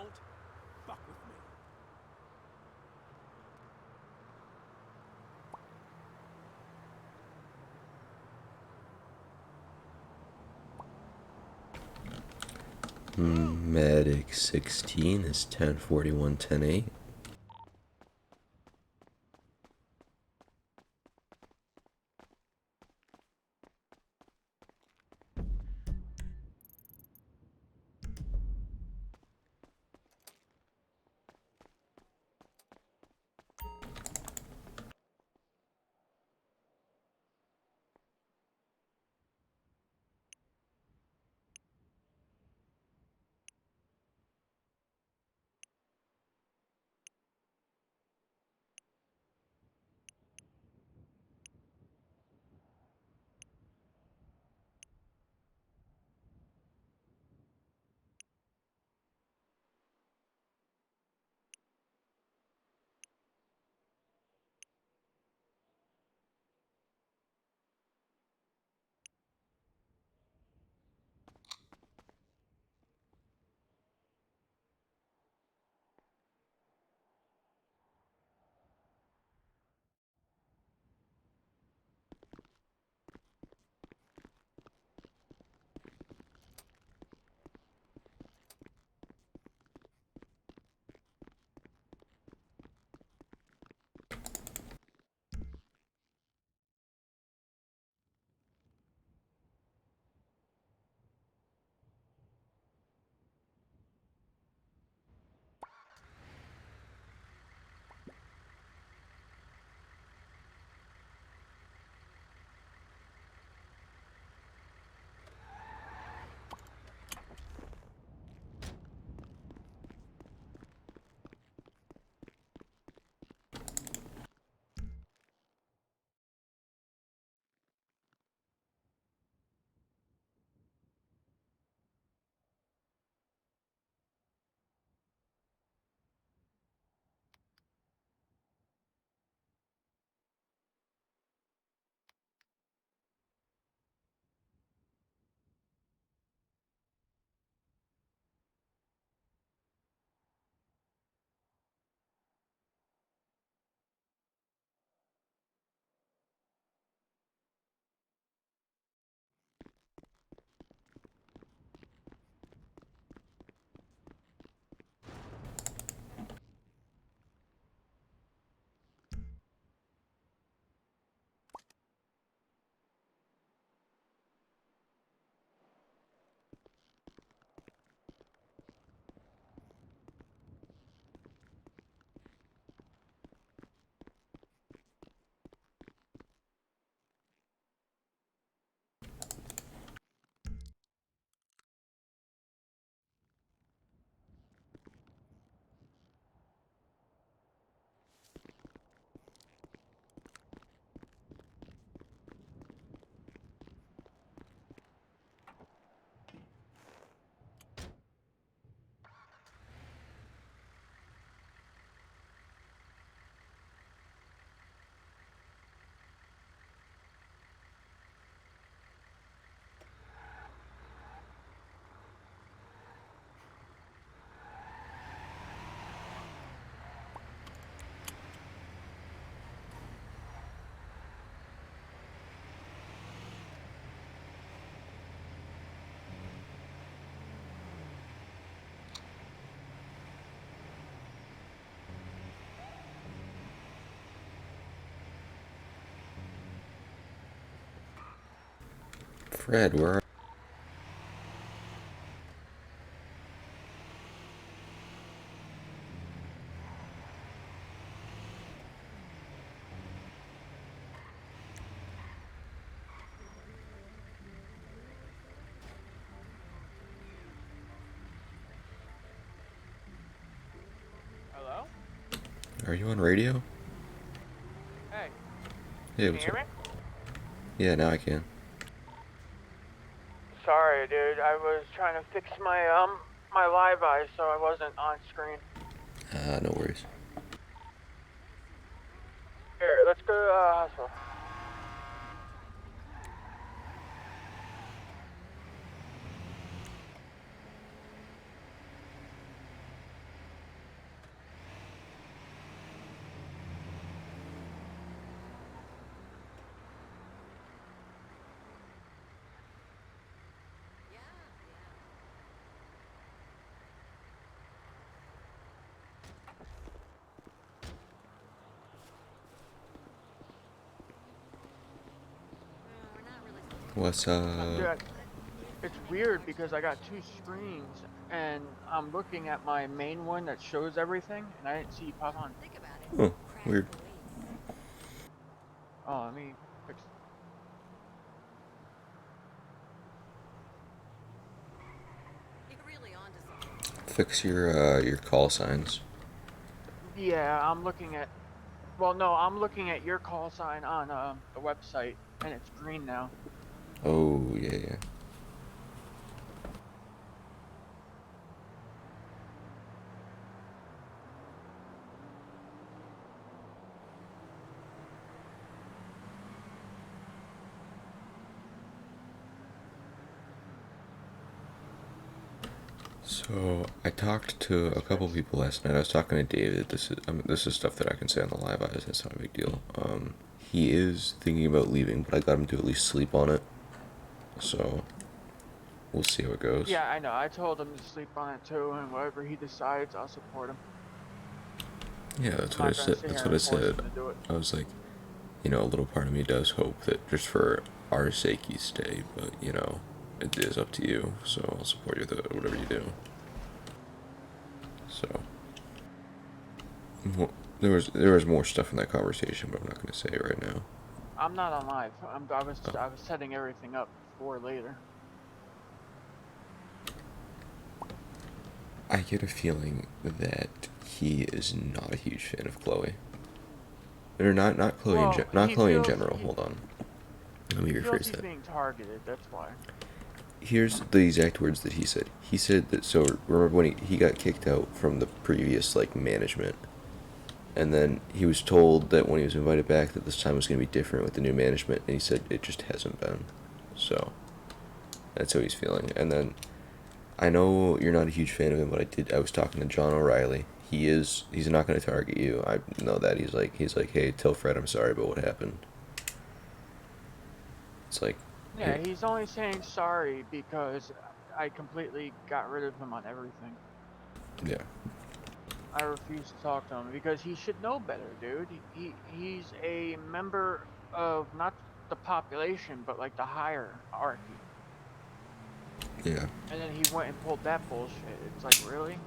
Don't fuck with me. Medic 16 is 1041 10-8. Fred, where are Hello? you on radio? Hey, Hey, can you what's hear up? me? Yeah, now I can. Sorry, dude. I was trying to fix my live eye so I wasn't on screen. No worries. Here, let's go to the hospital. What's Dude, it's weird because I got two screens and I'm looking at my main one that shows everything and I didn't see you pop on. Oh, weird. Oh, let me fix. Fix your call signs. Yeah, I'm looking at. Well, no, I'm looking at your call sign on the website and it's green now. Oh, yeah, yeah. So I talked to a couple Fix. people last night. I was talking to David. This is stuff that I can say on the live eyes. That's not a big deal. He is thinking about leaving, but I got him to at least sleep on it. So we'll see how it goes. Yeah, I know. I told him to sleep on it too, and whatever he decides, I'll support him. Yeah, that's I'm what I not gonna said. sit That's here what I and force said. him to do it. I was like, a little part of me does hope that just for our sake you stay, but it is up to you. So I'll support you with whatever you do. So there was more stuff in that conversation, but I'm not going to say it right now. I'm not on live. I was Oh. I was setting everything up for later. I get a feeling that he is not a huge fan of Chloe. Or not Chloe Well, not he Chloe in feels general. Hold on. Let me he feels rephrase he's that. being targeted. That's why. Here's the exact words that he said. He said that, so remember when he got kicked out from the previous management, and then he was told that when he was invited back that this time was going to be different with the new management, and he said it just hasn't been. So that's how he's feeling. And then I know you're not a huge fan of him, but I was talking to John O'Reilly. He's not going to target you. I know that. He's like, hey, tell Fred I'm sorry about what happened. It's like, Yeah, he's only saying sorry because I completely got rid of him on everything. yeah. I refuse to talk to him because he should know better, dude. He's a member of not the population, but like the hierarchy. Yeah. And then he went and pulled that bullshit. It's like, really?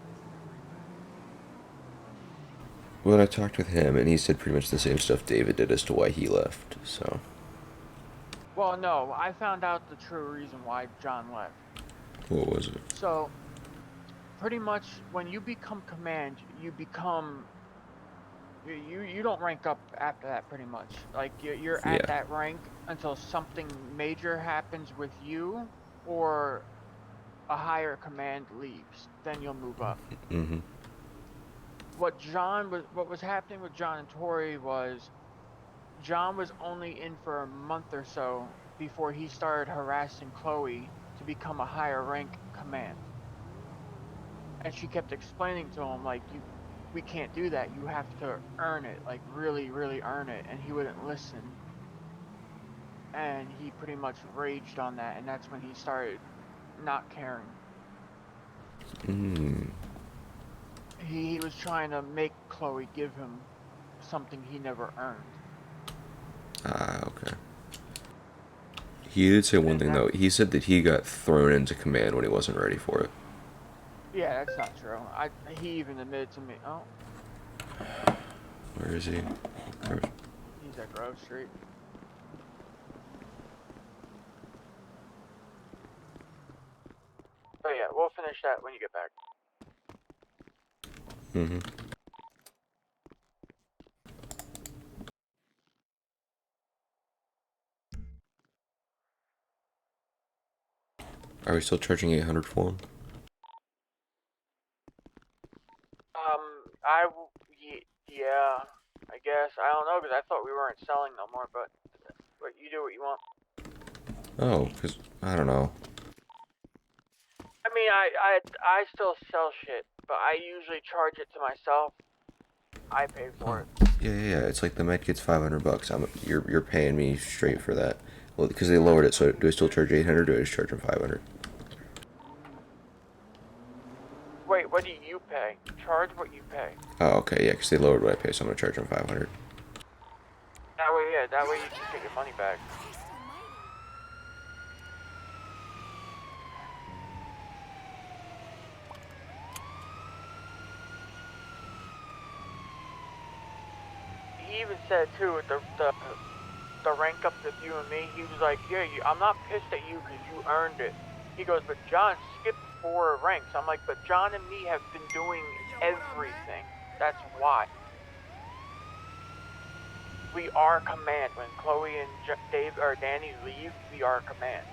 Well, I talked with him, and he said pretty much the same stuff David did as to why he left. So. Well, no, I found out the true reason why John left. What was it? So, pretty much when you become command, you become you don't rank up after that pretty much. Like you're at Yeah. that rank until something major happens with you or a higher command leaves. Then you'll move up. Mm-hmm. What was happening with John and Tori was John was only in for a month or so before he started harassing Chloe to become a higher rank command. And she kept explaining to him like we can't do that. You have to earn it, like really, really earn it. And he wouldn't listen. And he pretty much raged on that, and that's when he started not caring. Mm. He was trying to make Chloe give him something he never earned. Ah, okay. He did say one And thing, that, though. He said that he got thrown into command when he wasn't ready for it. yeah, that's not true. He even admitted to me. Oh, Where is he? he's at Grove Street. Oh yeah, we'll finish that when you get back. Mm-hmm. Are we still charging 800 for him? Yeah, I guess. I don't know, because I thought we weren't selling no more, but you do what you want. Oh, because, I don't know. I mean, I still sell shit, but I usually charge it to myself. I pay for it. Yeah. It's like the med kit's $500. You're paying me straight for that. Well, because they lowered it, so do I still charge 800 or do I just charge them 500? Wait, what do you pay? Charge what you pay. Oh, okay, yeah, because they lowered what I pay, so I'm gonna charge them 500. That way you can get your money back. said too, the rank up with you and me, he was like, yeah, I'm not pissed at you because you earned it. He goes, but John skipped 4 ranks. I'm like, but John and me have been doing everything. That's why. We are command. When Chloe and Dave or Danny leave, we are command.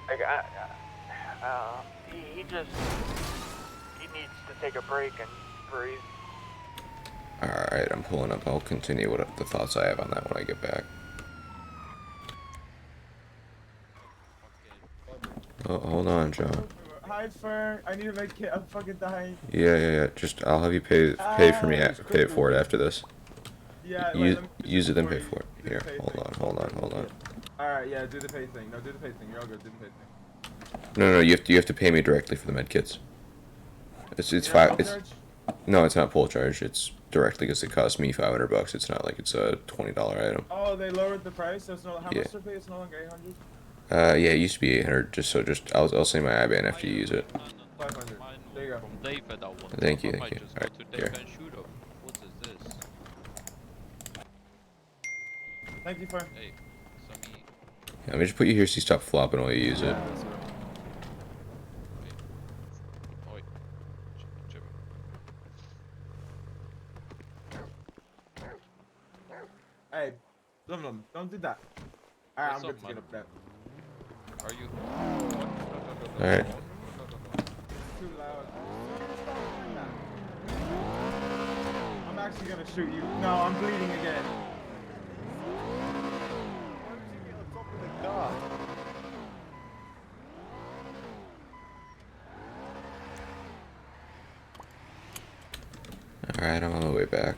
Like, he needs to take a break and breathe. Alright, I'm pulling up. I'll continue what the thoughts I have on that when I get back. Oh, hold on, John. Hi, Fern. I need to make it. I'm fucking dying. Yeah. Just I'll have you pay for me. Pay it for it after this. Yeah. Use it then pay for it. Here, hold on. All right. Yeah. Do the pay thing. No, do the pay thing. You're all good. Do the pay thing. No. You have to pay me directly for the med kits. It's Yeah, five. It's charge? no, it's not full charge. It's directly because it cost me $500. It's not like it's a $20 item. Oh, they lowered the price. So it's no. How Yeah. much to pay? It's no longer 800. Yeah, it used to be 800. I'll say my IBAN after you use it. 500. There you go. From David, I want. Thank you. I might just go Alright, to Dave here. and shoot him. What is this? Thank you, Fern. Hey, Sammy. Yeah, let me just put you here so you stop flopping while you use it. Yeah, that's right. Oi. Jimmy. Hey, don't do that. All right, What's I'm up, good to man? get up there. Are you? What? Alright. It's too loud. Stop doing that. I'm actually gonna shoot you. No, I'm bleeding again. Why would you get on top of the car? Alright, I'm on the way back.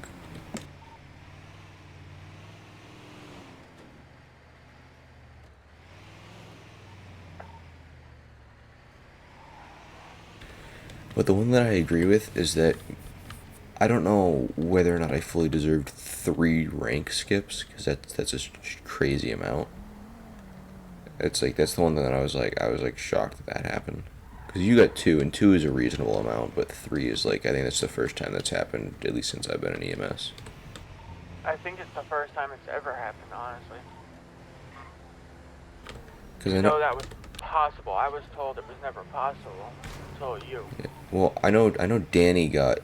But the one that I agree with is that I don't know whether or not I fully deserved 3 rank skips, because that's a crazy amount. It's like that's the one that I was like shocked that happened. Because you got 2, and 2 is a reasonable amount, but 3 is like, I think that's the first time that's happened, at least since I've been in EMS. I think it's the first time it's ever happened, honestly. Because I I know know. that was possible. I was told it was never possible until you. Yeah, well, I know Danny got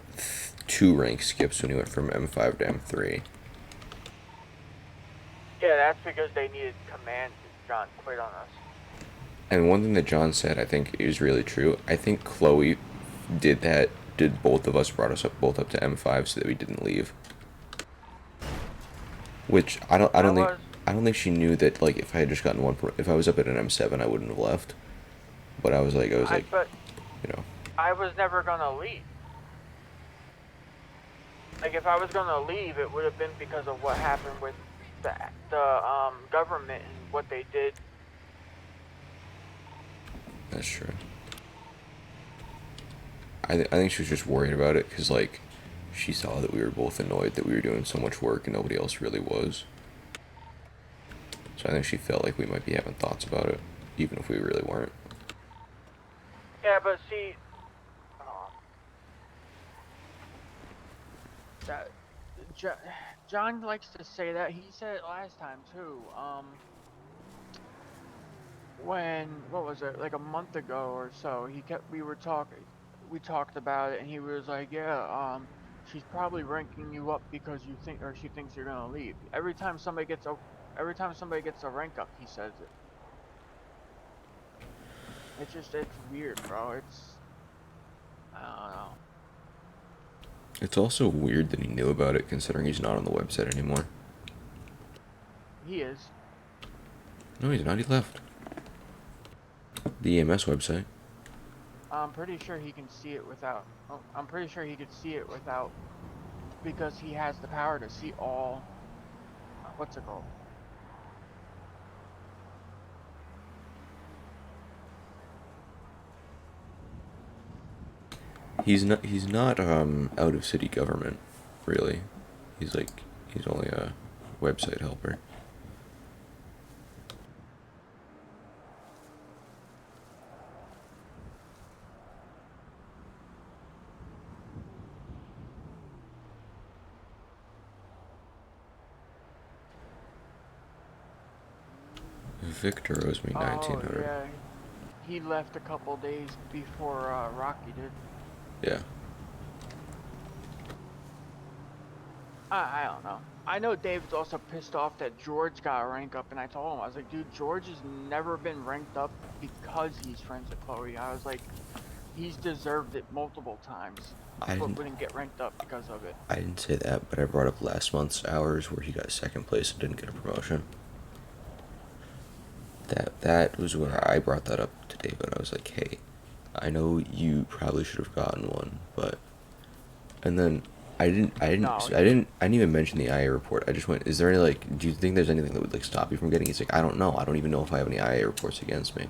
2 rank skips when he went from M5 to M3. Yeah, that's because they needed command because John quit on us. And one thing that John said, I think is really true. I think Chloe did that. Did both of us brought us up both up to M5 so that we didn't leave. Which I don't think she knew that, like, if I had just gotten if I was up at an M7 I wouldn't have left. But I was like But you know. I was never gonna leave. Like if I was gonna leave, it would have been because of what happened with the government and what they did. That's true. I think she was just worried about it because, like, she saw that we were both annoyed that we were doing so much work and nobody else really was. So I think she felt like we might be having thoughts about it, even if we really weren't. Yeah, but see, that John likes to say that. He said it last time too. When what was it? Like a month ago or so, we talked about it, and he was like, "Yeah, she's probably ranking you up because she thinks you're gonna leave." Every time somebody gets a rank up, he says it. It's weird, bro. I don't know. It's also weird that he knew about it, considering he's not on the website anymore. He is. No, he's not. He left. The EMS website. I'm pretty sure he can see it without. Oh, I'm pretty sure he could see it without, because he has the power to see all. What's it called? He's not out of city government, really. He's only a website helper. Victor owes me Oh 1900. yeah, he left a couple days before Rocky did. Yeah. I don't know. I know David's also pissed off that George got a rank up, and I told him, I was like, dude, George has never been ranked up because he's friends with Chloe. I was like, he's deserved it multiple times, I but didn't wouldn't get ranked up because of it. I didn't say that, but I brought up last month's hours where he got second place and didn't get a promotion. That was where I brought that up to David. I was like, hey, I know you probably should have gotten one, but and then No, I didn't even mention the IA report. I just went, is there any like, do you think there's anything that would like stop you from getting? He's like, I don't know. I don't even know if I have any IA reports against me.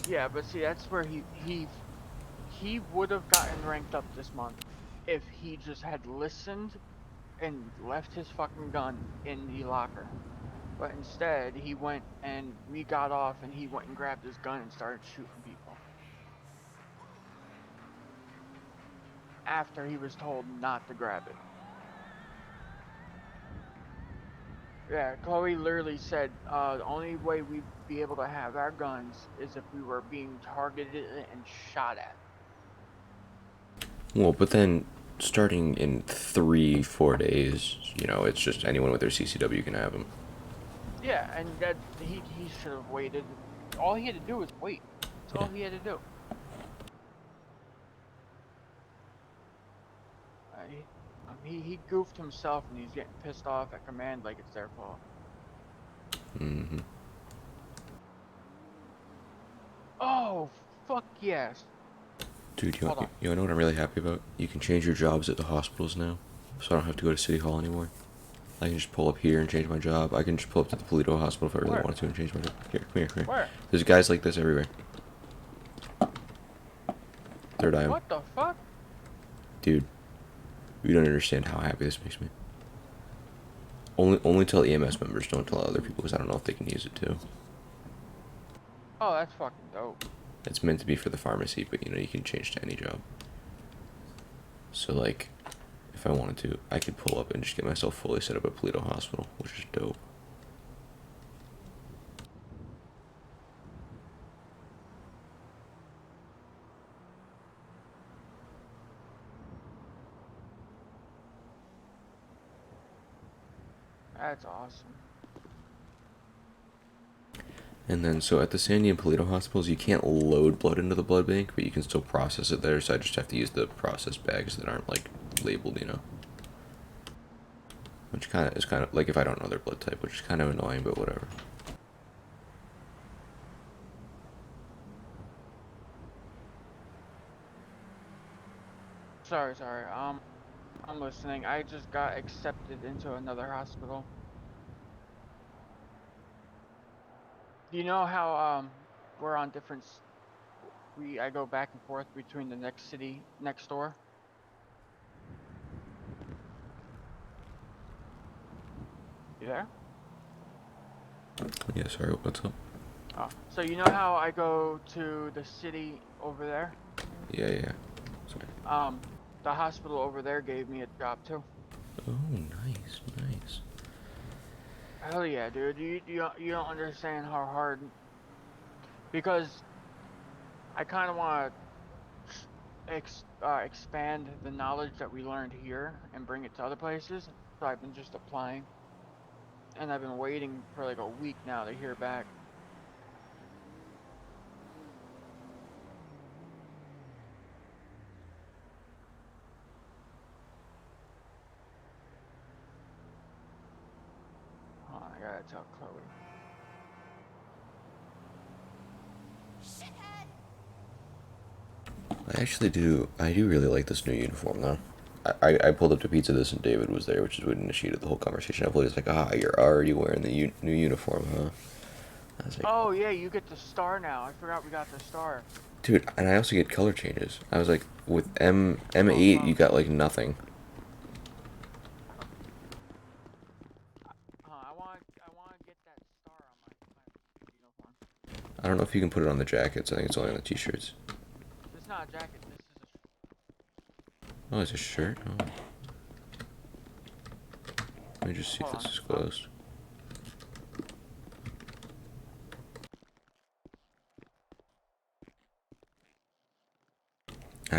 yeah, but see, that's where he would have gotten ranked up this month if he just had listened and left his fucking gun in the locker. But instead, he went and we got off and he went and grabbed his gun and started shooting people. After he was told not to grab it. Yeah, Chloe literally said, the only way we'd be able to have our guns is if we were being targeted and shot at. Well, but then starting in 3-4 days, it's just anyone with their CCW can have them. Yeah, and that he should have waited. All he had to do was wait. That's all he had to do. He goofed himself and he's getting pissed off at command like it's their fault. Mm-hmm. Oh, fuck yes. Dude, Hold on. you know what I'm really happy about? You can change your jobs at the hospitals now, so I don't have to go to City Hall anymore. I can just pull up here and change my job. I can just pull up to the Polito Hospital if I really Where? wanted to and change my job. Here, come here, come here. Where? There's guys like this everywhere. Third eye. What the fuck? Dude, you don't understand how happy this makes me. Only tell EMS members, don't tell other people, because I don't know if they can use it too. Oh, that's fucking dope. It's meant to be for the pharmacy, but you can change to any job. So like, if I wanted to, I could pull up and just get myself fully set up at Polito Hospital, which is dope. That's awesome. And then, so at the Sandy and Polito hospitals, you can't load blood into the blood bank, but you can still process it there, so I just have to use the process bags that aren't, like, labeled, Which is kind of, like, if I don't know their blood type, which is kind of annoying, but whatever. Sorry. I'm listening. I just got accepted into another hospital. Do you know how we're on different I go back and forth between the next city next door? You there? Yeah, sorry, what's up? Oh, so you know how I go to the city over there? Yeah. Sorry. The hospital over there gave me a job too. Oh, nice. Hell yeah, dude. You don't understand how hard, because I kind of want to expand the knowledge that we learned here and bring it to other places. So I've been just applying, and I've been waiting for like a week now to hear back. Oh, I gotta tell Chloe. I do really like this new uniform, though. I pulled up to Pizza this and David was there, which is what initiated the whole conversation. I was like, you're already wearing the new uniform, huh? I was like, Oh yeah, you get the star now. I forgot we got the star. dude, and I also get color changes. I was like, with M8, you got like nothing. I want to get that star on my uniform. I don't know if you can put it on the jackets. I think it's only on the t-shirts. This is not a jacket. This is a. Oh, it's a shirt? Oh. Let me just see if this is closed.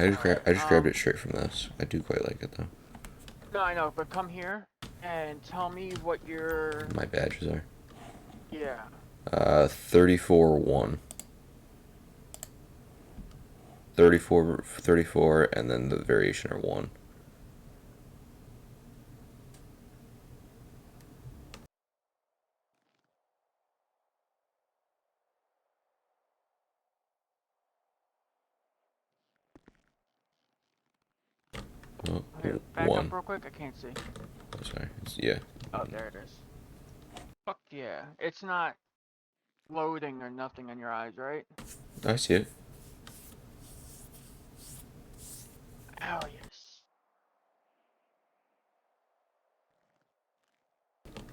I just grabbed it straight from this. I do quite like it though. No, I know, but come here and tell me what your My badges are. yeah. 34-1. 34, and then the variation are 1. Oh, Here, back 1. up real quick. I can't see. Oh, sorry. Yeah. Oh, there it is. Fuck yeah! It's not loading or nothing in your eyes, right? I see it. Oh yes.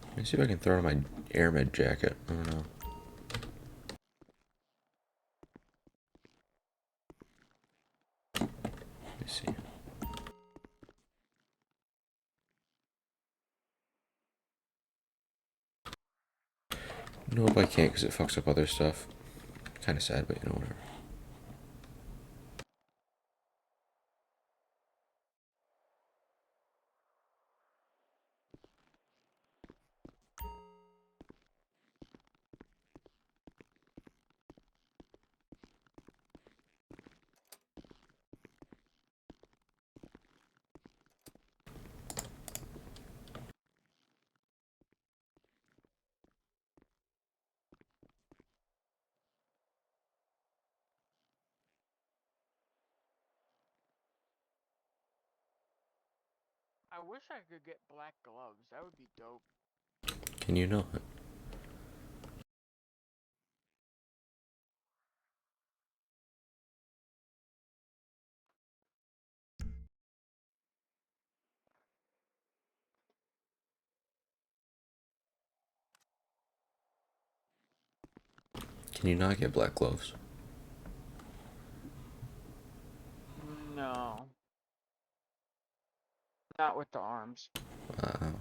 Let me see if I can throw on my airmed jacket. I don't know. Let me see. Nope, I can't because it fucks up other stuff. Kind of sad, but you know, whatever. I wish I could get black gloves. That would be dope. Can you not? Can you not get black gloves? No, not with the arms. Uh,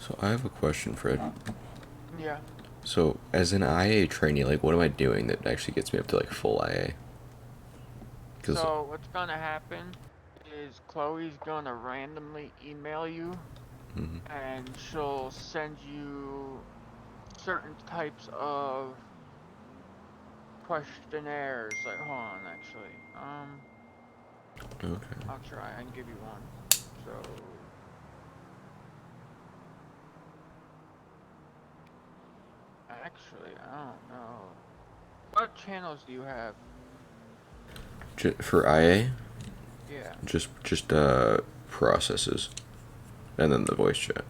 So I have a question, Fred. Yeah. So as an IA trainee, like, what am I doing that actually gets me up to like full IA? Cause So what's gonna happen is Chloe's gonna randomly email you, mhm. and she'll send you certain types of questionnaires. Like, hold on, actually. Okay. I'll try. I can give you one. So, actually, I don't know. What channels do you have? For IA, Yeah. just processes, and then the voice chat.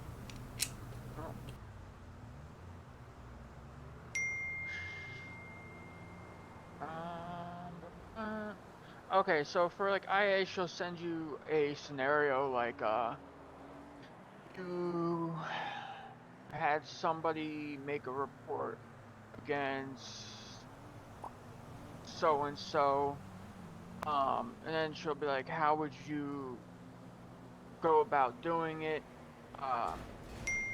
Oh. Okay, so for like IA, she'll send you a scenario like, you had somebody make a report against so and so, and then she'll be like, how would you go about doing it? Uh,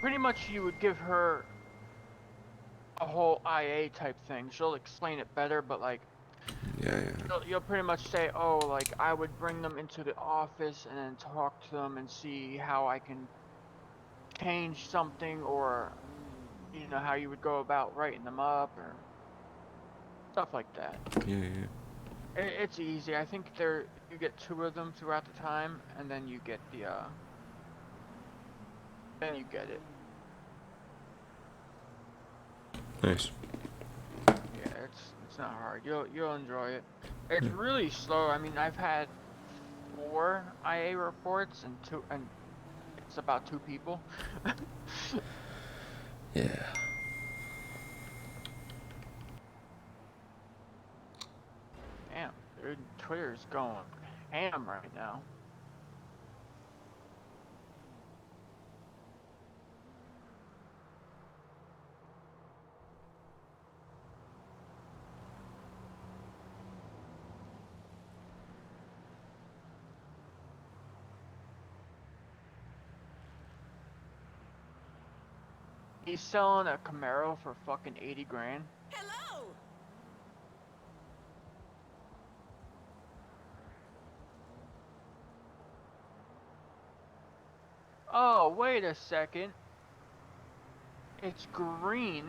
Pretty much you would give her a whole IA type thing. She'll explain it better, but like, Yeah, you'll pretty much say, oh, like I would bring them into the office and then talk to them and see how I can change something, or how you would go about writing them up or stuff like that. yeah. It's easy. I think you get two of them throughout the time, and then you get then you get it. Nice. Yeah, it's not hard. You'll enjoy it. It's really slow. I mean, I've had 4 IA reports and it's about 2 people. Yeah. Damn, dude, Twitter's going ham right now. He's selling a Camaro for fucking 80 grand. Hello! Oh, wait a second. It's green.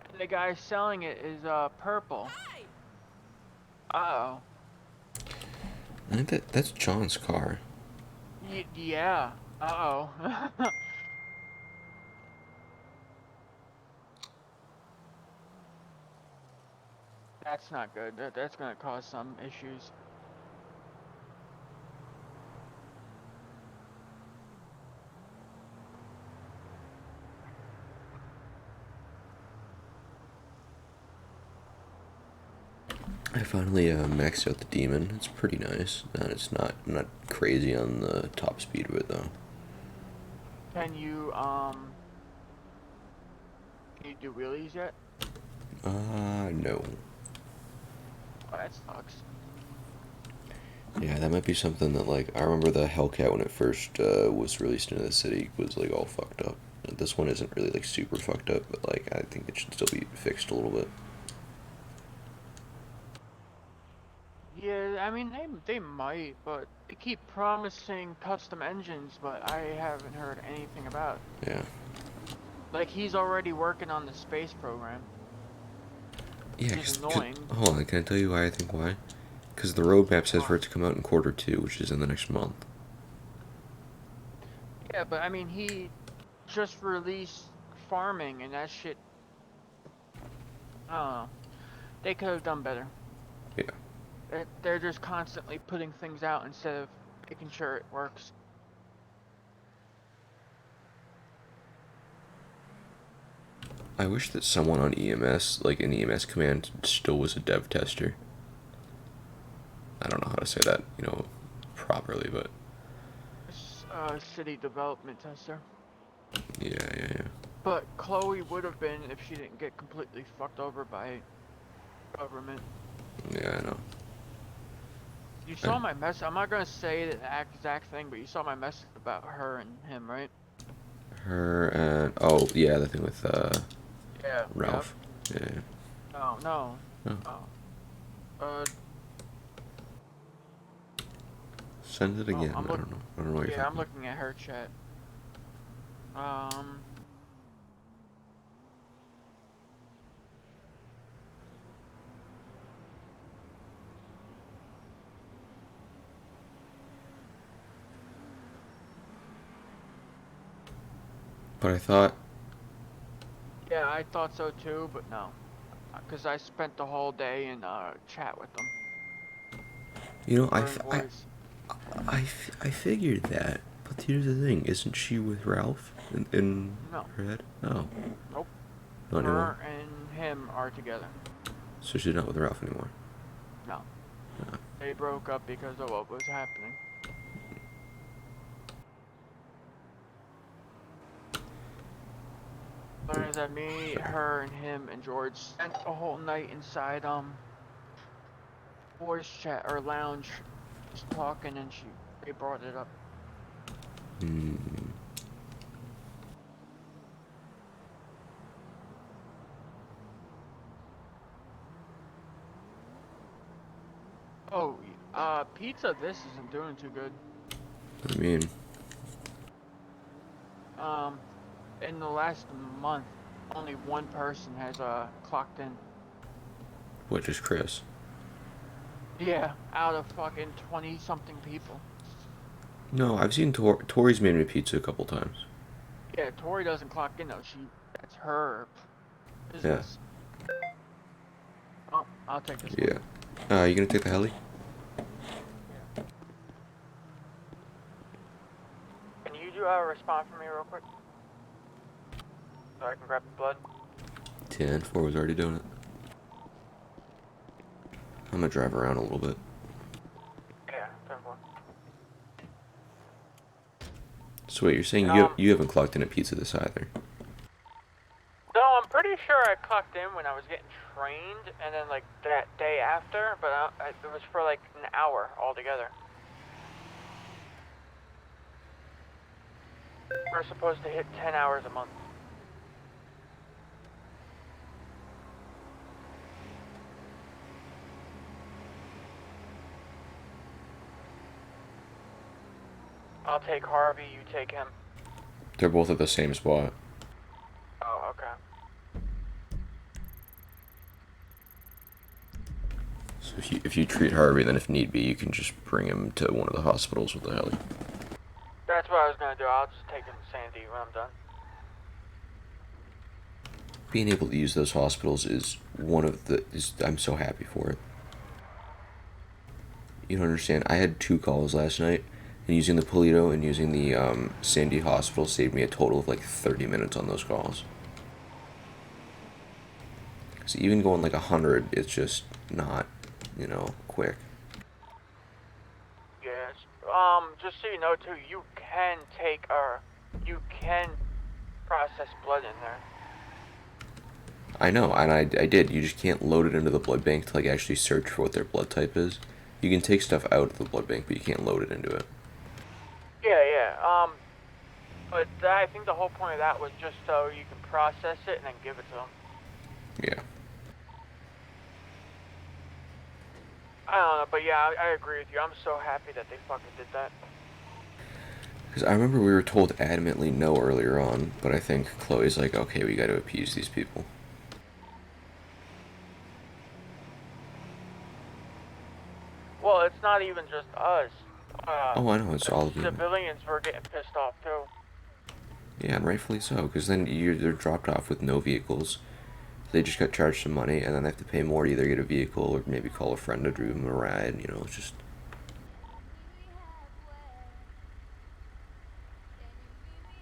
And the guy selling it is purple. Hi! Uh-oh. I think that's John's car. Yeah. Uh-oh. That's not good. That's gonna cause some issues. I finally maxed out the demon. It's pretty nice. And I'm not crazy on the top speed of it though. Can you do wheelies yet? No. Oh, that sucks. Yeah, that might be something that, like, I remember the Hellcat when it first was released into the city was like all fucked up. And this one isn't really like super fucked up, but like I think it should still be fixed a little bit. Yeah, I mean they might, but they keep promising custom engines, but I haven't heard anything about it. Yeah. Like he's already working on the space program. Yeah. Which is annoying. Hold on, can I tell you why I think why? Because the roadmap says for it to come out in Q2, which is in the next month. Yeah, but I mean he just released farming and that shit. I don't know. They could have done better. Yeah. They're just constantly putting things out instead of making sure it works. I wish that someone on EMS, like in EMS command, still was a dev tester. I don't know how to say that, properly, but City development tester. yeah. But Chloe would have been if she didn't get completely fucked over by government. Yeah, I know. You saw my message. I'm not gonna say the exact thing, but you saw my message about her and him, right? Her and oh yeah, the thing with Yeah. Ralph. Yeah. No, no. Oh. Oh. Uh, Send it oh, again. I'm I don't know. I don't know what you're yeah, I'm talking looking at her chat. But I thought, Yeah, I thought so too, but no. Because I spent the whole day in chat with them. you know, Or in voice. I figured that. But here's the thing: isn't she with Ralph in No. her head? Oh, Nope. not anymore. Her and him are together. So she's not with Ralph anymore. No. Oh. They broke up because of what was happening. Learned that me, her, and him and George spent a whole night inside voice chat or lounge, just talking, and they brought it up. Hmm. Oh, Pizza This isn't doing too good. I mean, In the last month, only one person has clocked in. what? Just Chris? Yeah, out of fucking 20 something people. No, I've seen Tori's made me pizza a couple times. Yeah, Tori doesn't clock in though. That's her Yeah. business. Oh, I'll take this Yeah. one. You gonna take the heli? Yeah. Can you do a response for me real quick? So I can grab the blood. 10-4 was already doing it. I'm gonna drive around a little bit. Yeah, 10-4. So wait, you're saying you haven't clocked in at Pizza This either? No, I'm pretty sure I clocked in when I was getting trained, and then like that day after, but it was for like an hour altogether. We're supposed to hit 10 hours a month. I'll take Harvey, you take him. They're both at the same spot. Oh, okay. So if you treat Harvey, then if need be, you can just bring him to one of the hospitals with the heli. That's what I was gonna do. I'll just take him to Sandy when I'm done. Being able to use those hospitals is one of the. I'm so happy for it. You don't understand. I had 2 calls last night, and using the Polito and using the Sandy Hospital saved me a total of like 30 minutes on those calls. So even going like 100, it's just not, quick. Yes. Just so you know too, you can process blood in there. I know, and I did. You just can't load it into the blood bank to like actually search for what their blood type is. You can take stuff out of the blood bank, but you can't load it into it. Yeah. But I think the whole point of that was just so you can process it and then give it to them. Yeah. I don't know, but yeah, I agree with you. I'm so happy that they fucking did that. Because I remember we were told adamantly no earlier on, but I think Chloe's like, okay, we got to appease these people. Well, it's not even just us. Oh, I know, it's all of them. Civilians were getting pissed off too. Yeah, and rightfully so, because then they're dropped off with no vehicles. They just got charged some money, and then they have to pay more to either get a vehicle or maybe call a friend to drive them a ride. It's just.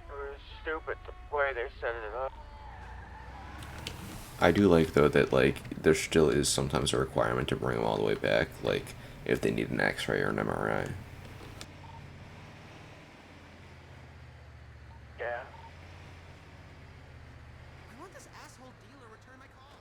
It was stupid the way they set it up. I do like though that like there still is sometimes a requirement to bring them all the way back, like if they need an X-ray or an MRI. Yeah. I want this asshole dealer to return my call.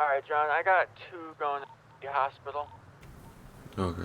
Alright, John, I got 2 going to the hospital. Okay.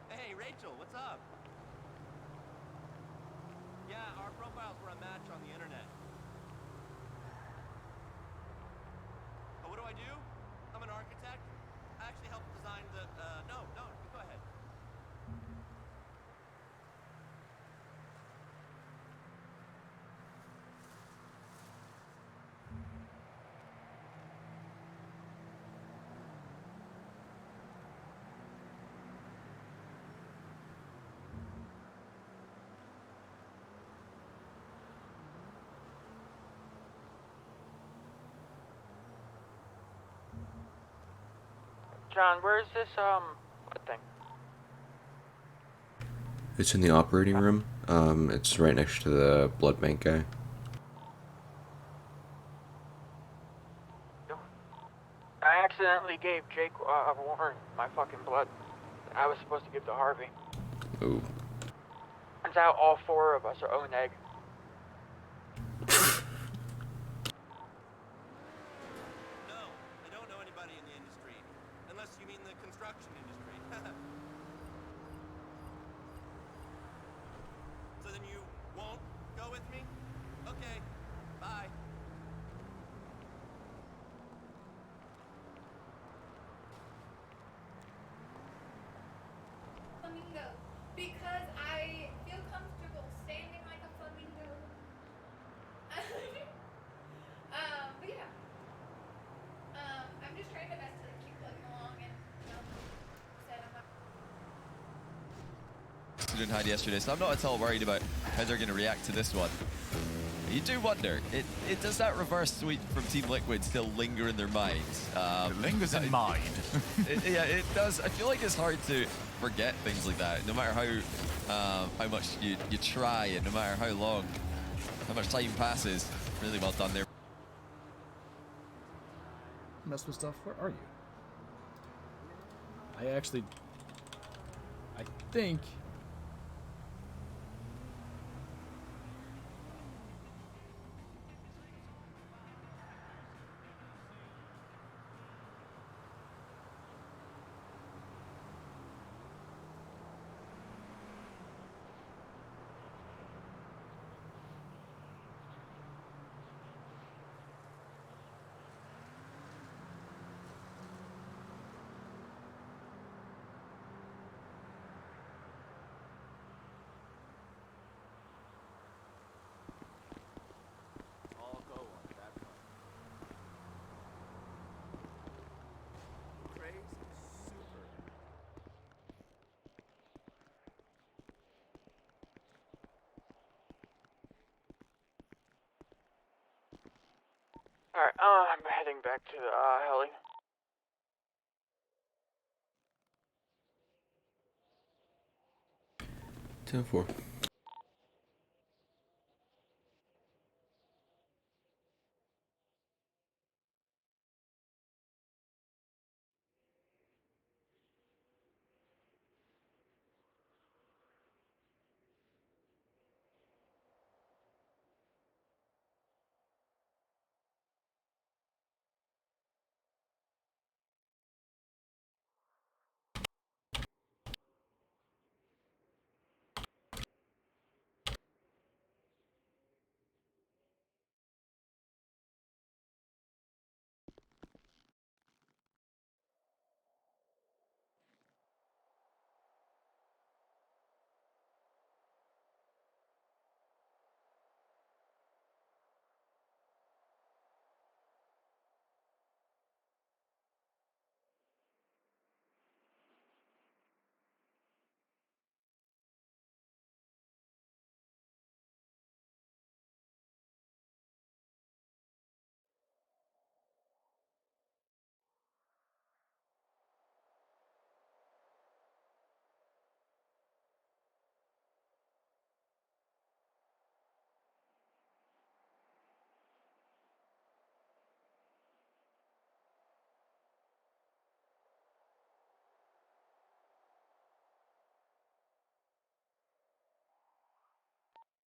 Hey, Rachel, what's up? Yeah, our profiles were a match on the internet. Oh, what do I do? I'm an architect. I actually helped design the, no, you go ahead. John, where's this, what thing? It's in the operating room. It's right next to the blood bank guy. I accidentally gave Jake Warren my fucking blood. I was supposed to give to Harvey. Ooh. Turns out all 4 of us are O neg. No, I don't know anybody in the industry. Unless you mean the construction industry. So then you won't go with me? Okay, bye. Flamingo, because I feel comfortable standing like a flamingo. But yeah. I'm just trying my best to like, keep plugging along and said I'm not. Student had yesterday, so I'm not at all worried about how they're going to react to this one. You do wonder, it does that reverse sweep from Team Liquid still linger in their minds? It lingers in mine. Yeah, it does. I feel like it's hard to forget things like that, no matter how much you try, and no matter how much time passes. Really well done there. Mess with stuff. Where are you? I think. All go on that one. Crazy super. Alright, I'm heading back to the heli. Ten four.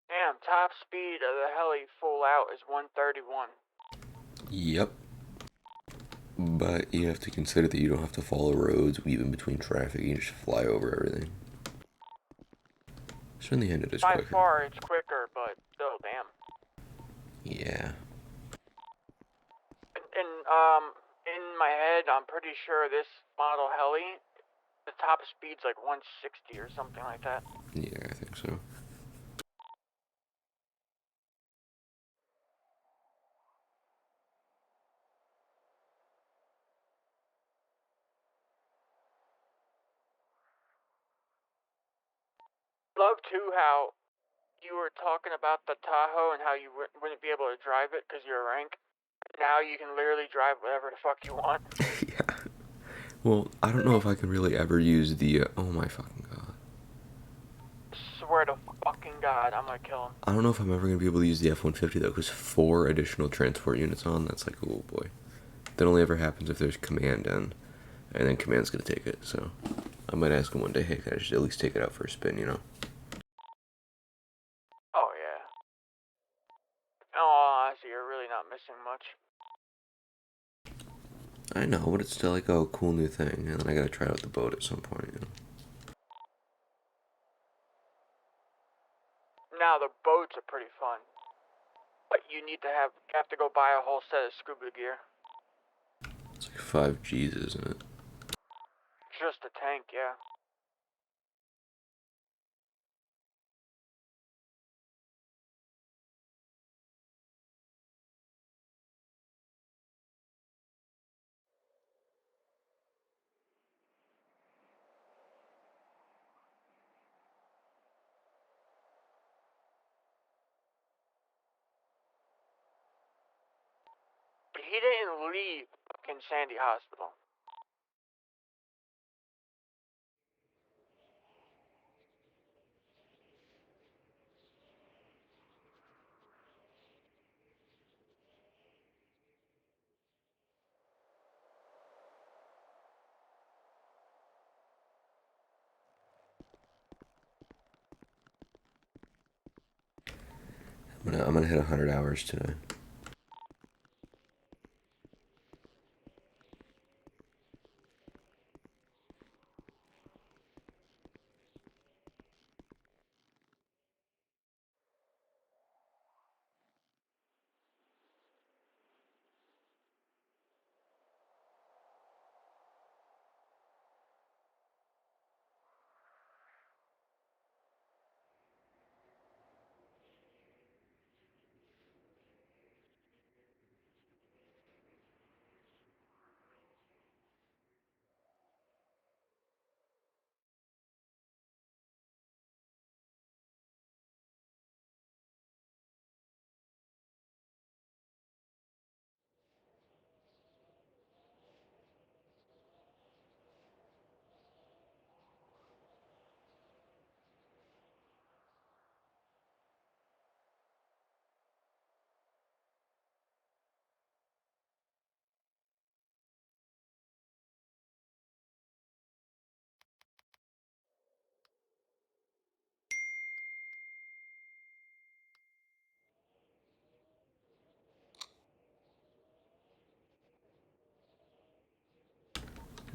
Damn, top speed of the heli full out is 131. Yep. But you have to consider that you don't have to follow roads, weave in between traffic, you just fly over everything. So in the end it is By quicker. far, it's quicker, but still, damn. Yeah. In my head, I'm pretty sure this model heli, the top speed's like 160 or something like that. Yeah, I think so. Love too how you were talking about the Tahoe and how you wouldn't be able to drive it because you're a rank. Now you can literally drive whatever the fuck you want. Yeah. Well, I don't know if I can really ever use the, oh my fucking god. Swear to fucking god, I'm gonna kill him. I don't know if I'm ever going to be able to use the F-150 though, because 4 additional transport units on, that's like, oh boy. That only ever happens if there's command in, and then command's going to take it, so I might ask him one day, hey, can I just at least take it out for a spin, you know? Oh yeah. In all honesty, you're really not missing much. I know, but it's still like, oh, cool new thing, and then I gotta try out the boat at some point, you know? Now the boats are pretty fun, but you have to go buy a whole set of scuba gear. It's like 5 G's, isn't it? Just a tank, yeah. But he didn't leave fucking Sandy Hospital. I'm gonna hit 100 hours today.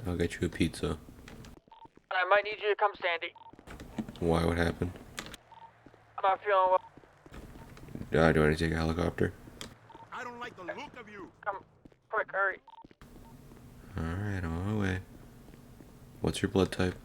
I'll get you a pizza. I might need you to come, Sandy. Why? What happened? I'm not feeling well. Do I need to take a helicopter? I don't like the look of you. Come, quick, hurry. Alright, on my way. What's your blood type?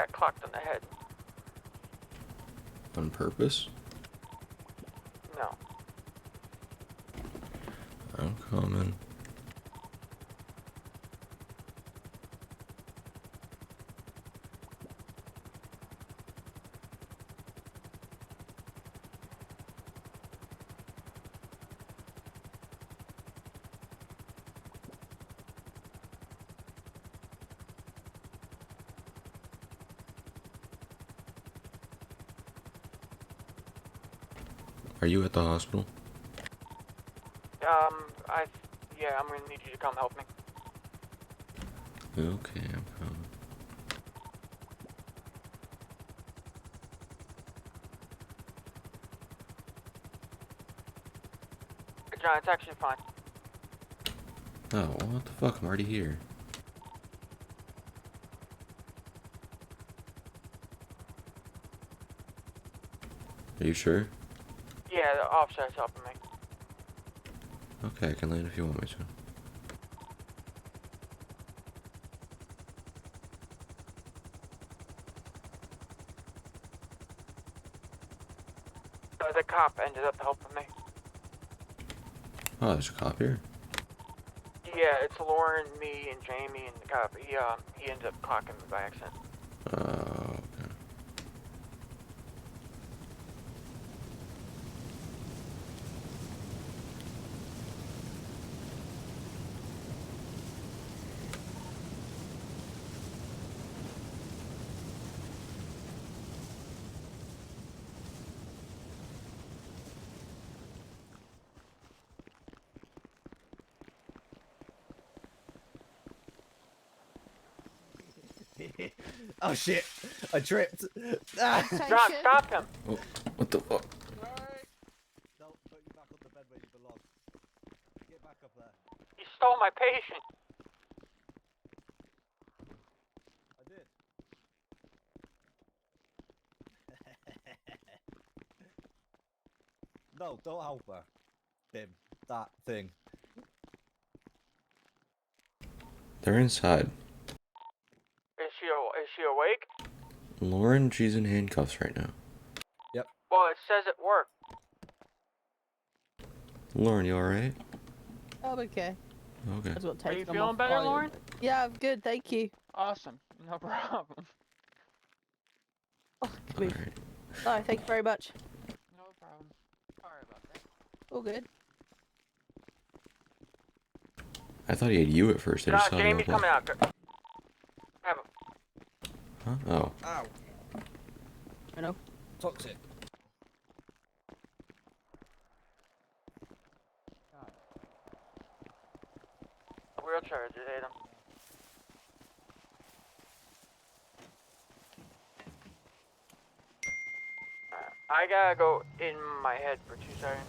got clocked on the head. On purpose? No. I'm coming. Are you at the hospital? Yeah, I'm gonna need you to come help me. Okay, I'm coming. John, it's actually fine. Oh, what the fuck? I'm already here. Are you sure? Yeah, the officer's helping me. Okay, I can land if you want me to. The cop ended up helping me. Oh, there's a cop here. Yeah, it's Lauren, me, and Jamie, and the cop. He ended up clocking me by accident. Okay. Oh shit! I tripped. Ah. John, stop him! Oh, what the fuck? Don't put you back on the bed where you belong. Get back up there. He stole my patient. I did. No, don't help her. Him. That thing. They're inside. Is she awake? Lauren, she's in handcuffs right now. Well, it says it worked. Lauren, you alright? I'm okay. Okay. That's what Are you takes them feeling off better, fire. Lauren? Yeah, I'm good, thank you. Awesome. No problem. Oh, come here. Alright. Oh, thank you very much. No problem. Sorry about that. All good. I thought he had you at first. I just saw you Jamie's walk coming out. Have him. Huh? Oh. Ow. I know. Toxic. Wheelchair, did hit him. I gotta go in my head for 2 seconds.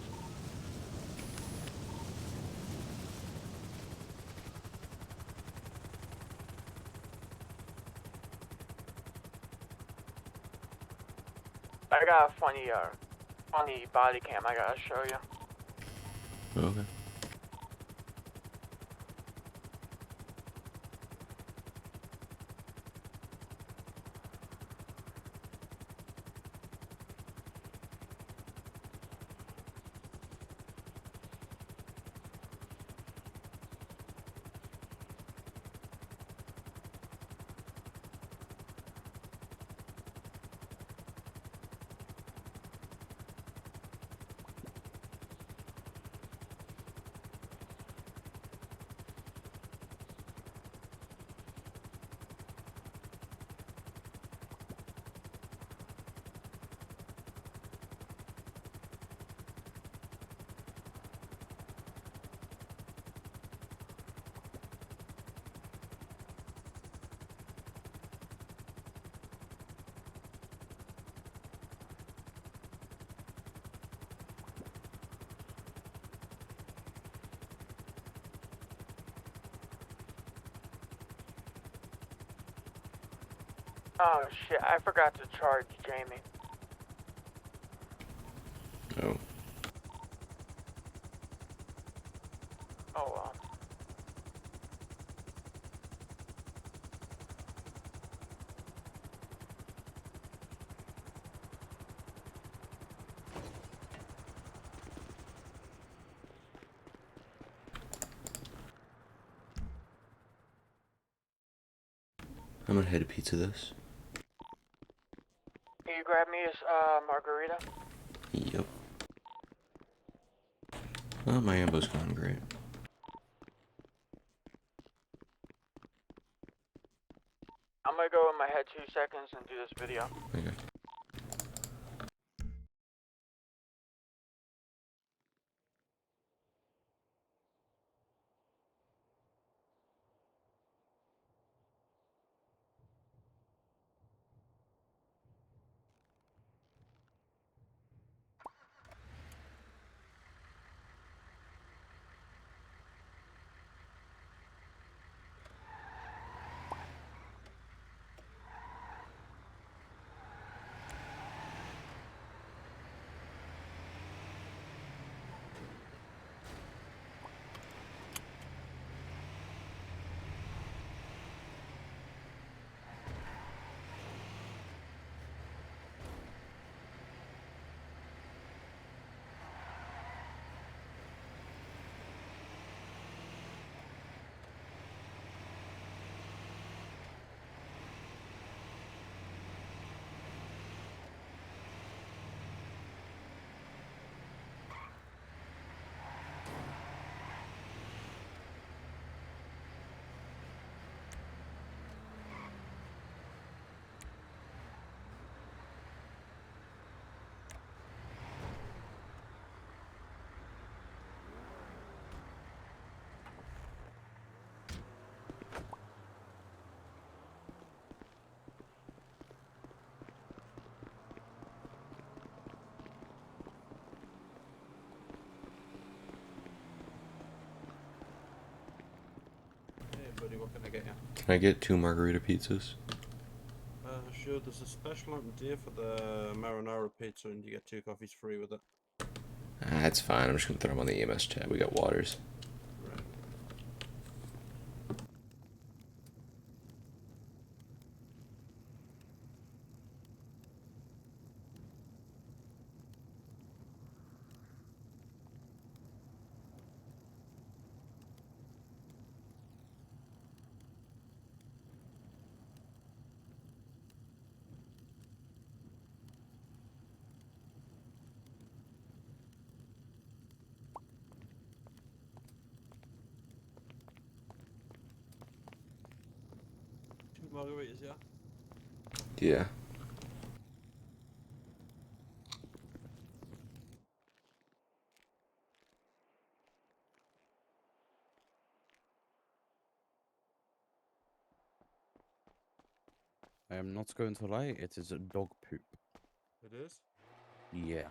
I got a funny body cam I gotta show you. Okay. Oh shit, I forgot to charge Jamie. Oh. Oh well. I'm gonna head to pizza this. Can you grab me a margarita? Yep. Oh, my ambo's gone great. I'm gonna go in my head 2 seconds and do this video. Okay. Hey buddy, what can I get you? Can I get 2 margarita pizzas? Sure, there's a special on the day for the marinara pizza and you get 2 coffees free with it. That's fine. I'm just gonna throw them on the EMS chat. We got waters. Right. Two margaritas, yeah? Yeah. I am not going to lie, it is a dog poop. It is? Yeah.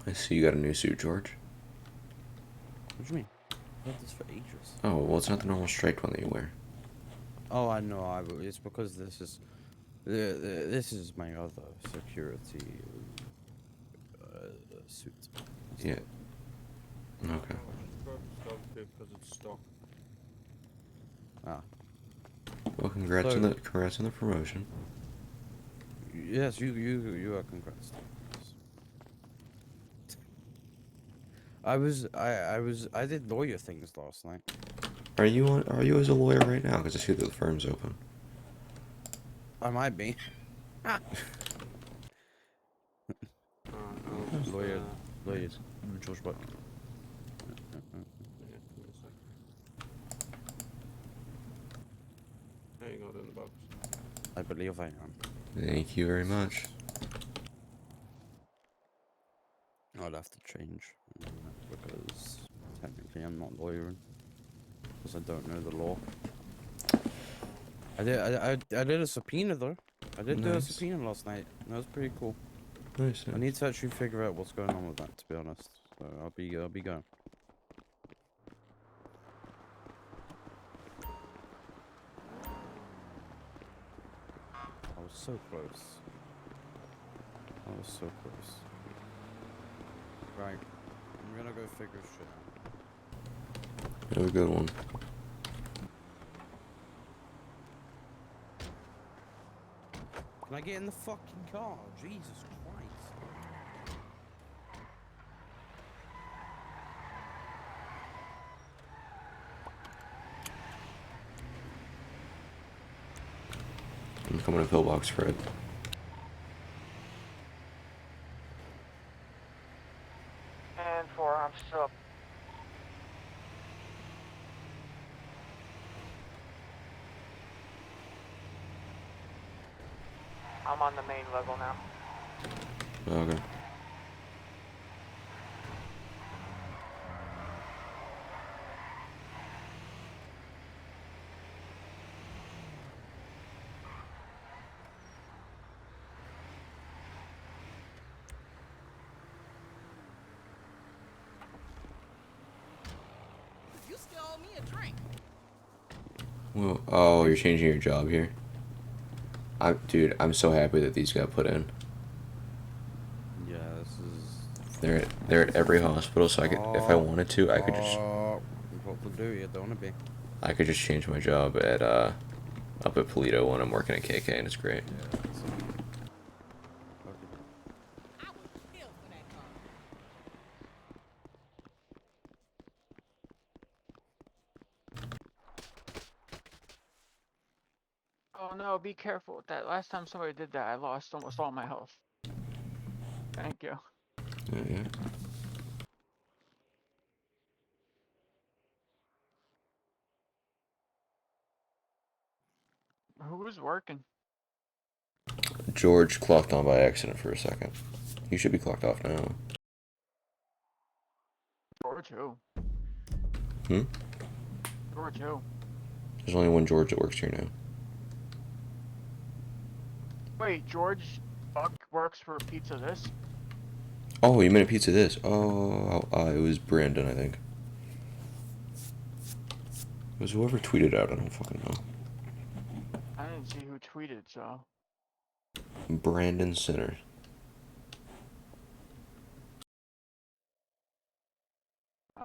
I see you got a new suit, George. What do you mean? I've had this for ages. Oh, well, it's not the normal striped one that you wear. Oh, I know. It's because this is my other security suit. Yeah. Okay. Oh, I just purchased dog food because it's stock. Ah. Well, congrats on the promotion. Yes, you are congrats. I did lawyer things last night. Are you as a lawyer right now? Because I see that the firm's open. I might be. Lawyer George Buck. There you go, in the box. I believe I am. Thank you very much. I'll have to change because technically I'm not lawyering because I don't know the law. I did a subpoena though. I did do a Nice. subpoena last night. That was pretty cool. Nice. I need to actually figure out what's going on with that, to be honest. So I'll be going. I was so close. I was so close. Right. I'm gonna go figure shit out. Have a good one. Can I get in the fucking car? Jesus Christ. coming to pillbox, Fred. And 4, I'm still. I'm on the main level now. Okay. You still owe me a drink. Well, oh, you're changing your job here? Dude, I'm so happy that these got put in. Yeah, this is. They're at every hospital, so I could, if I wanted to, I could just. What to do? You don't wanna be. I could just change my job at up at Polito when I'm working at KK, and it's great. Yeah. I would kill for that car. Oh no, be careful with that. Last time somebody did that, I lost almost all my health. Thank you. Yeah. Who was working? George clocked on by accident for a second. He should be clocked off now. George who? Hmm? George who? There's only one George that works here now. Wait, George Buck works for Pizza This? Oh, you meant Pizza This. Oh, it was Brandon, I think. It was whoever tweeted out, I don't fucking know. I didn't see who tweeted, so. Brandon Sinner.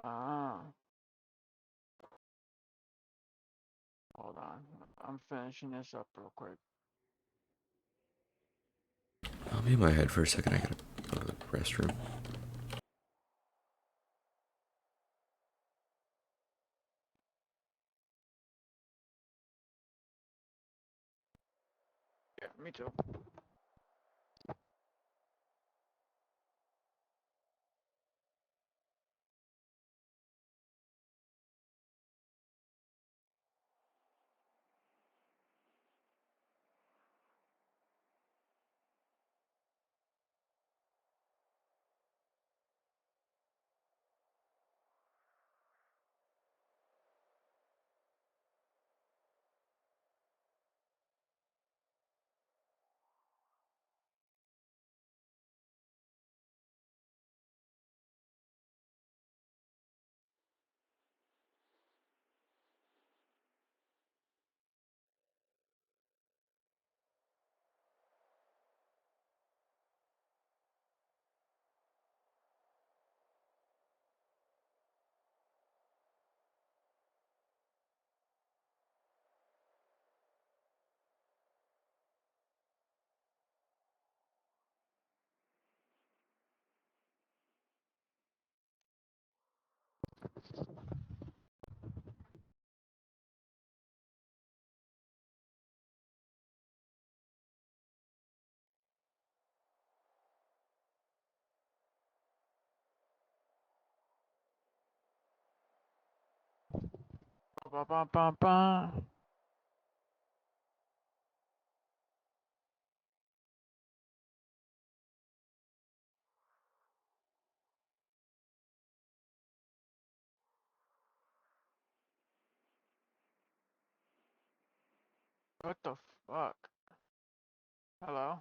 Ah. Hold on. I'm finishing this up real quick. I'll be in my head for a second. I gotta go to the restroom. Yeah, me too. Ba ba ba ba. What the fuck? Hello?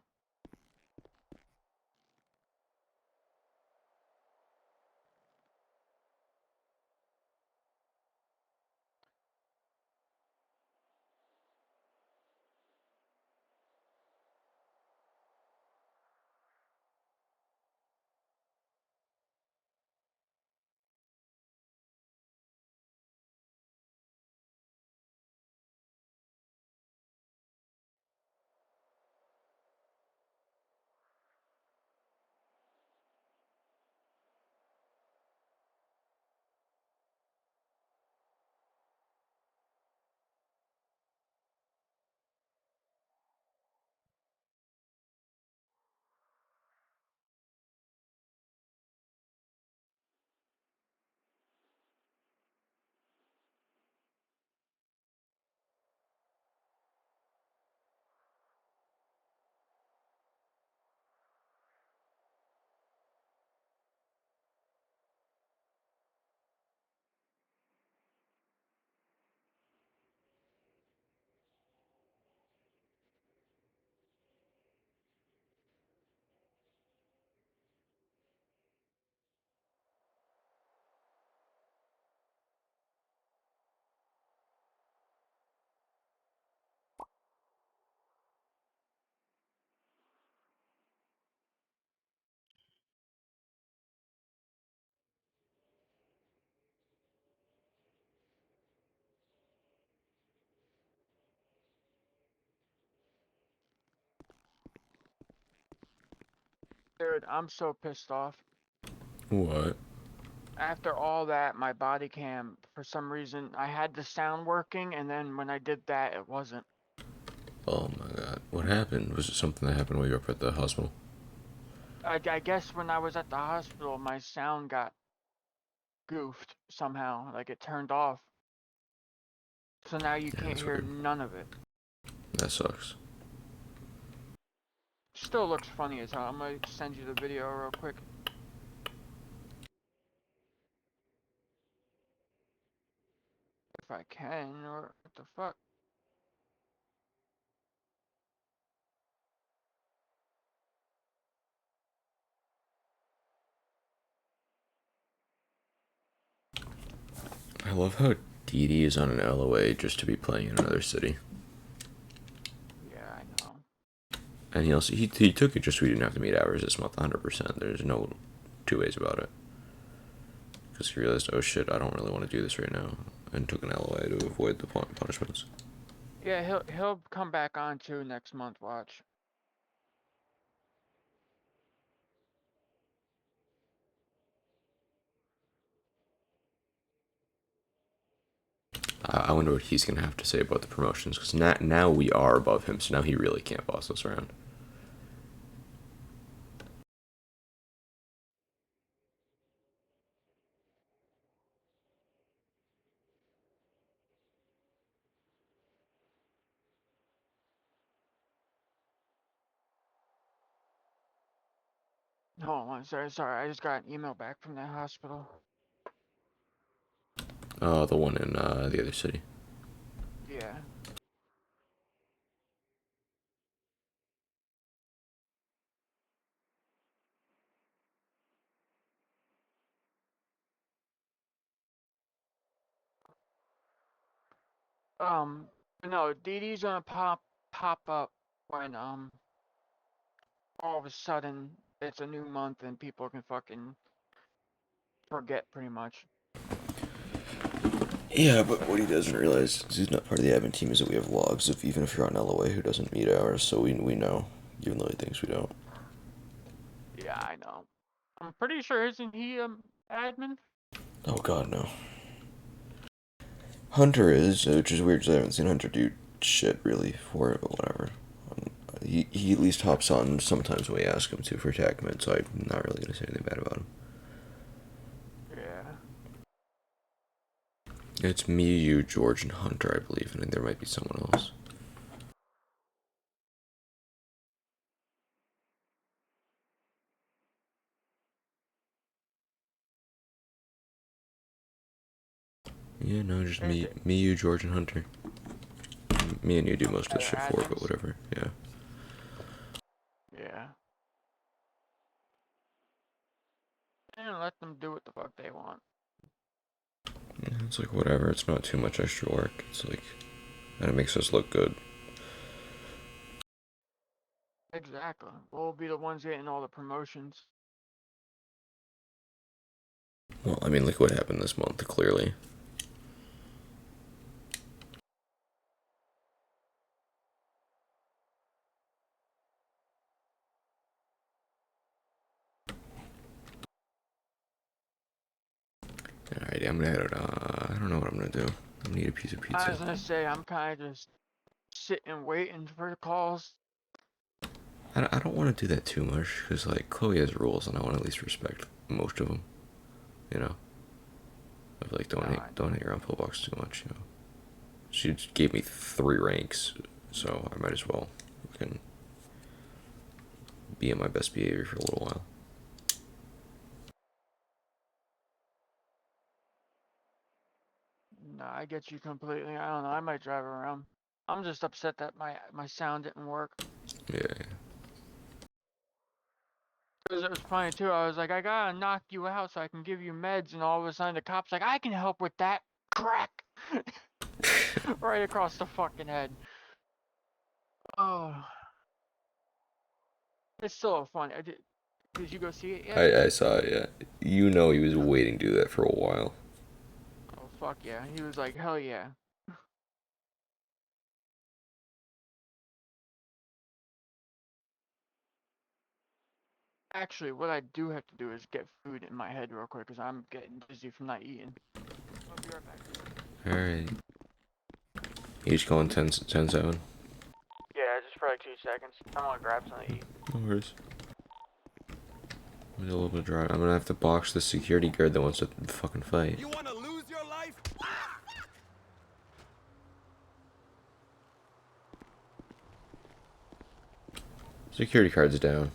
Dude, I'm so pissed off. What? After all that, my body cam, for some reason, I had the sound working, and then when I did that, it wasn't. Oh my god. What happened? Was it something that happened while you were up at the hospital? I guess when I was at the hospital, my sound got goofed somehow. Like it turned off. So now you Yeah, can't that's hear weird. none of it. That sucks. Still looks funny as hell. I'm gonna send you the video real quick. If I can, or what the fuck? I love how Dee Dee is on an LOA just to be playing in another city. Yeah, I know. And he also he took it just so we didn't have to meet hours this month 100%. There's no two ways about it. Because he realized, oh shit, I don't really want to do this right now. And took an LOA to avoid the punishments. Yeah, he'll come back on too next month. Watch. I wonder what he's going to have to say about the promotions. Because now we are above him, so now he really can't boss us around. Hold on, sorry. I just got an email back from that hospital. The one in the other city. Yeah. No, Dee Dee's gonna pop up when all of a sudden it's a new month and people can fucking forget pretty much. Yeah, but what he doesn't realize is he's not part of the admin team is that we have logs of even if you're on LOA who doesn't meet ours, so we know, even though he thinks we don't. Yeah, I know. I'm pretty sure isn't he admin? Oh god, no. Hunter is, which is weird because I haven't seen Hunter do shit really for it, but whatever. He at least hops on sometimes when we ask him to for attackment, so I'm not really going to say anything bad about him. Yeah. It's me, you, George, and Hunter, I believe, and there might be someone else. Yeah, no, just me, you, George, and Hunter. Me and you do most of the shit for it, but whatever, yeah. Yeah. And let them do what the fuck they want. Yeah, it's like, whatever, it's not too much extra work. It's like, and it makes us look good. Exactly. We'll be the ones getting all the promotions. Well, I mean, look what happened this month, clearly. Alright, I'm gonna head out. I don't know what I'm gonna do. I'm gonna eat a piece of pizza. I was gonna say, I'm kind of just sitting waiting for the calls. I don't want to do that too much, because, like, Chloe has rules, and I want to at least respect most of them. You know? Of, like, don't hit your own pillbox too much, you know? She just gave me 3 ranks, so I might as well fucking be in my best behavior for a little while. No, I get you completely. I don't know. I might drive around. I'm just upset that my sound didn't work. Yeah. Because it was funny too. I was like, I gotta knock you out so I can give you meds, and all of a sudden the cop's like, I can help with that. Crack. Right across the fucking head. Oh. It's still funny. Did you go see it yet? I saw it, yeah. You know he was waiting to do that for a while. Oh, fuck yeah. He was like, hell yeah. Actually, what I do have to do is get food in my head real quick because I'm getting dizzy from not eating. I'll be right back. Alright. Each going 10-7. Yeah, just for like 2 seconds. I want to grab something to eat. No worries. I'm gonna do a little bit of drive. I'm gonna have to box the security guard that wants to fucking fight. You want to lose your life? Security card's down.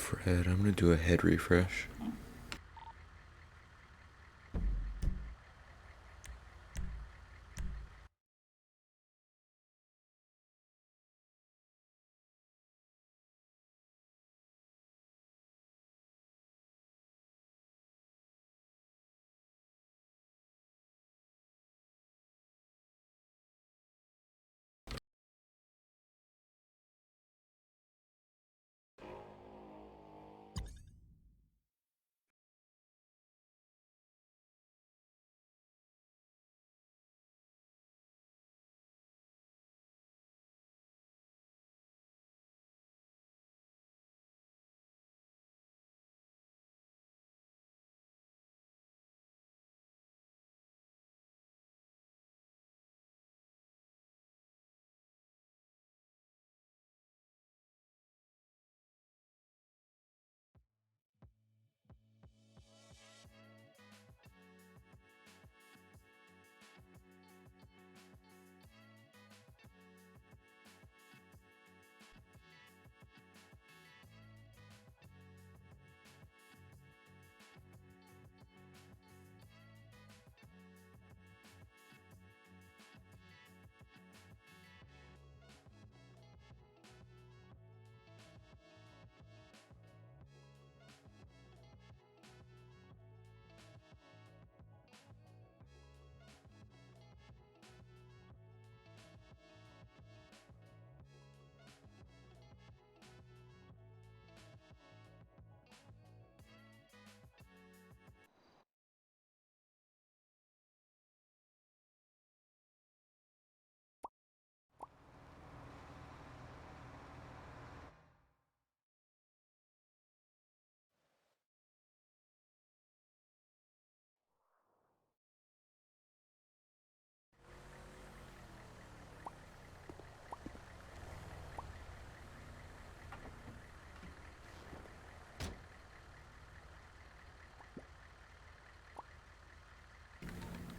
Fred, I'm gonna do a head refresh.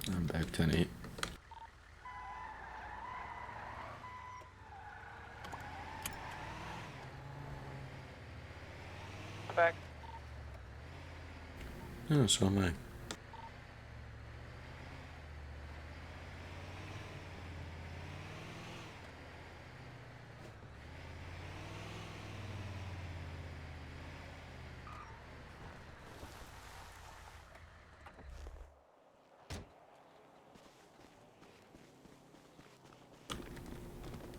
I'm back 10-8. Back. Oh, so am I.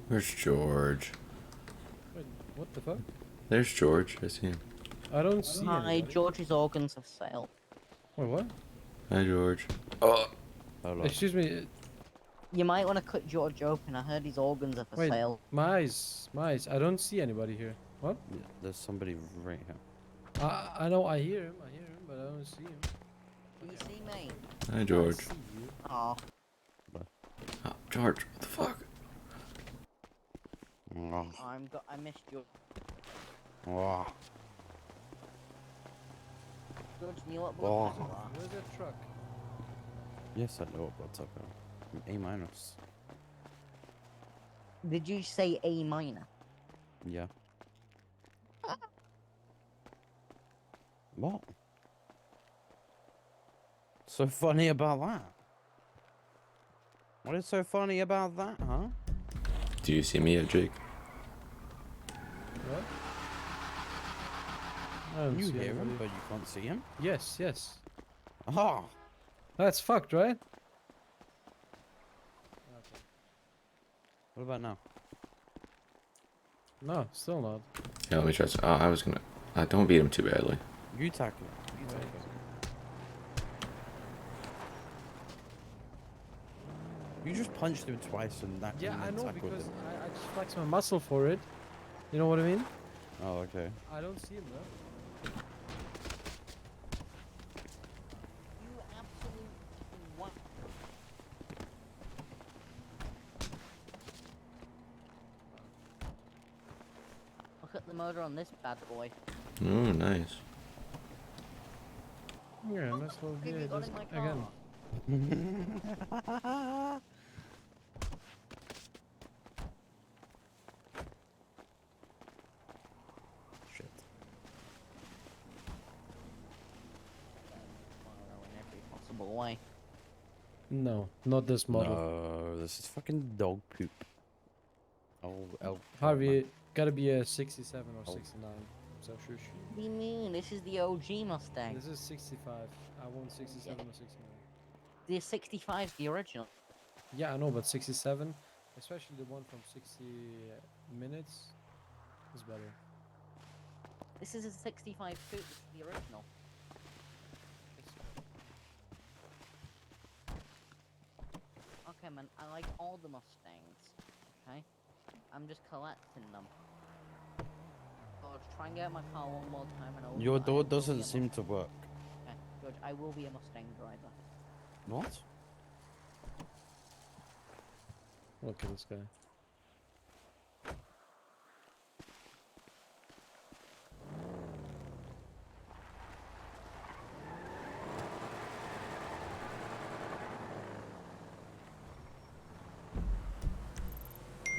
Where's George? Wait, what the fuck? There's George. I see him. I don't see Hi, anybody. George's organs for sale. Wait, what? Hi, George. Oh. Excuse me. You might want to cut George open. I heard his organs are for Wait, sale. my eyes. I don't see anybody here. What? Yeah, there's somebody right here. I know. I hear him, but I don't see him. Do you see me? Hi, George. Oh. Oh, George, what the fuck? I missed you. Oh. George, do you know what blood type you are? Where's that truck? Yes, I know what blood type I am. A minus. Did you say A minor? Yeah. What? So funny about that? What is so funny about that, huh? Do you see me yet, Jake? What? I don't You see hear him, anybody. but you can't see him? Yes, yes. Ah! That's fucked, right? What about now? No, still not. Yeah, let me try. Oh, I was gonna. Don't beat him too badly. You tackle it. You take it. You just punched him twice and that. Yeah, and I then know tackled because him. I just flex my muscle for it. You know what I mean? Oh, okay. I don't see him though. You absolute what? Look at the motor on this bad boy. Oh, nice. Yeah, that's what. Have Yeah, you got just in my car? again. Shit. reasonable way. No, not this model. No, this is fucking dog poop. Oh, Harvey, gotta be a 67 or Oh. 69. So shush. What do you mean? This is the OG Mustang. This is 65. I want 67 or 69. The 65 is the original. Yeah, I know, but 67, especially the one from 60 minutes, is better. This is a 65 coupe. This is the original. Okay, man. I like all the Mustangs. Okay, I'm just collecting them. George, try and get my car one more time, and I'll. Your I door will be doesn't a seem to work. Okay, George, I will be a Mustang driver. What? Look at this guy.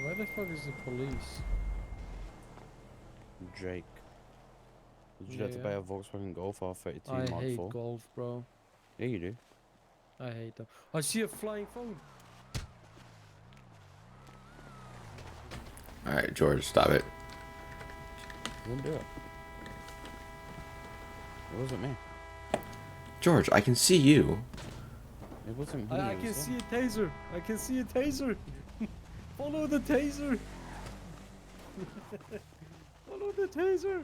Where the fuck is the police? Jake. Did you Yeah, have to buy yeah. a Volkswagen Golf R32 I Mark hate 4? golf, bro. Yeah, you do. I hate them. I see a flying phone. All right, George, stop it. Don't do it. It wasn't me. George, I can see you. It wasn't me. I it can was see them. a taser. I can see a taser. Follow the taser. Follow the taser.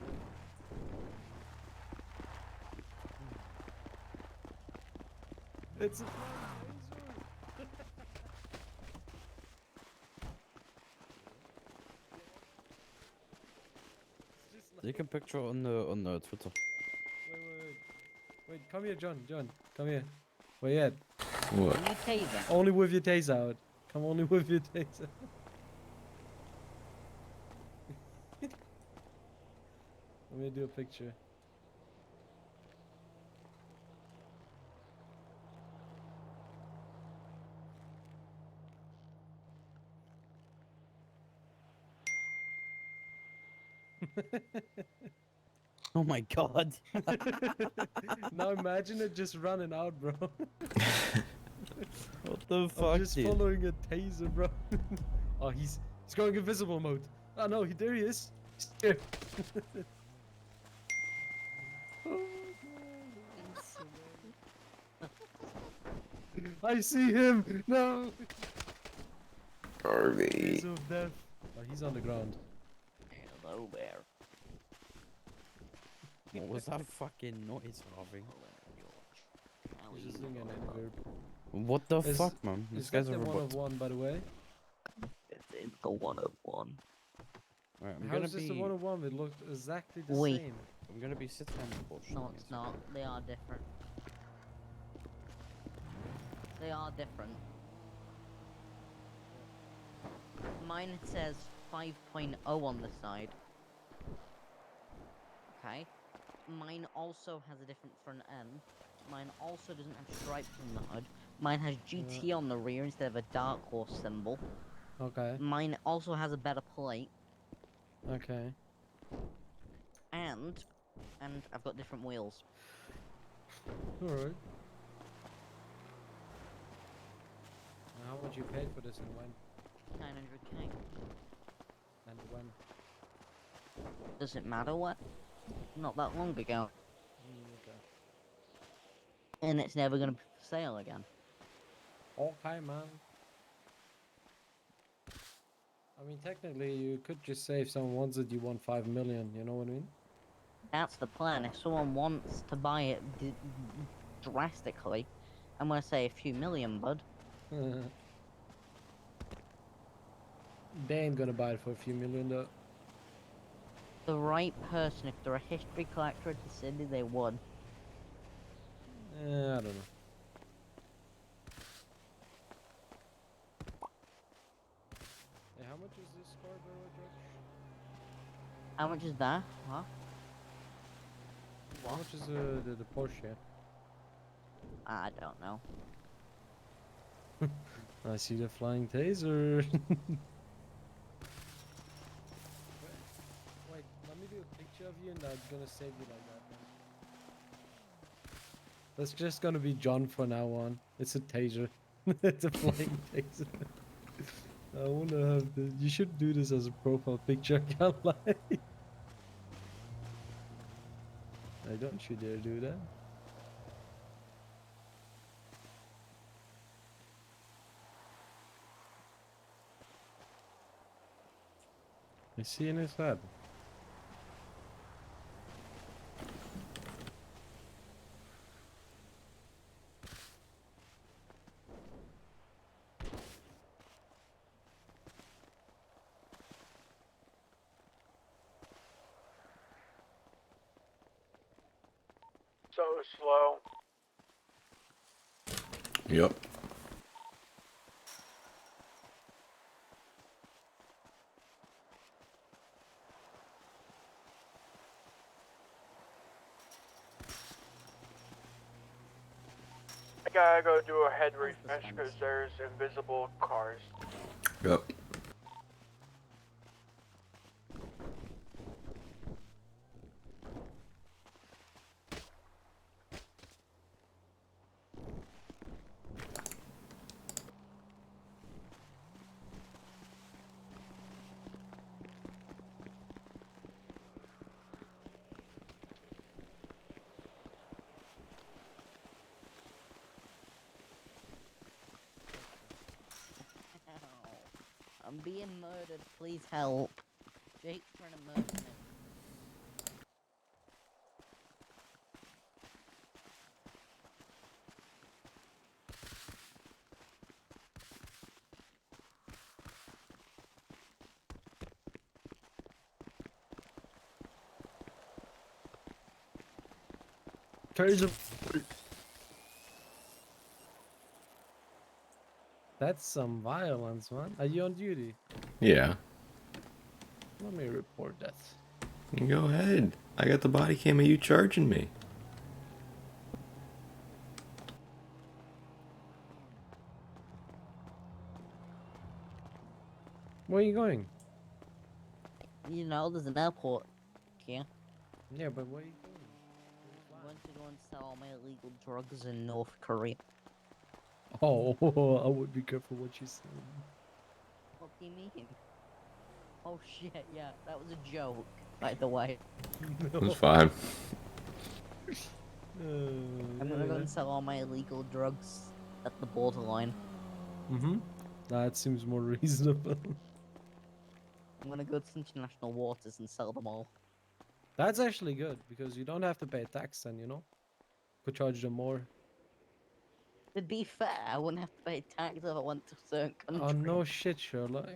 It's a flying taser. It's just like- You can picture it on the Twitter. Wait, come here, John. John, come here. Where you at? What? Can you taser? Only with your taser out. Come only with your taser. Let me do a picture. Oh my god. Now imagine it just running out, bro. What the I'm fuck, just dude? following a taser, bro. Oh, he's going invisible mode. Oh no, there he is. He's here. Oh my God. I see him. No. Harvey. Face of death. Oh, he's on the ground. Hello there. What was that fucking noise, Harvey? He's just doing an adverb. What the Is- fuck, man? Is These that guys the are one robots. of one, by the way? It's the one of one. Right, I'm How gonna is this be. the one of one? It looks exactly the Wait. same. I'm gonna be sitting on the porch. No, it's not. They are different. They are different. Mine says 5.0 on the side. Okay. Mine also has a different front end. Mine also doesn't have stripes on the hood. Mine has GT on the rear instead of a Dark Horse symbol. Okay. Mine also has a better plate. Okay. And I've got different wheels. Alright. How much you paid for this and when? 900k. And when? Does it matter what? Not that long ago. Okay. And it's never gonna be for sale again. Okay, man. I mean, technically, you could just say if someone wants it, you want 5 million. You know what I mean? That's the plan. If someone wants to buy it drastically, I'm gonna say a few million, bud. They ain't gonna buy it for a few million, though. The right person, if they're a history collector at the city, they would. I don't know. Hey, how much is this car, Josh? How much is that? Huh? How much is the Porsche? I don't know. I see the flying taser. Wait, let me do a picture of you and I'm gonna save you like that. Man. That's just gonna be John from now on. It's a taser. It's a flying taser. I wanna have the. You should do this as a profile picture. I can't lie. I don't you dare do that. I see in his head. So slow. Yep. I gotta go do a head refresh because there's invisible cars. Yep. I'm being murdered. Please help. Jake's trying to murder me. Taser. That's some violence, man. Are you on duty? Yeah. Let me report that. You go ahead. I got the body cam of you charging me. Where are you going? You know, there's an airport here. Yeah, but where are you going? I'm going to go and sell all my illegal drugs in North Korea. Oh, I would be careful what you say. What do you mean? Oh shit, yeah, that was a joke, by the way. It's fine. I'm gonna go and sell all my illegal drugs at the borderline. Mm-hmm. That seems more reasonable. I'm gonna go to international waters and sell them all. That's actually good, because you don't have to pay tax then, you know? Could charge them more. To be fair, I wouldn't have to pay tax if I went to a certain country. Oh, no shit, Sherlock.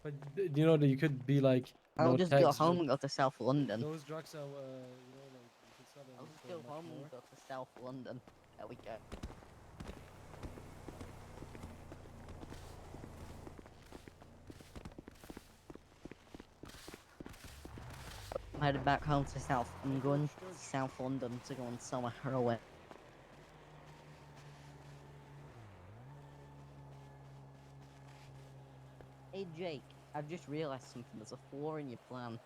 But, you know, that you could be like, I'll no just tax. go home and go to South London. Those drugs are, you know, like, you can sell them I'll just for go much home more. and go to South London. There we go. I'm headed back home to South. I'm going to South London to go and sell my heroin. Hey Jake, I've just realized something. There's a flaw in your plan.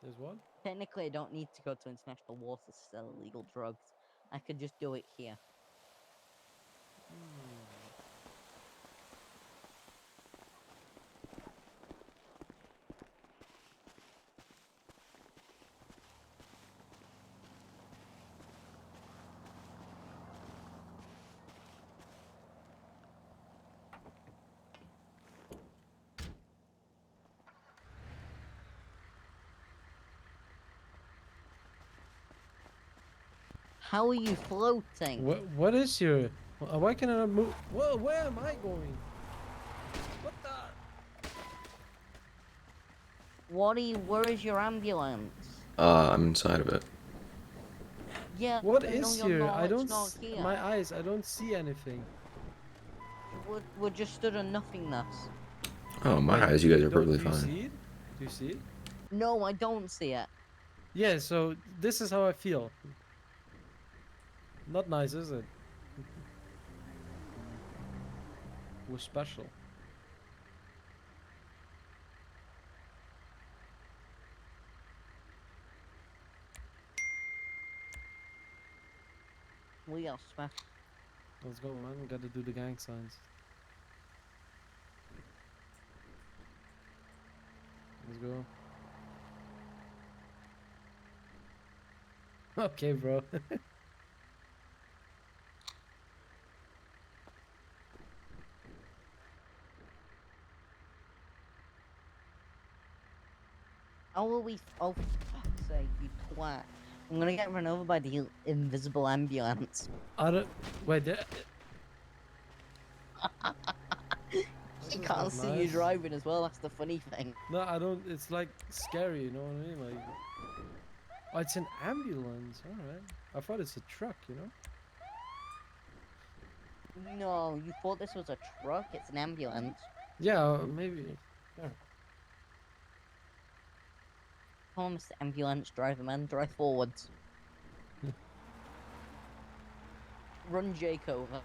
There's what? Technically, I don't need to go to international waters to sell illegal drugs. I could just do it here. How are you floating? What is your... Why can I not move? Whoa, where am I going? What the... What are you? Where is your ambulance? I'm inside of it. Yeah. What no, is you're here? not, I it's don't... not here. My eyes, I don't see anything. We're just stood in nothingness. Oh, my eyes, you guys are perfectly fine. Do you see it? Do you see it? No, I don't see it. Yeah, so this is how I feel. Not nice, is it? We're special. We are smash. Let's go, man. Gotta do the gang signs. Let's go. Okay, bro. How will we? Oh, for fuck's sake, you twat! I'm gonna get run over by the invisible ambulance. I don't. Wait, She can't see you driving as well. That's the funny thing. No, I don't. It's like scary, you know what I mean? Like, oh, it's an ambulance. All right. I thought it's a truck, you know? No, you thought this was a truck? It's an ambulance. Yeah, maybe. Yeah. Come on, Mr. Ambulance Driver, man. Drive forwards. Run Jake over.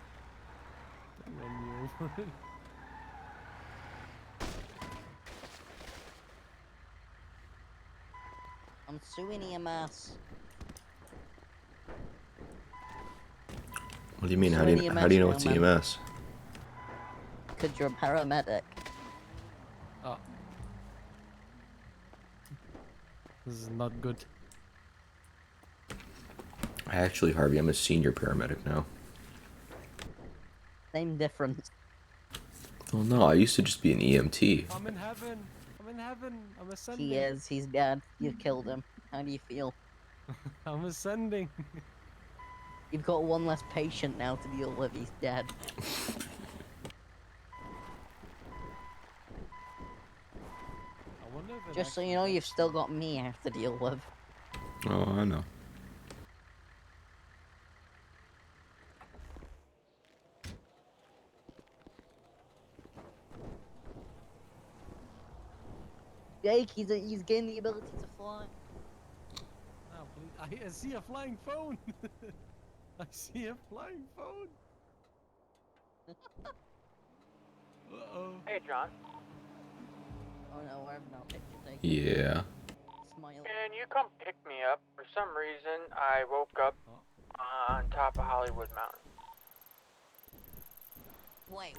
Run you over. I'm suing EMS. What do you mean? How do you know it's EMS? Because you're a paramedic. Oh. This is not good. Actually, Harvey, I'm a senior paramedic now. Same difference. Well, no, I used to just be an EMT. I'm in heaven. I'm in heaven. I'm ascending. He is. He's dead. You've killed him. How do you feel? I'm ascending. You've got one less patient now to deal with. He's dead. I wonder if it Just so you know, you've still got me I have to deal with. Oh, I know. Jake, he's gained the ability to fly. Oh, please. I see a flying phone. I see a flying phone. Uh-oh. Hey, John. Oh no, I have no picture taken. Yeah. Smile. Can you come pick me up? For some reason, I woke up on top of Hollywood Mountain. Wait,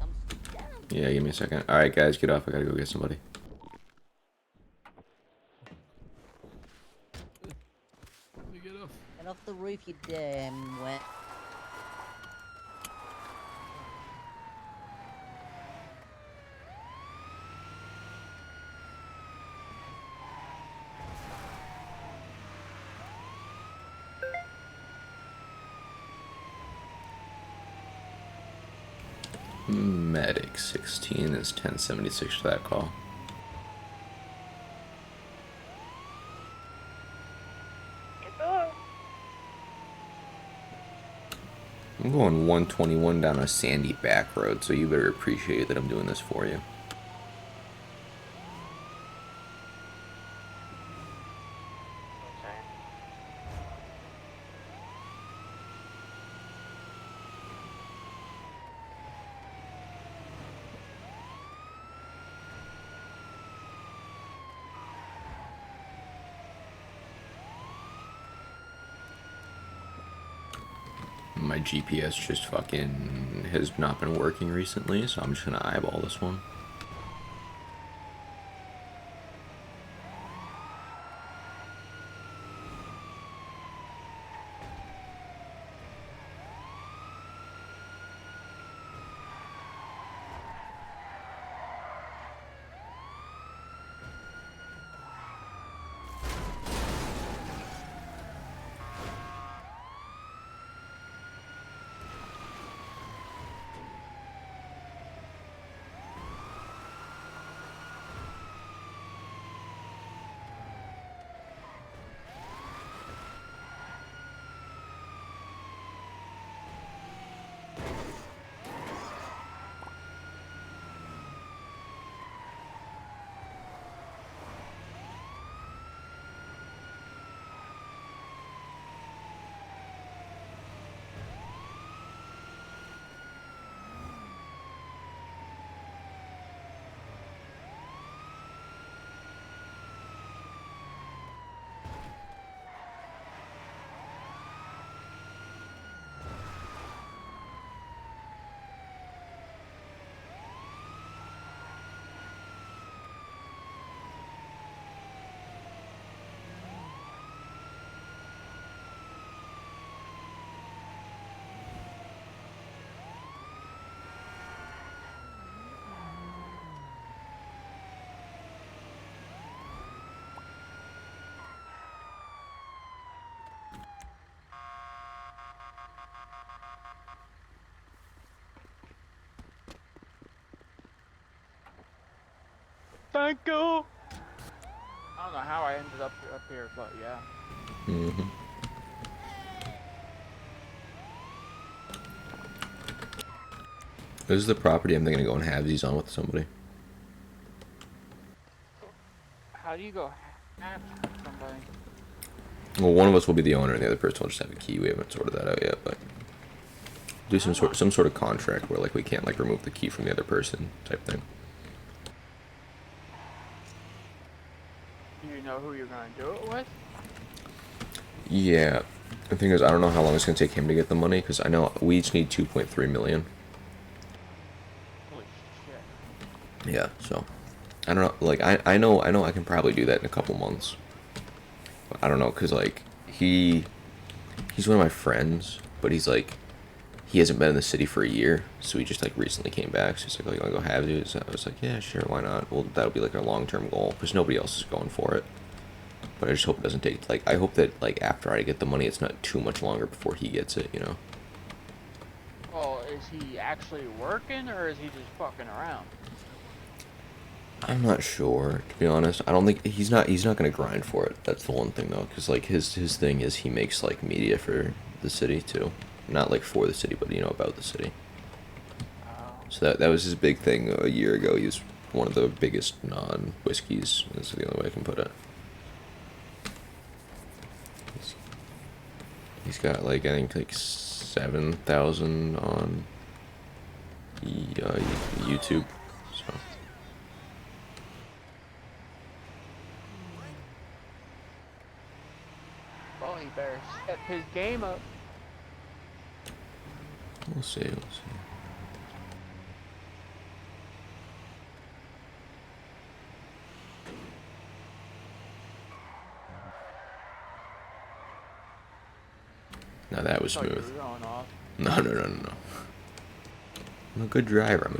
I'm down. Yeah, give me a second. Alright, guys, get off. I gotta go get somebody. Let me get off. Get off the roof, you damn wet. Medic 16 is 1076 for that call. I'm going 121 down a sandy back road, so you better appreciate that I'm doing this for you. My GPS just fucking has not been working recently, so I'm just gonna eyeball this one. Thank you. I don't know how I ended up here, but yeah. Mm-hmm. This is the property I'm thinking of going halvesies on with somebody. How do you go half with somebody? Well, one of us will be the owner, and the other person will just have a key. We haven't sorted that out yet, but do some sort of contract where like we can't like remove the key from the other person type thing. Do you know who you're gonna do it with? Yeah, the thing is, I don't know how long it's gonna take him to get the money because I know we each need 2.3 million. Holy shit. Yeah, so I don't know. Like I know I can probably do that in a couple months. But I don't know because like he's one of my friends, but he's like he hasn't been in the city for a year, so he just like recently came back. So he's like, "Oh, you wanna go have you?" So I was like, "Yeah, sure, why not?" Well, that'll be like our long-term goal because nobody else is going for it. But I just hope it doesn't take like I hope that like after I get the money, it's not too much longer before he gets it. You know. Well, is he actually working or is he just fucking around? I'm not sure, to be honest. I don't think he's not gonna grind for it. That's the one thing though, because like his thing is he makes like media for the city too, not like for the city, but you know about the city. So that was his big thing a year ago. He was one of the biggest non-whiskeys. That's the only way I can put it. He's got like I think like 7,000 on YouTube. So. Well, he better step his game up. We'll see. We'll see. Now that was Thought you smooth. were going off. No. I'm a good driver.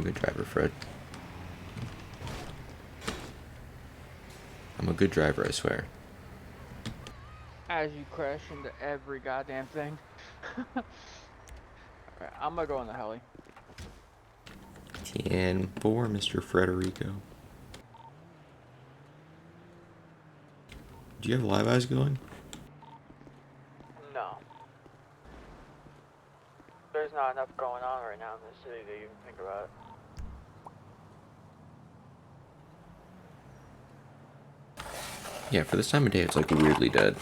Fred. I'm a good driver, I swear. As you crash into every goddamn thing. Alright, I'm gonna go in the heli. 10-4, Mr. Frederico. Do you have Live Eyes going? No. There's not enough going on right now in this city to even think about it. Yeah, for this time of day, it's like weirdly dead.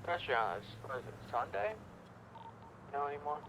Especially on this, what is it, Sunday? No anymore?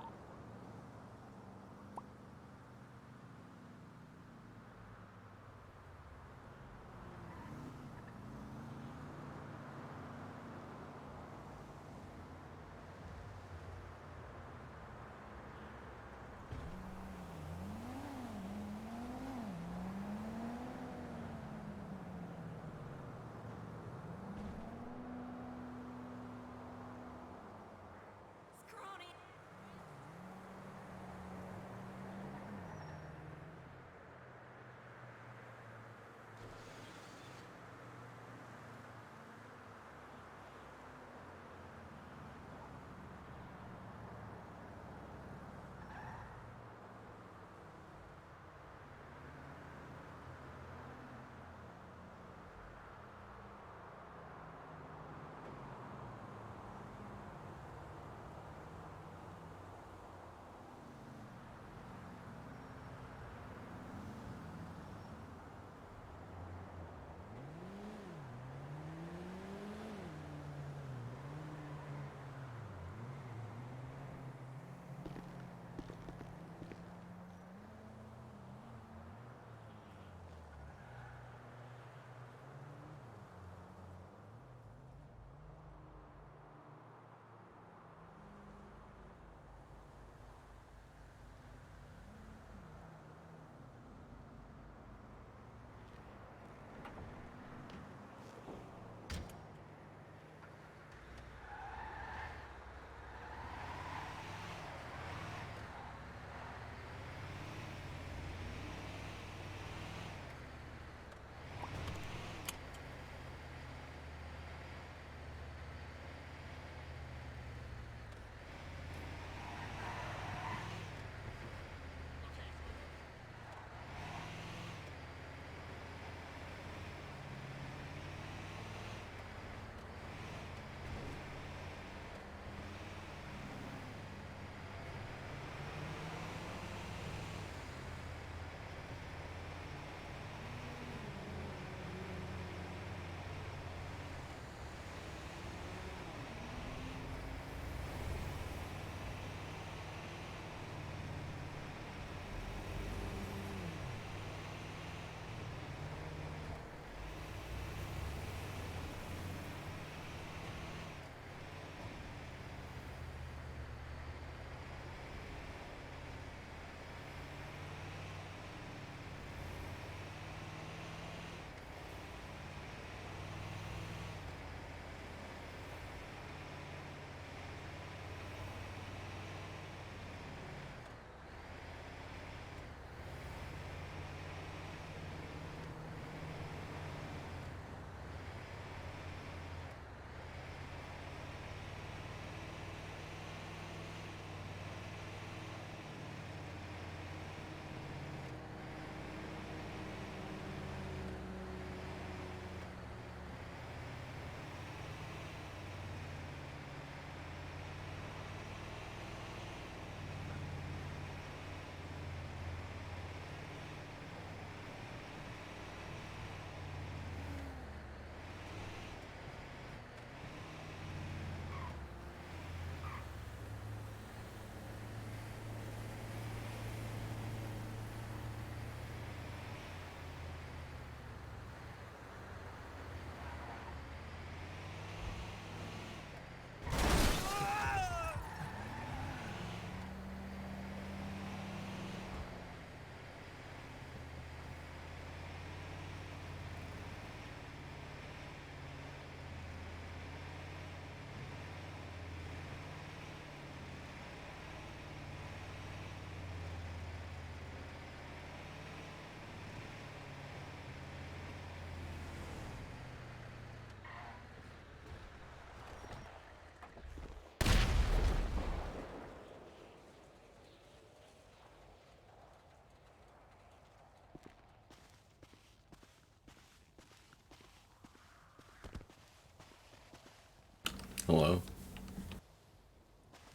Hello.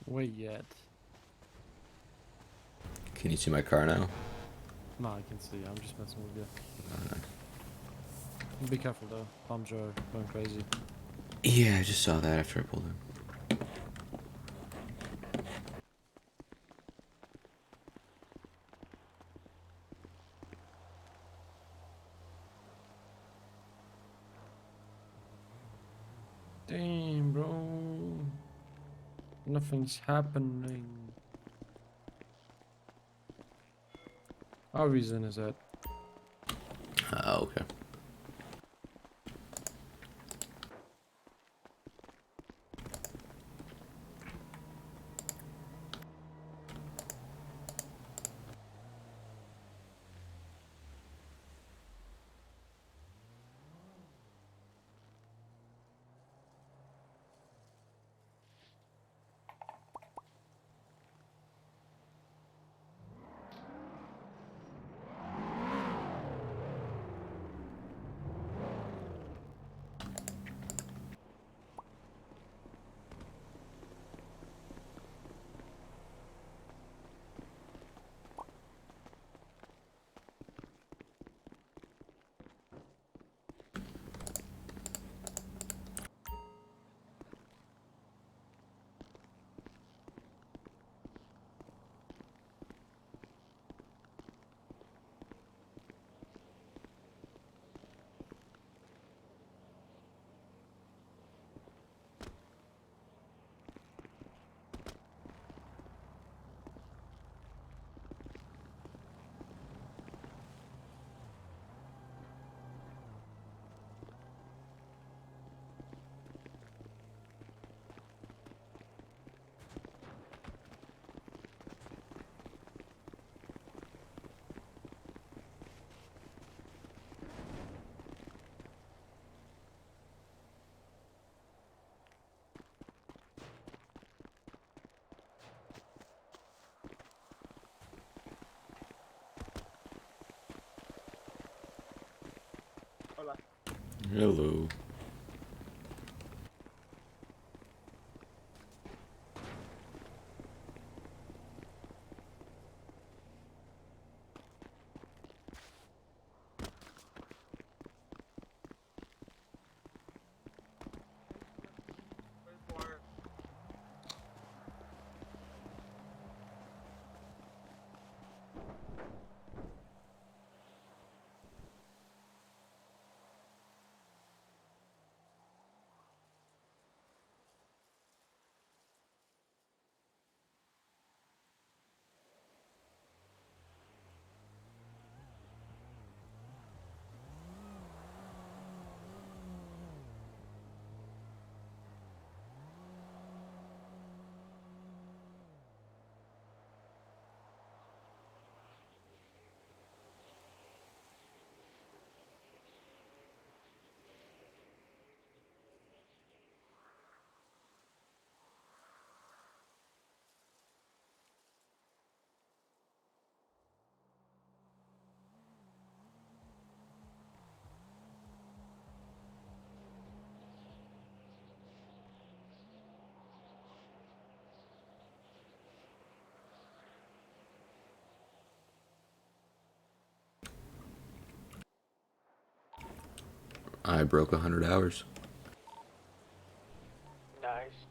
Wait yet. Can you see my car now? No, I can see. I'm just messing with you. Be careful though. Bombs are going crazy. Yeah, I just saw that after I pulled in. Damn, bro. Nothing's happening. Our reason is that. Okay. Hola. Hello. I broke 100 hours. Nice.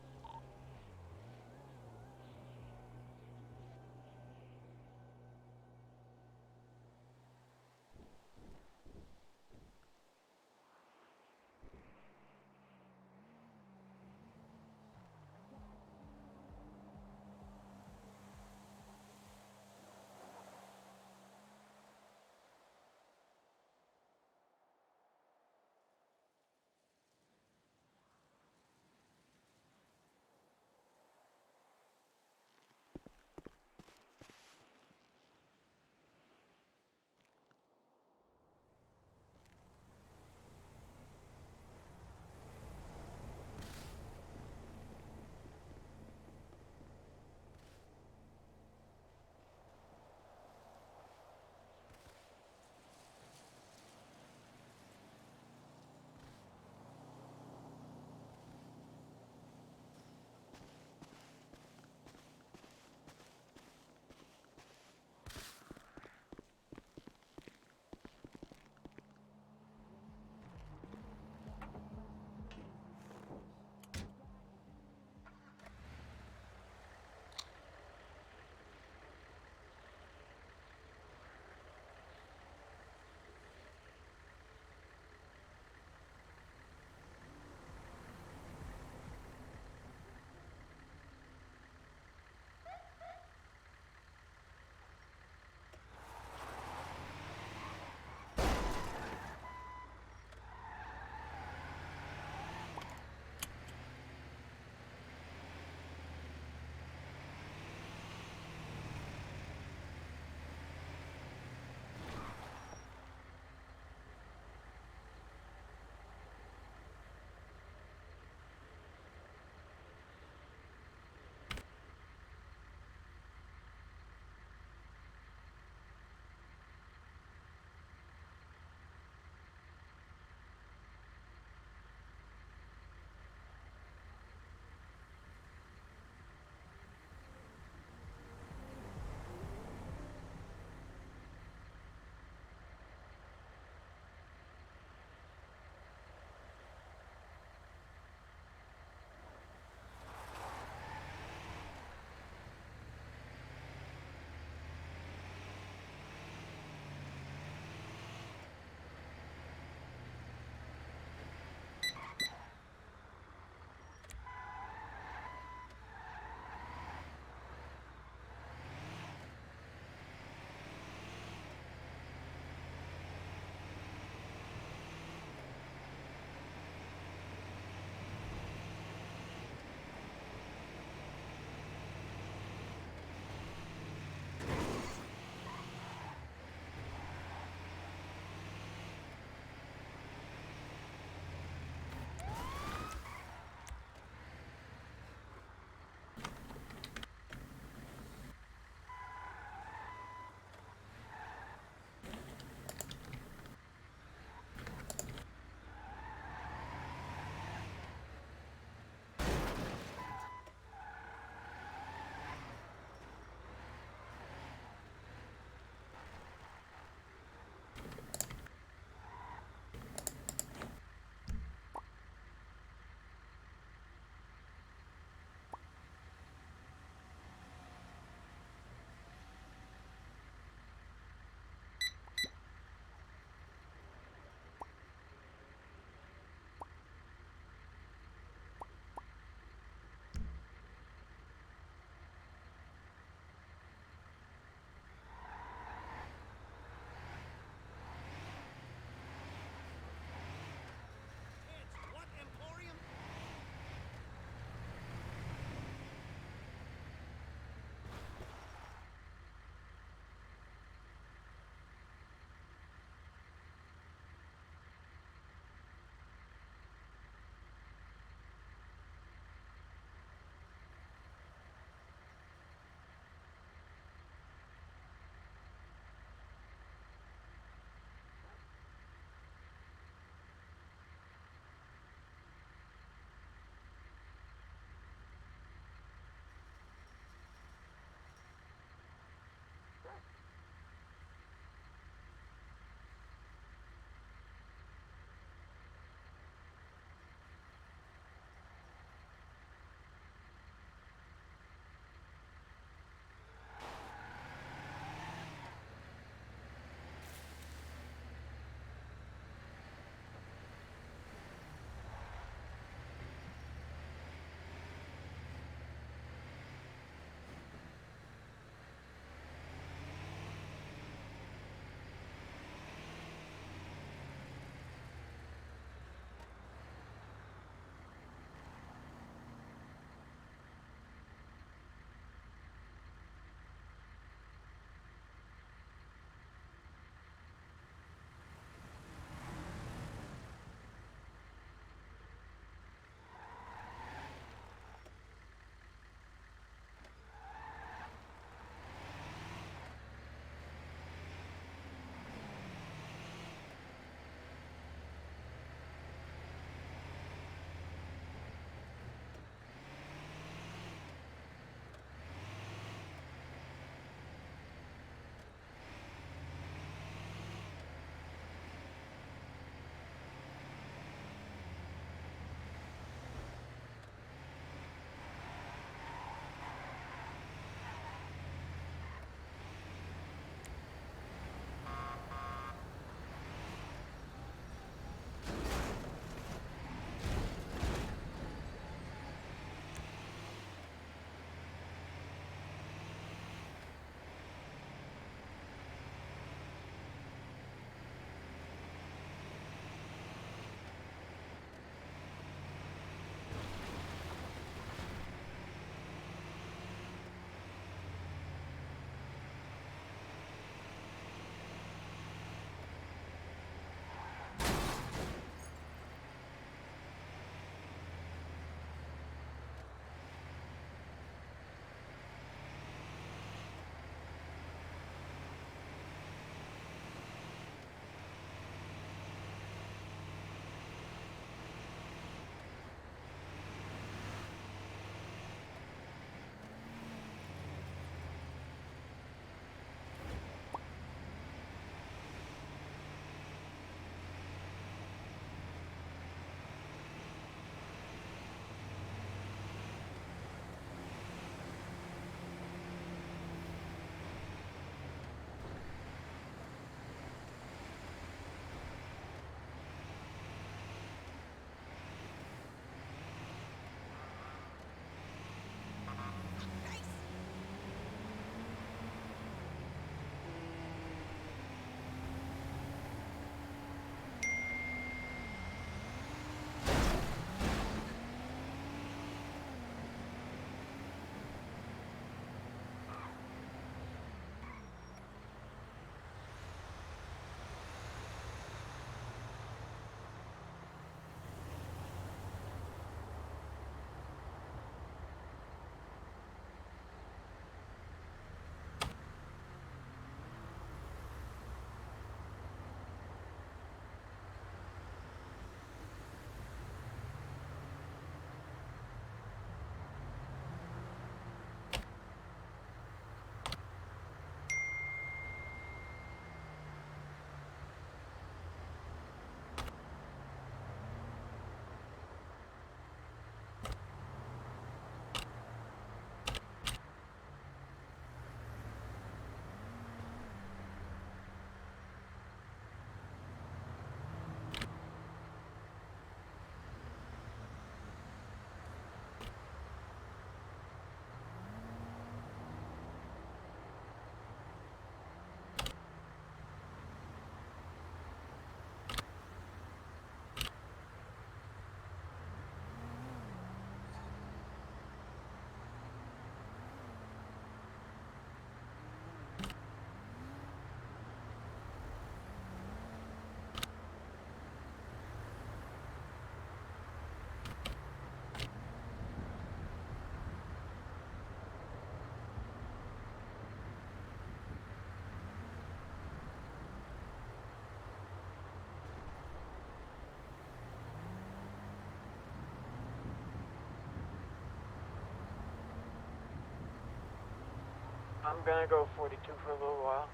I'm gonna go 42 for a little while.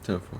10-4.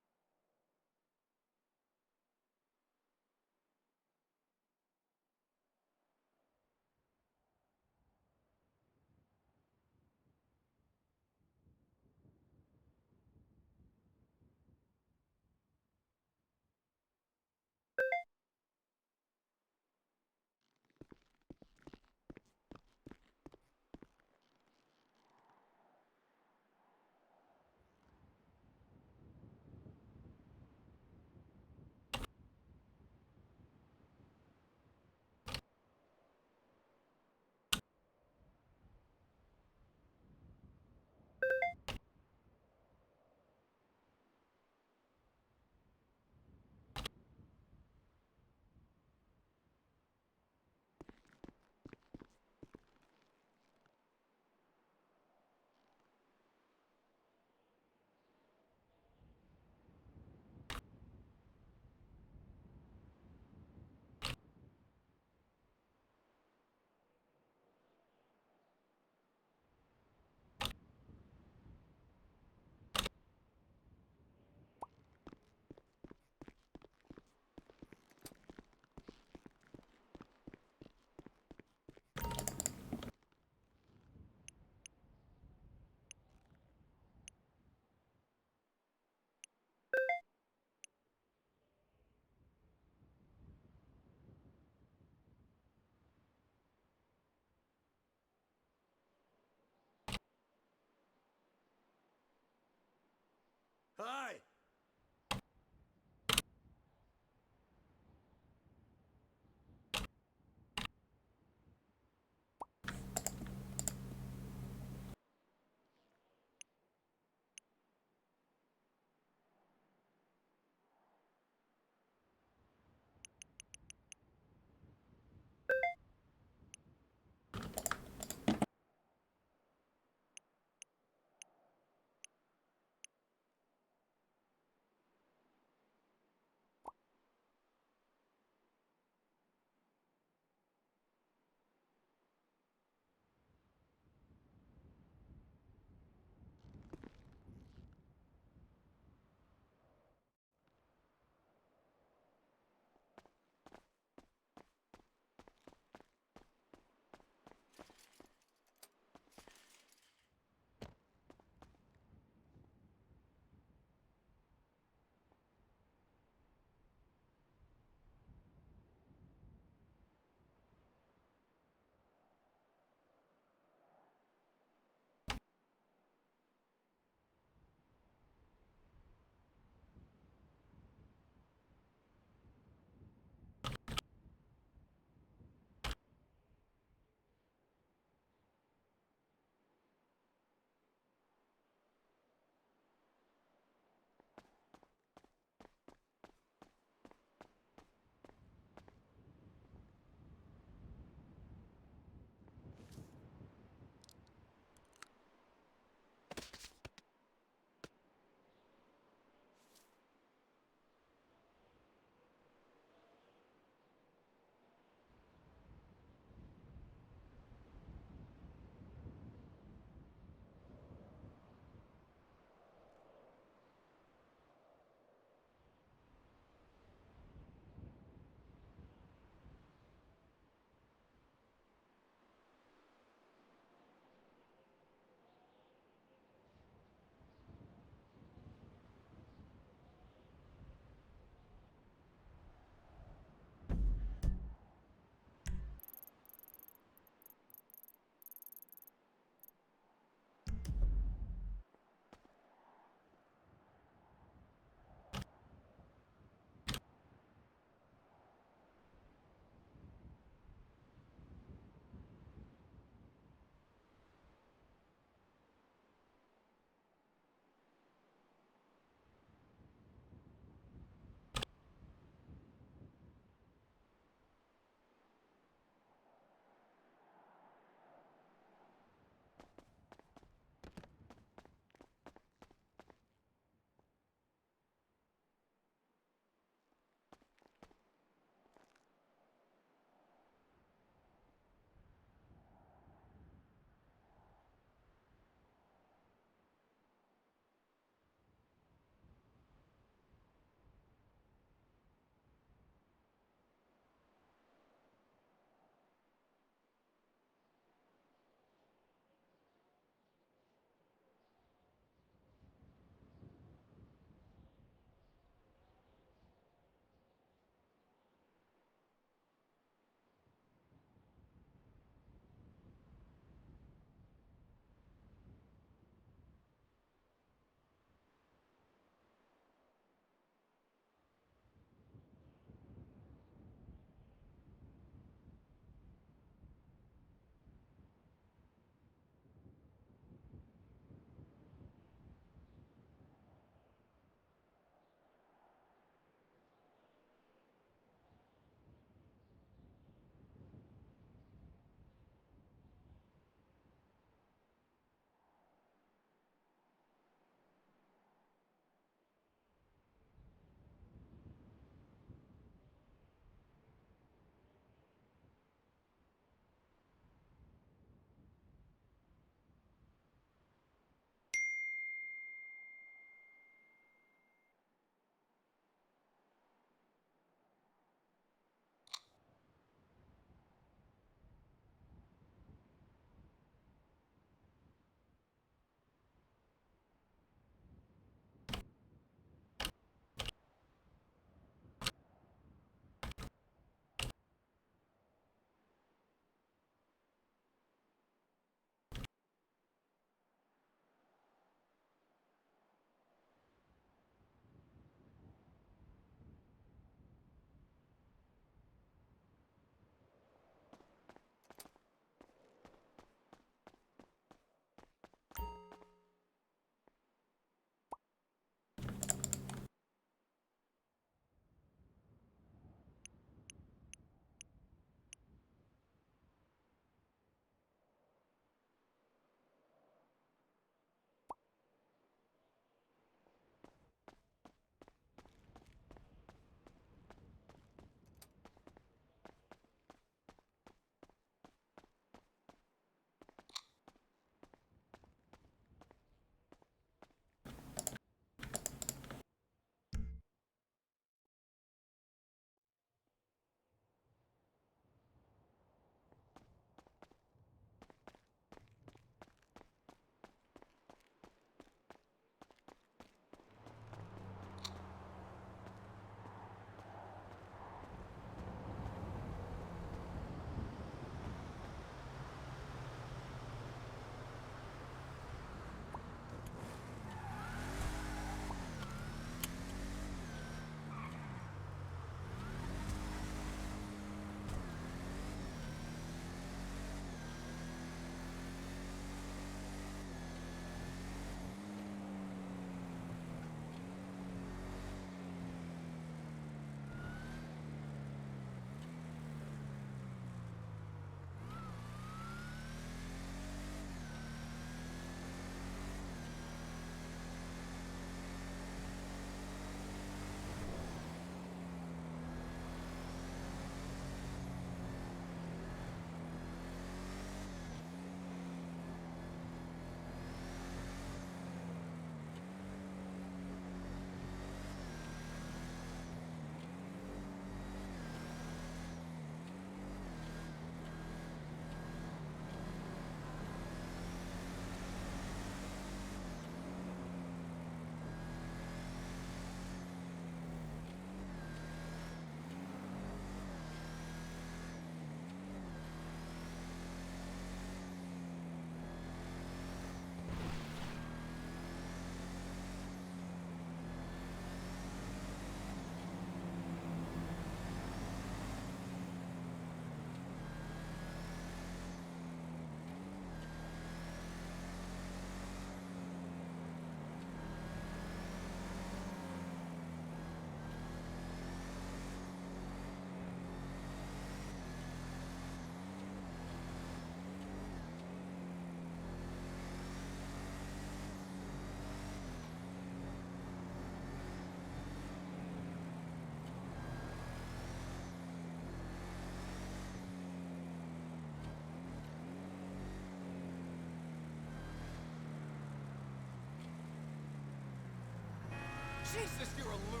Jesus, you're a loser.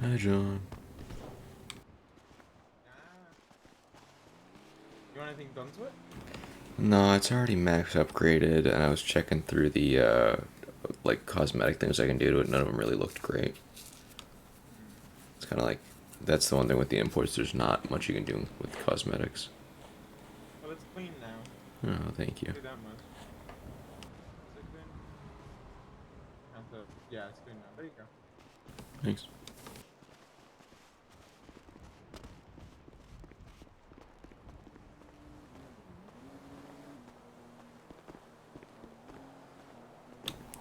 Hi, John. You want anything done to it? No, it's already max upgraded, and I was checking through the like cosmetic things I can do to it. None of them really looked great. It's kind of like that's the one thing with the imports. There's not much you can do with cosmetics. Well, it's clean now. Oh, thank you. Do that much. Is it clean? Yeah, it's clean now. There you go. Thanks.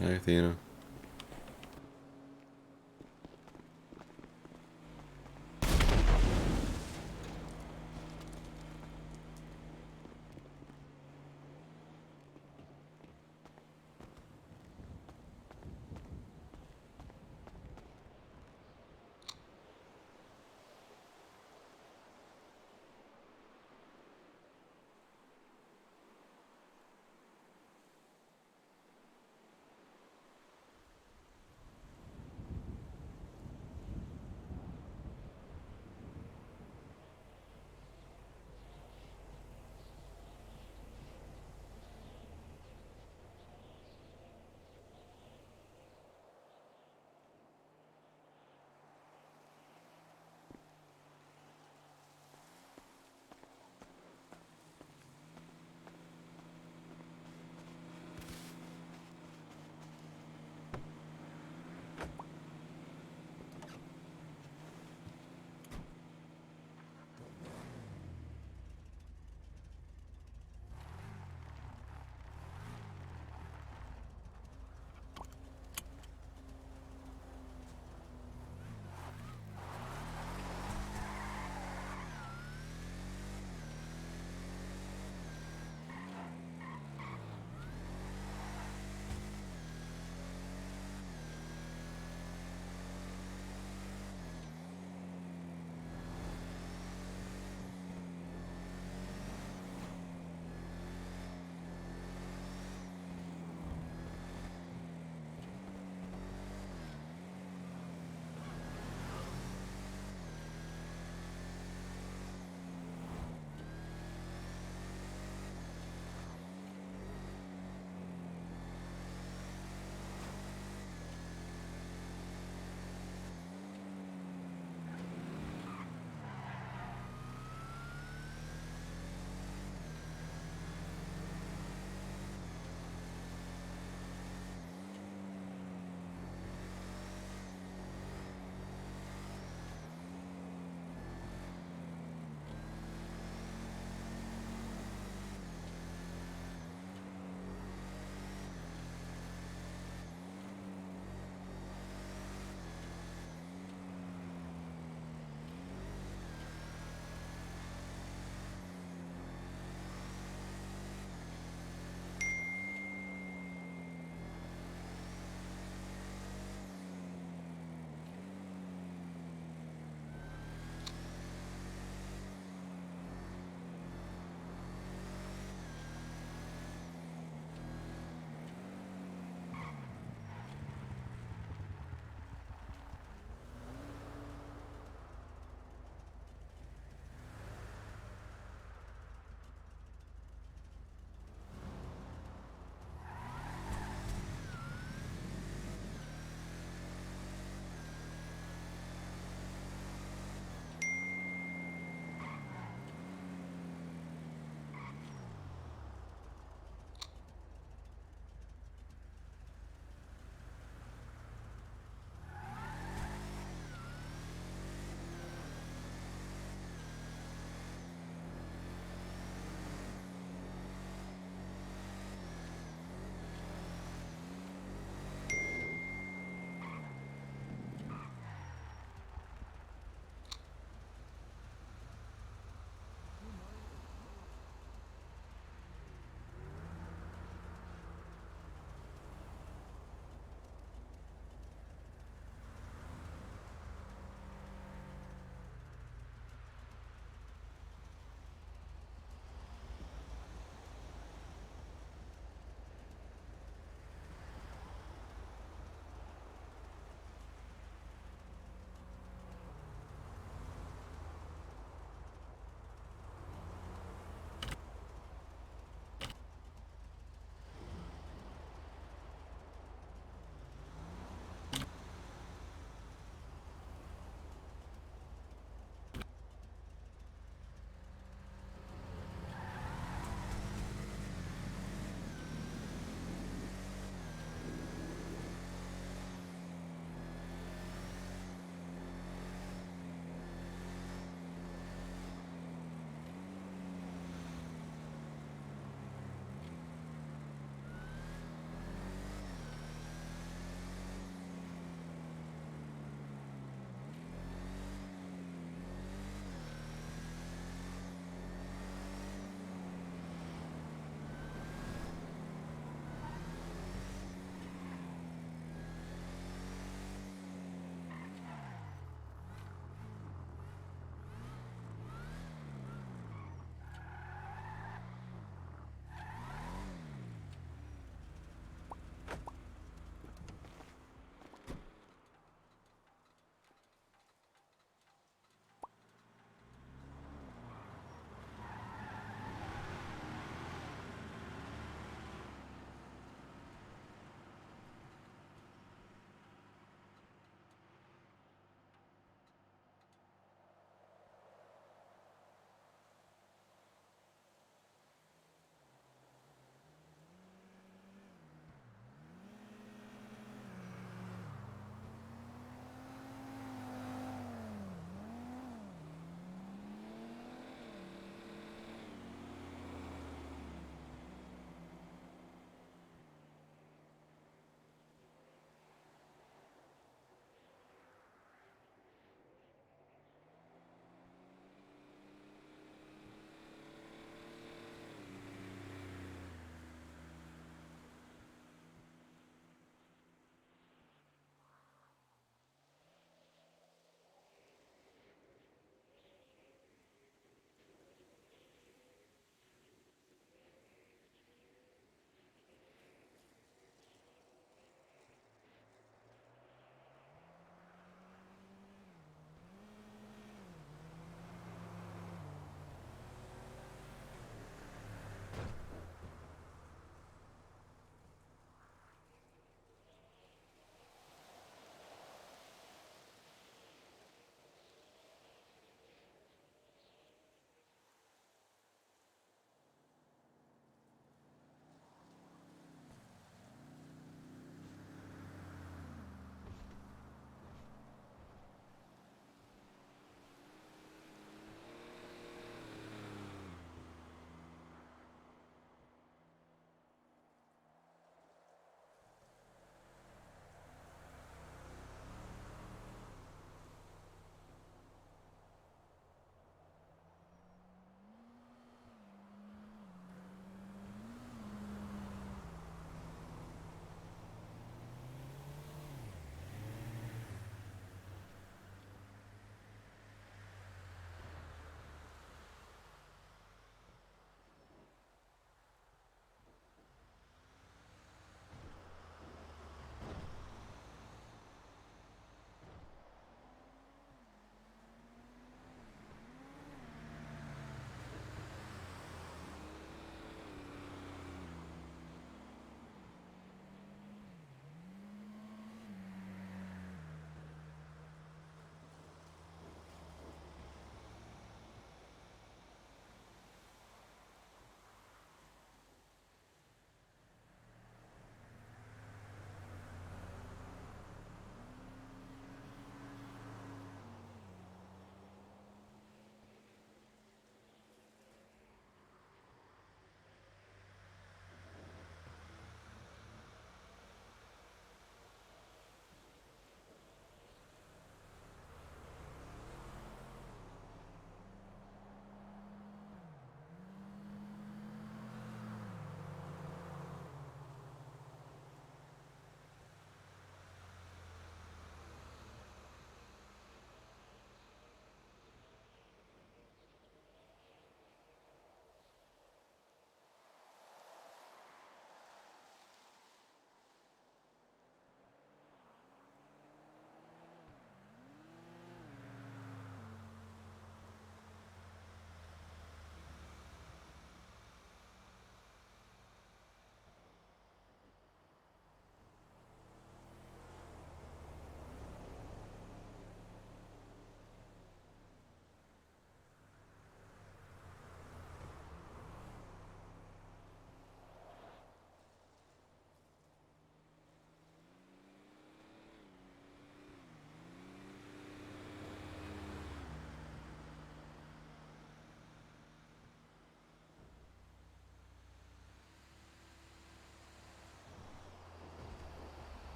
Hi, Athena.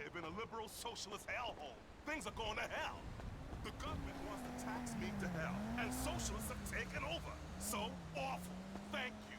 have been a liberal socialist hellhole. Things are going to hell. The government wants to tax me to hell, and socialists have taken over. So awful. Thank you.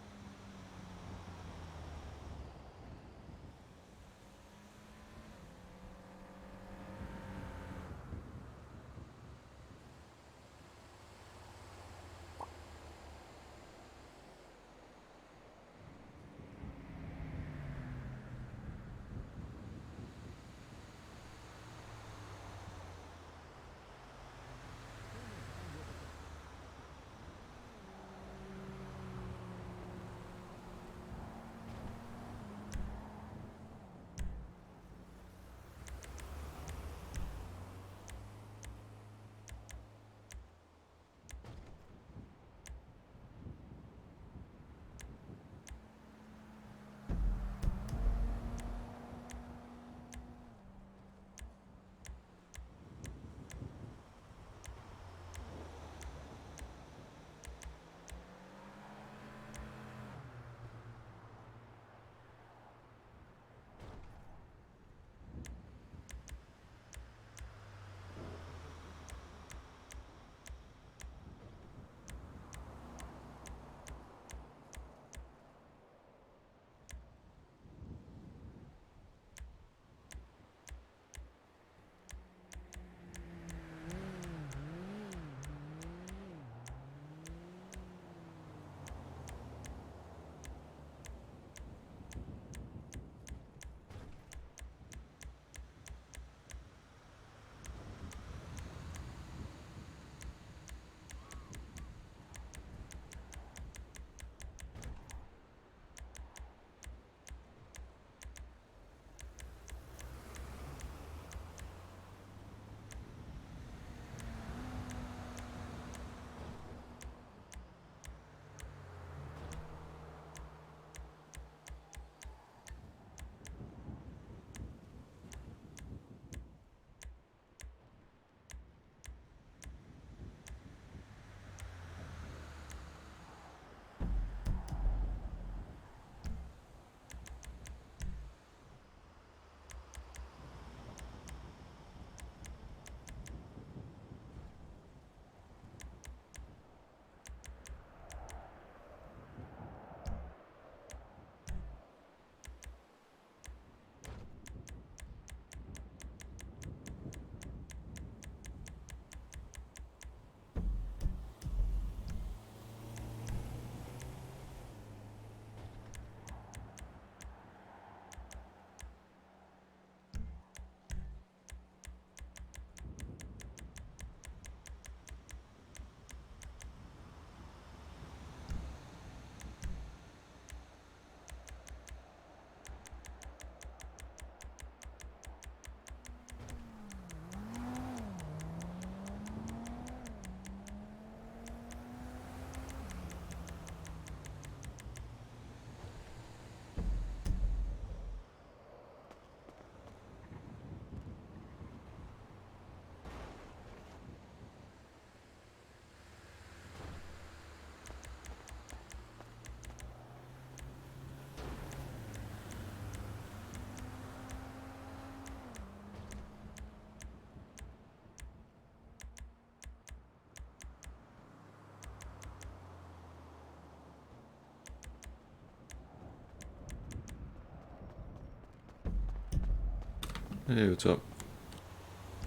Hey, what's up?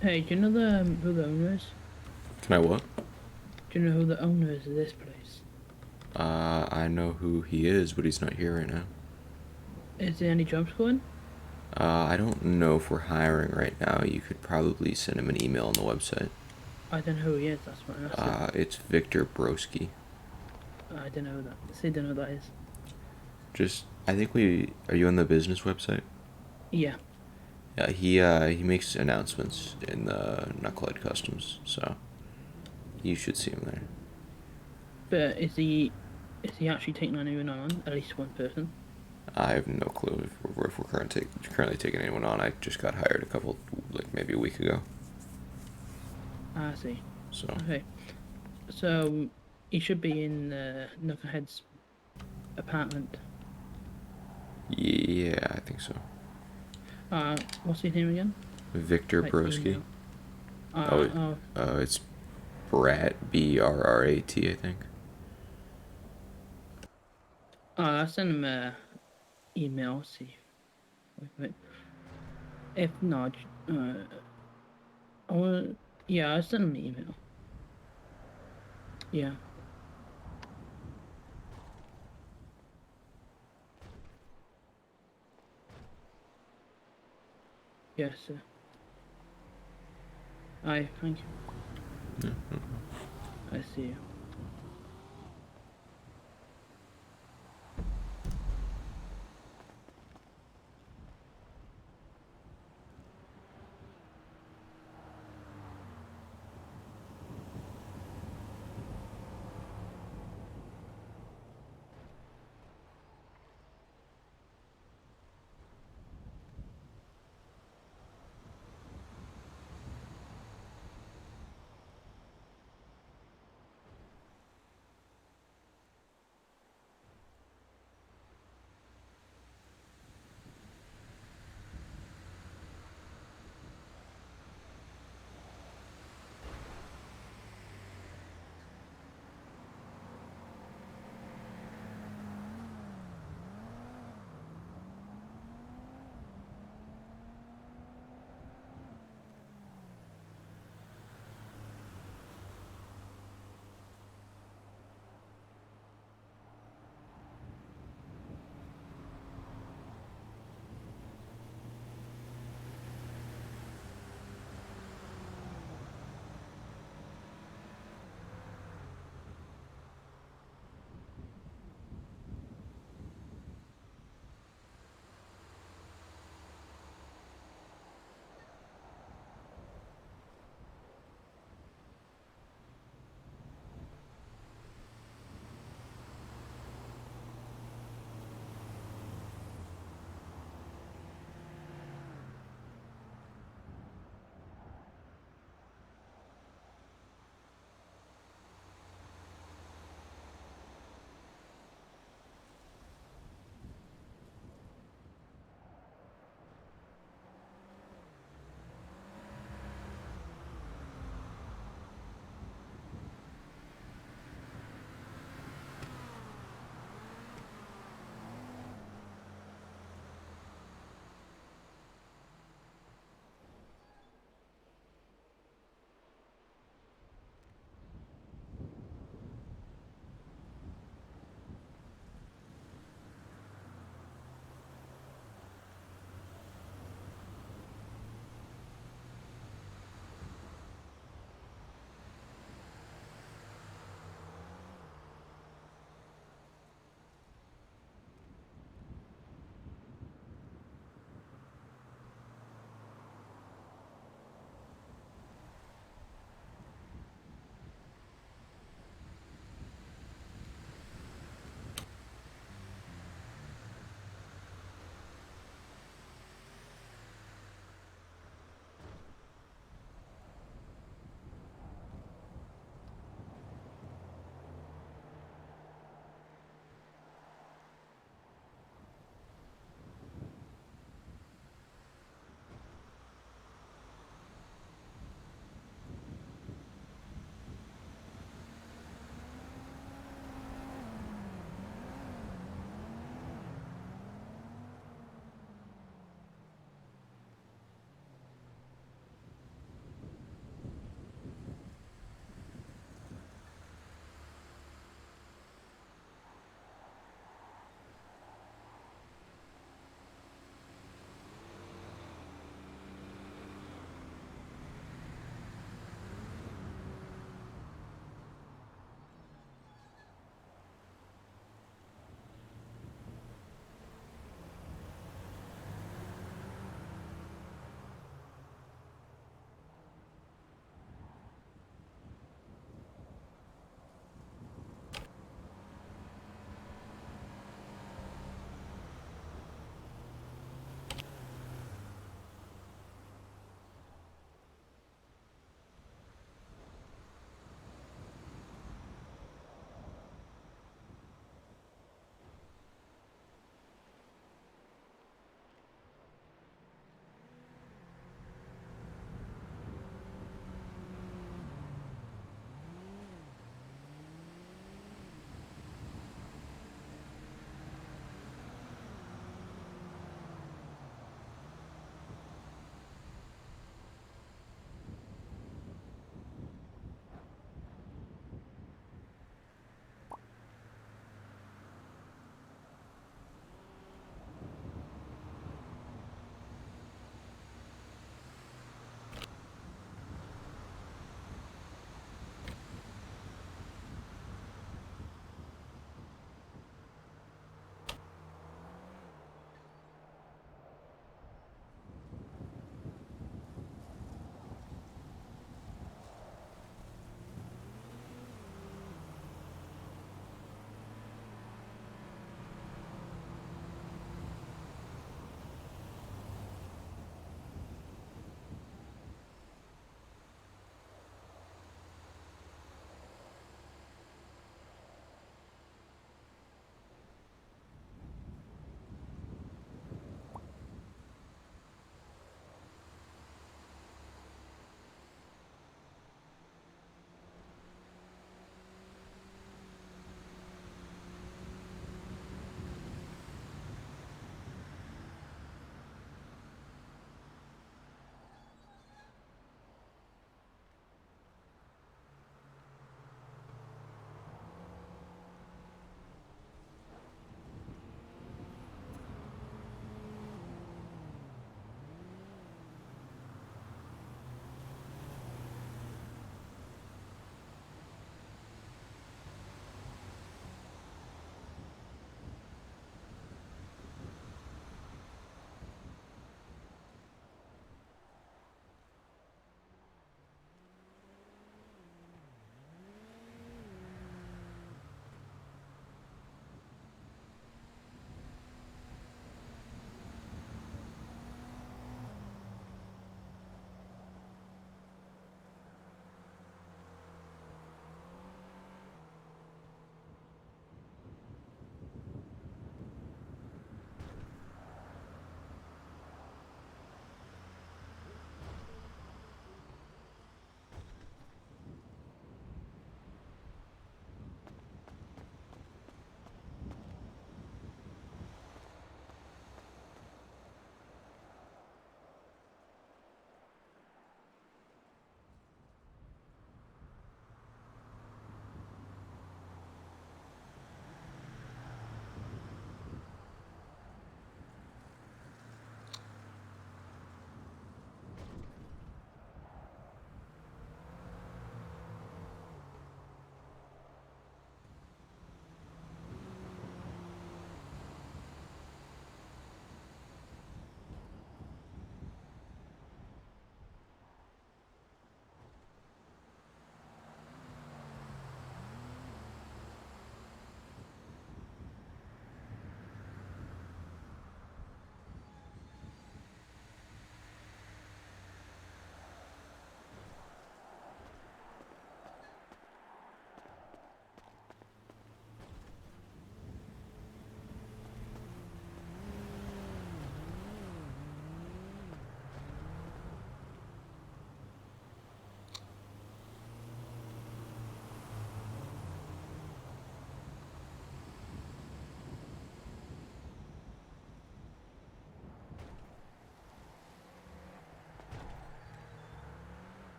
Hey, do you know who the owner is? Can I what? Do you know who the owner is of this place? I know who he is, but he's not here right now. Is there any jobs going? I don't know if we're hiring right now. You could probably send him an email on the website. I don't know who he is, that's what I asked. It's Victor Broski. I don't know who that. I don't know who that is. I think are you on the business website? Yeah. Yeah, he makes announcements in the Knucklehead Customs, so you should see him there. But is he actually taking anyone on? At least one person? I have no clue if we're currently taking anyone on. I just got hired maybe a week ago. I see. So. Okay. So he should be in Knucklehead's apartment. Yeah, I think so. What's his name again? Victor Like Broski. email. Oh, It's Brat, BRRAT, I think. I'll send him a email. See. Wait. If not, yeah, I'll send him an email. Yeah. Yes, sir. Aye, thank you. I see you.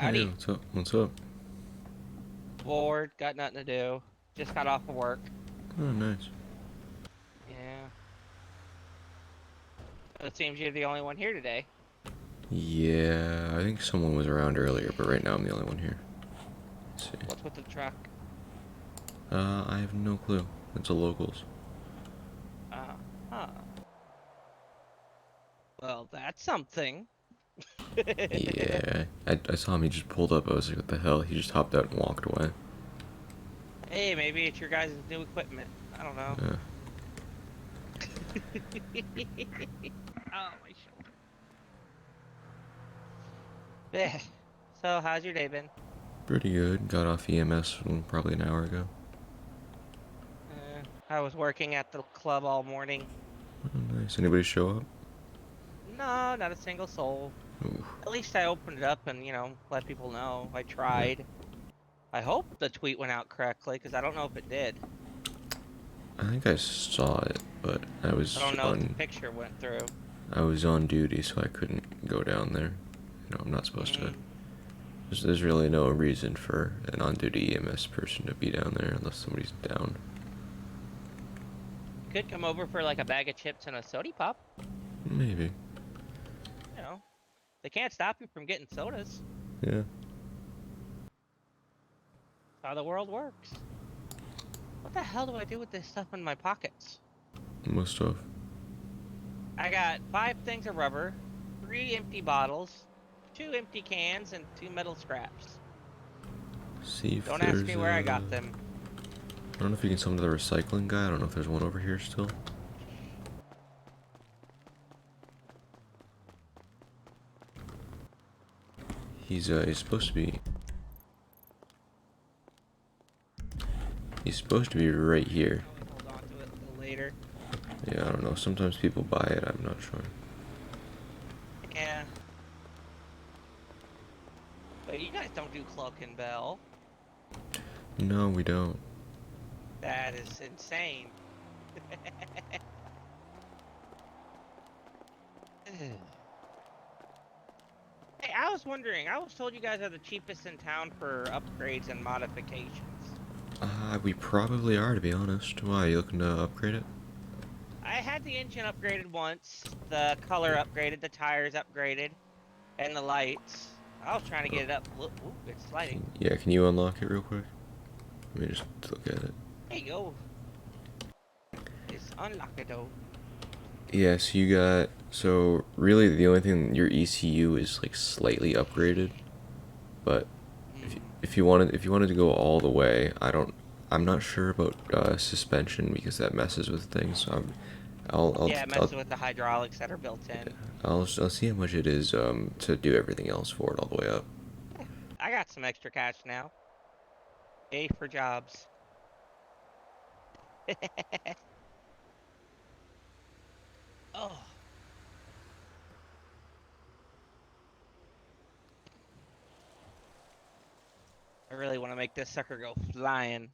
Howdy. Hey, what's up? What's up? Bored, got nothing to do. Just got off of work. Oh, nice. Yeah. It seems you're the only one here today. Yeah, I think someone was around earlier, but right now I'm the only one here. Let's see. What's with the truck? I have no clue. It's a locals. Huh. Well, that's something. Yeah, I saw him. He just pulled up. I was like, what the hell? He just hopped out and walked away. Hey, maybe it's your guys' new equipment. I don't know. Oh, my shoulder. Yeah. So, how's your day been? Pretty good. Got off EMS probably an hour ago. I was working at the club all morning. Oh, nice. Anybody show up? No, not a single soul. Ooh. At least I opened it up and, let people know. I tried. I hope the tweet went out correctly, because I don't know if it did. I think I saw it, but I was I don't know if the picture went through. I was on duty, so I couldn't go down there. I'm not supposed to. There's really no reason for an on-duty EMS person to be down there unless somebody's down. Could come over for like a bag of chips and a sody pop. Maybe. They can't stop you from getting sodas. Yeah. That's how the world works. What the hell do I do with this stuff in my pockets? Most stuff. I got 5 things of rubber, 3 empty bottles, 2 empty cans, and 2 metal scraps. See if Don't ask me where I got them. I don't know if you can summon the recycling guy. I don't know if there's one over here still. He's supposed to be. He's supposed to be right here. Hold on to it a little later. Yeah, I don't know. Sometimes people buy it. I'm not sure. Yeah. But you guys don't do Cloak and Bell. No, we don't. That is insane. Hey, I was wondering, I was told you guys are the cheapest in town for upgrades and modifications. We probably are, to be honest. Why, you looking to upgrade it? I had the engine upgraded once, the color upgraded, the tires upgraded, and the lights. I was trying to get it up. Look, ooh, it's sliding. Yeah, can you unlock it real quick? Let me just look at it. There you go. It's unlockable. Yeah, so you got, so really the only thing, your ECU is like slightly upgraded, but if you wanted to go all the way, I'm not sure about suspension because that messes with things. So Yeah, it messes with the hydraulics that are built in. I'll see how much it is to do everything else for it all the way up. I got some extra cash now. A for jobs. Oh. I really want to make this sucker go flying.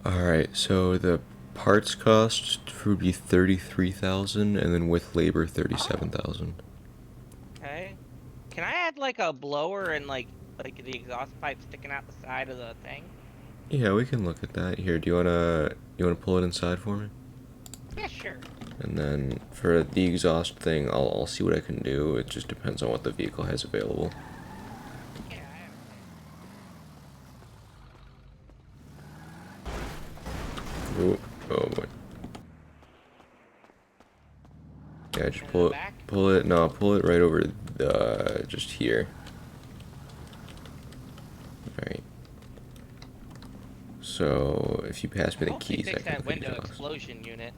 Alright, so the parts cost would be 33,000 and then with labor 37,000. Okay. Can I add like a blower and like the exhaust pipe sticking out the side of the thing? Yeah, we can look at that. Here, do you wanna pull it inside for me? Yeah, sure. And then for the exhaust thing, I'll see what I can do. It just depends on what the vehicle has available. Ooh, oh boy. Yeah, just pull it right over the, just here. Alright. So, if you pass me the keys, I Fix can that look at window exhaust. explosion unit.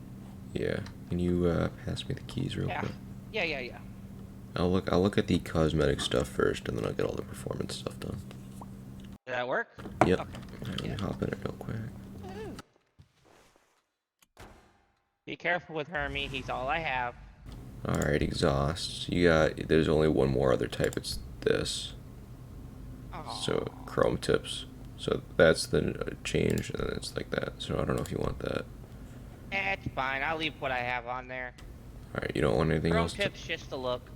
Yeah. Can you pass me the keys real quick? Yeah. I'll look at the cosmetic stuff first, and then I'll get all the performance stuff done. Did that work? Yep. Okay. Alright, let me hop in it real quick. Be careful with Hermie, he's all I have. Alright, exhausts. There's only one more other type, it's this. So, chrome tips. So that's the change, and then it's like that. So I don't know if you want that. It's fine, I'll leave what I have on there. Alright, you don't want anything Chrome else? tips just to look.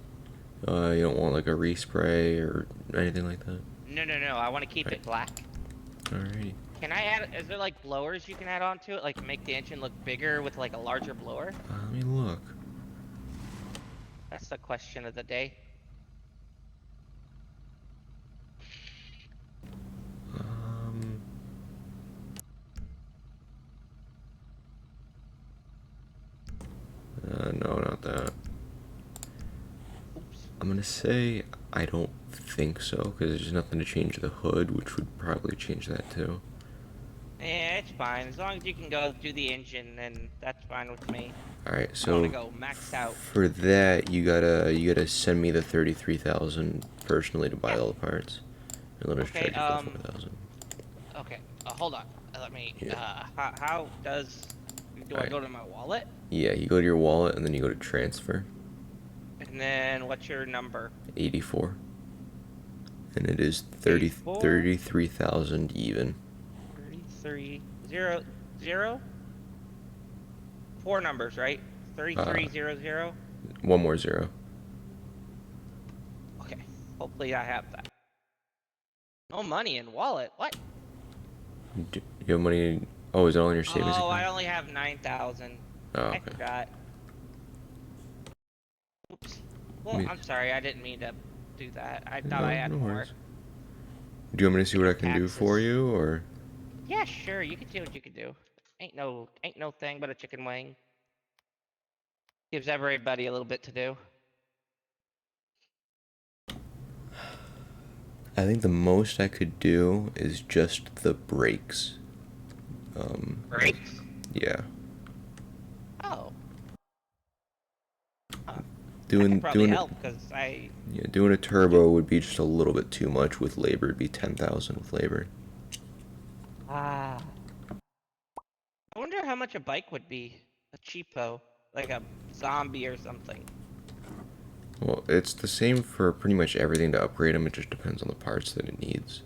You don't want like a respray or anything like that? No, no, no. I want to keep it black. Alrighty. Can I add? Is there like blowers you can add onto it, like make the engine look bigger with like a larger blower? Let me look. That's the question of the day. No, not that. I'm gonna say I don't think so, because there's nothing to change the hood, which would probably change that too. Yeah, it's fine. As long as you can go do the engine, then that's fine with me. Alright, I so want to go max out. for that you gotta send me the 33,000 personally to buy all the parts. And let us Okay, charge you 4,000. Okay, hold on. Let me, Yeah. how does, do I Alright. go to my wallet? Yeah, you go to your wallet and then you go to transfer. And then what's your number? 84. And it is 33,000 even. 3300? 4 numbers, right? 3300? One more zero. Okay, hopefully I have that. No money in wallet, what? Do you have money? Oh, is it all in your savings Oh, account? I only have 9,000. Oh, I okay. forgot. Oops. Well, Me- I'm sorry, I didn't mean to do that. I thought No, I had no more. worries. Do you want me to see what I can do for you, or? Yeah, sure, you can do what you can do. Ain't no thing but a chicken wing. Gives everybody a little bit to do. I think the most I could do is just the brakes. Brakes? Yeah. Oh. Doing Probably doing help, because I... Yeah, doing a turbo would be just a little bit too much with labor. It'd be 10,000 with labor. Ah. I wonder how much a bike would be. A cheapo. Like a zombie or something. Well, it's the same for pretty much everything to upgrade them. It just depends on the parts that it needs.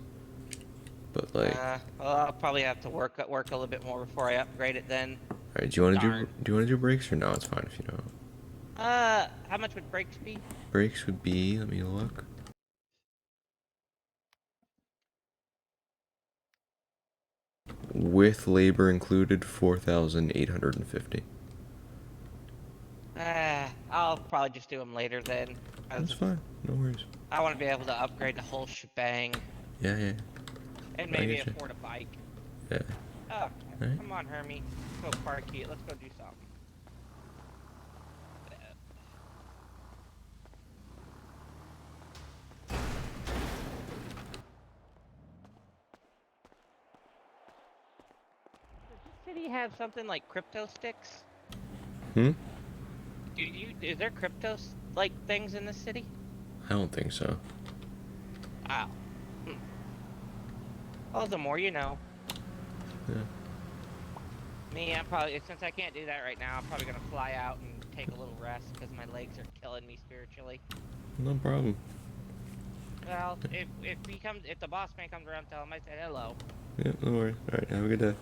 But like, Well, I'll probably have to work a little bit more before I upgrade it then. alright, do you want to Darn. do brakes or no? It's fine if you don't. How much would brakes be? Brakes would be, let me look. With labor included, 4,850. I'll probably just do them later then. That's fine. No worries. I want to be able to upgrade the whole shebang. Yeah, yeah. And I maybe getcha. afford a bike. Yeah. Oh, Alright. come on, Hermie. Let's go park it. Let's go do something. Does this city have something like crypto sticks? Hmm? Is there crypto like things in this city? I don't think so. Wow. Well, the more you know. Yeah. Me, I'm probably, since I can't do that right now, I'm probably gonna fly out and take a little rest because my legs are killing me spiritually. No problem. Well, if the boss man comes around, tell him I said hello. Yeah, no worries. Alright, have a good day.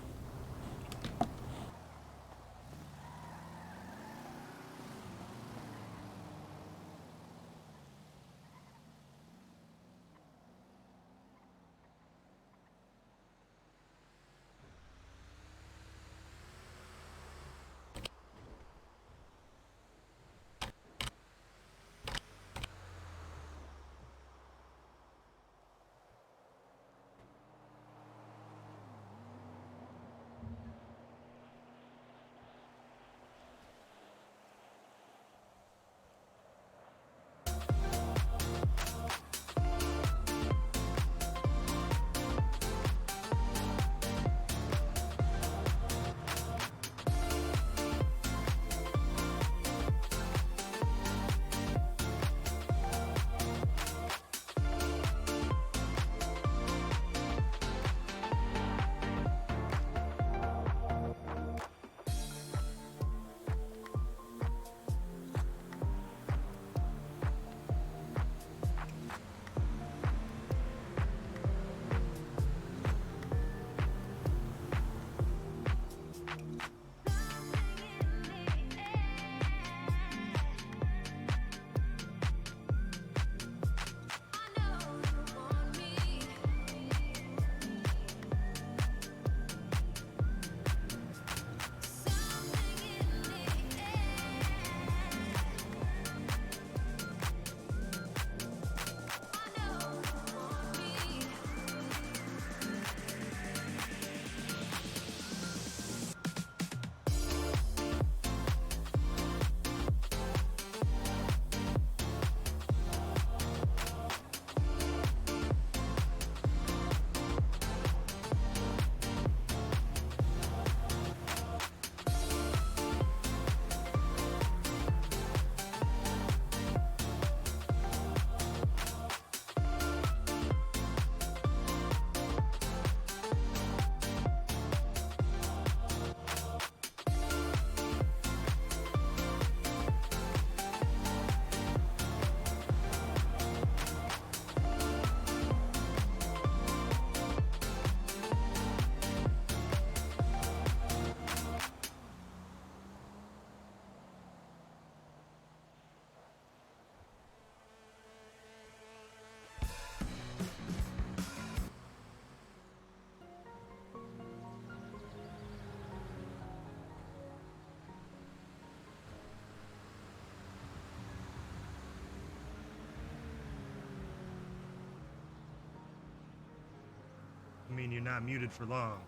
mean you're not muted for long.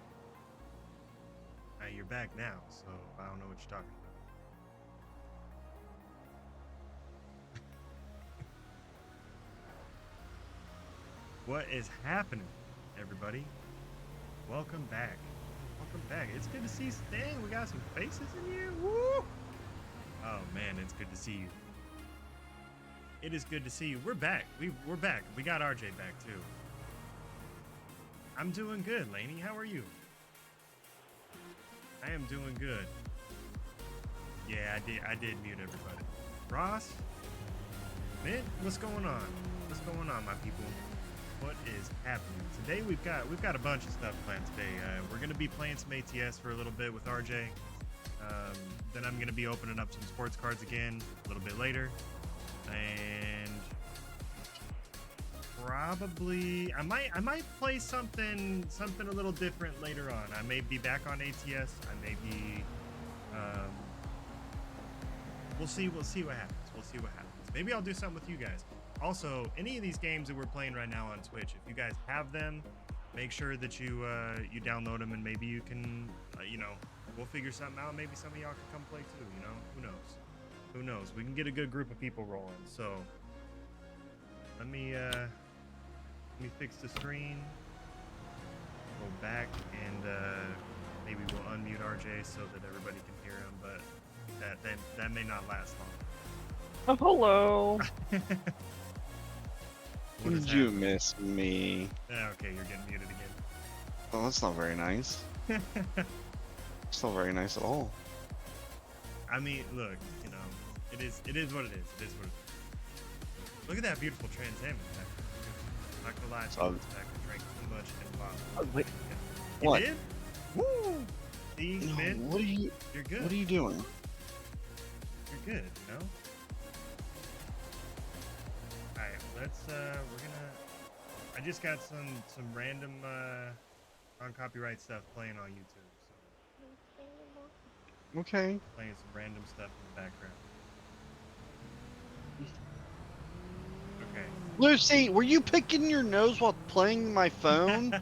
You're back now, so I don't know what you're talking about. What is happening, everybody? Welcome back. Welcome back. It's good to see you. Dang, we got some faces in here. Woo! Oh man, it's good to see you. It is good to see you. We're back. We're back. We got RJ back too. I'm doing good, Lainey. How are you? I am doing good. Yeah, I did mute everybody. Ross? Mint, what's going on? What's going on, my people? What is happening? Today we've got a bunch of stuff planned today. We're gonna be playing some ATS for a little bit with RJ. Then I'm gonna be opening up some sports cards again a little bit later. And probably I might play something a little different later on. I may be back on ATS. I may be we'll see what happens. We'll see what happens. Maybe I'll do something with you guys. Also, any of these games that we're playing right now on Twitch, if you guys have them, make sure that you download them, and maybe you can we'll figure something out. Maybe some of y'all can come play too, who knows? We can get a good group of people rolling. So let me fix the screen, go back, and maybe we'll unmute RJ so that everybody can hear him, but that may not last long. Oh, hello. Did you miss me? Okay, you're getting muted again. Oh, that's not very nice. It's not very nice at all. I mean, look, it is what it is. It is what it is. Look at that beautiful Trans Am back there. Not gonna lie, I was back and drank too much and bottled. Wait. You What? did? Woo! See, No, man, what are you? You're good. What are you doing? You're good, Alright, let's we're gonna I just got some random non-copyright stuff playing on YouTube. So Okay. playing some random stuff in the background. Okay. Lucy, were you picking your nose while playing my phone?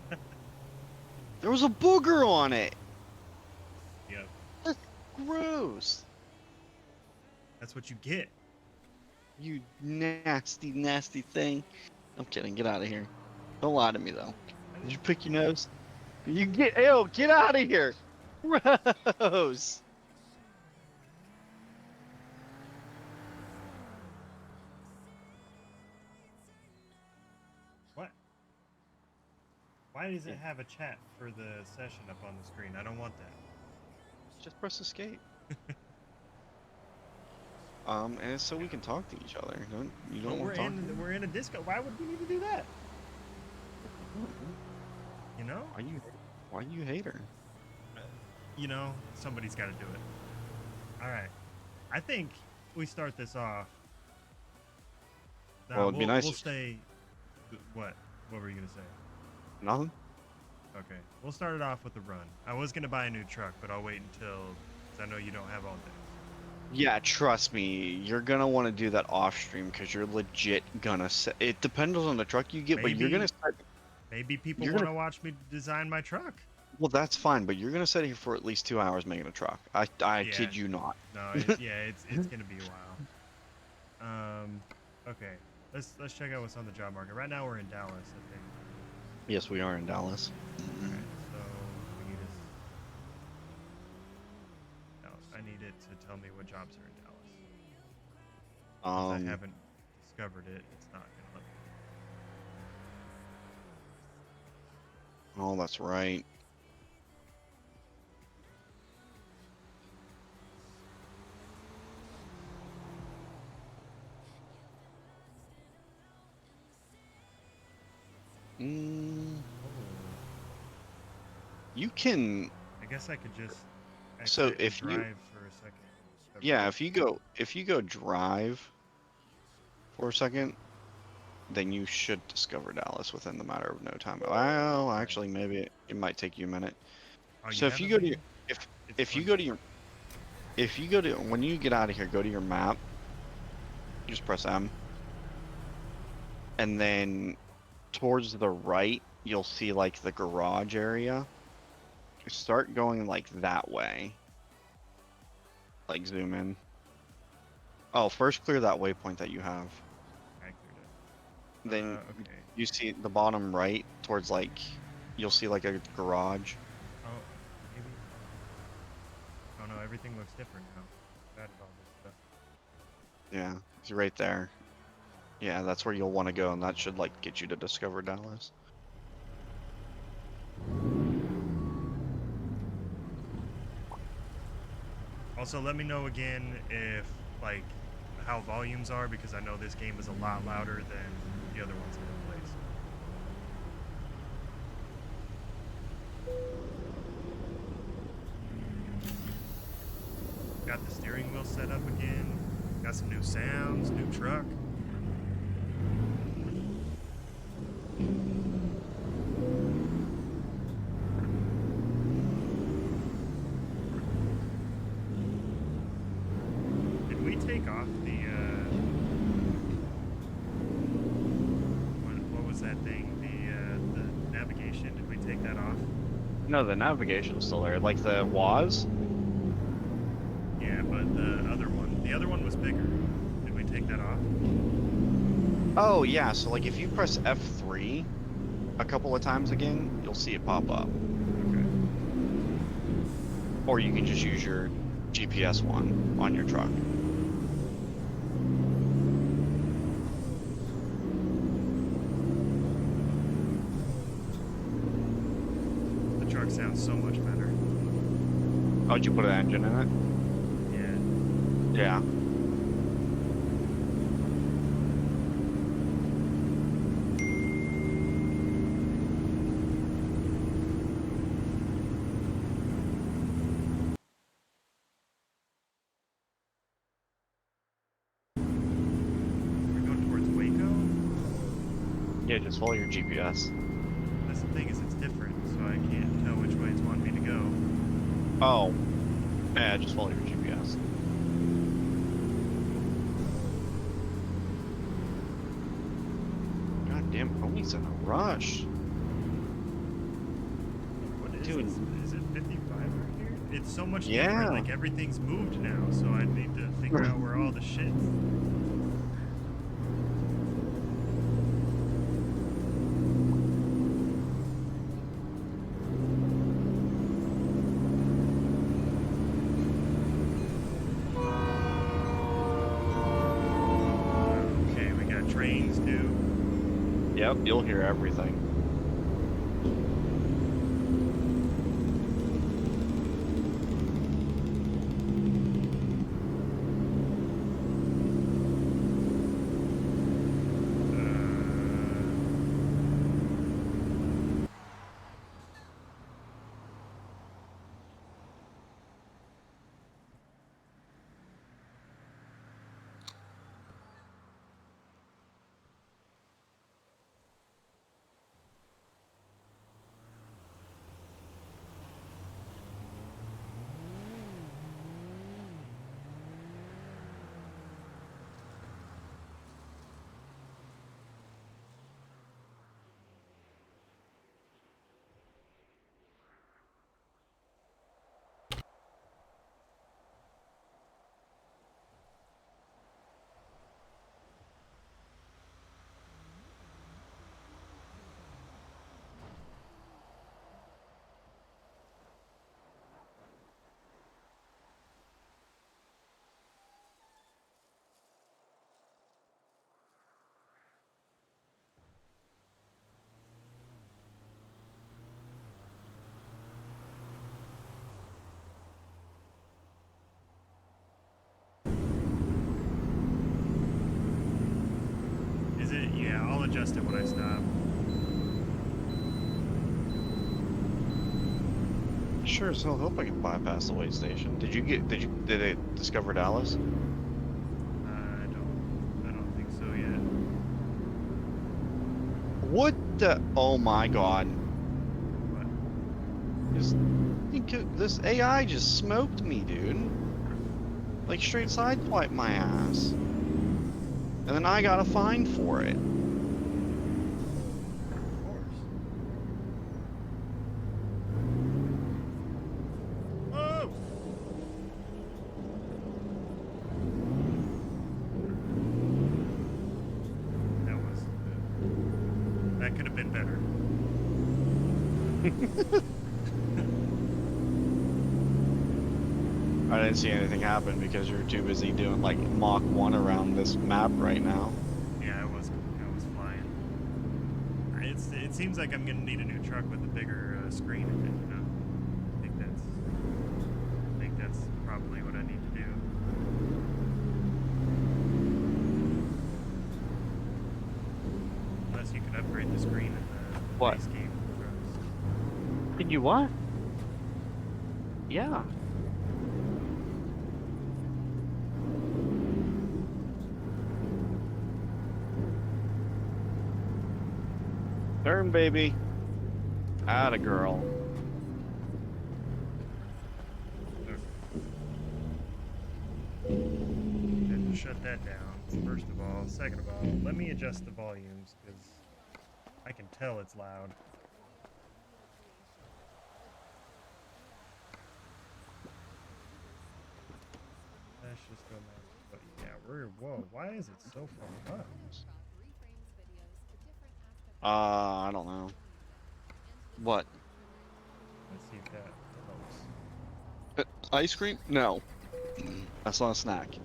There was a booger on it. Yep. That's gross. That's what you get. You nasty, nasty thing. I'm kidding. Get out of here. Don't lie to me, though. Did you pick your nose? You get out of here. Gross. What? Why does it have a chat for the session up on the screen? I don't want that. Just press escape. And it's so we can talk to each other. You don't want to talk? We're in a disco. Why would we need to do that? Why you hate her? Somebody's got to do it. All right. I think we start this off. Well, it'd be nice We'll if- stay. What? What were you gonna say? Nothing. Okay. We'll start it off with the run. I was gonna buy a new truck, but I'll wait until, because I know you don't have all day. Yeah, trust me, you're gonna want to do that off stream because you're legit gonna set. It depends on the truck you get, but you're gonna start. Maybe people You're want to gonna- watch me design my truck. Well, that's fine, but you're gonna sit here for at least 2 hours making a truck. I Yeah. kid you not. No, it's gonna be a while. Okay. Let's check out what's on the job market. Right now we're in Dallas, I think. Yes, we are in Dallas. Alright, so we need I need it to tell me what jobs are in Dallas. Since I haven't discovered it, it's not gonna let me. Oh, that's right. You can. I guess I could just So exit and if you- drive for a second. Yeah, if you go drive for a second, then you should discover Dallas within the matter of no time. Well, actually, maybe it might take you a minute. Oh, you So if you go haven't to your, if you go to your, if you go to when you get out of here, go to your map. Just press M, and then towards the right you'll see like the garage area. Start going like that way. Like zoom in. Oh, first clear that waypoint that you have. I cleared it. Then Okay. you see the bottom right towards like, you'll see like a garage. Oh, maybe. Oh no, everything looks different now. Added all this stuff. Yeah, it's right there. Yeah, that's where you'll want to go, and that should like get you to discover Dallas. Also, let me know again if like how volumes are, because I know this game is a lot louder than the other ones that I've played. Got the steering wheel set up again. Got some new sounds, new truck. Did we take off the what was that thing? The navigation? Did we take that off? No, the navigation's still there. Like the WAS? Yeah, but the other one was bigger. Did we take that off? Oh yeah, so like if you press F3 a couple of times again, you'll see it pop up. Okay. Or you can just use your GPS one on your truck. The truck sounds so much better. Oh, did you put an engine in it? Yeah. Yeah. We're going towards Waco. Yeah, just follow your GPS. That's the thing, is it's different, so I can't tell which way it's wanting me to go. Oh. Yeah, just follow your GPS. God damn, Pony's in a rush. What is Dude. this? Is it 55 right here? It's so much Yeah. different, like everything's moved now, so I need to figure out where all the shit's. Okay, we got trains due. Yep, you'll hear everything. Is it? Yeah, I'll adjust it when I stop. Sure as hell hope I can bypass the wait station. Did it discover Dallas? I don't think so yet. What the? Oh my god. What? This AI just smoked me, dude. Like straight sideswiped my ass. And then I got a fine for it. Of course. that could have been better. I didn't see anything happen because you're too busy doing like Mach 1 around this map right now. Yeah, I was flying. It seems like I'm gonna need a new truck with a bigger screen in it. You know? I think that's probably what I need to do. Unless you can upgrade the screen in the base game trucks. Can you what? Yeah. Turn, baby. Atta girl. Had to shut that down, first of all. Second of all, let me adjust the volumes, because I can tell it's loud. Let's just go back. But yeah, whoa, why is it so far up? I don't know. What? Let's see if that helps. Ice cream? No. That's not a snack.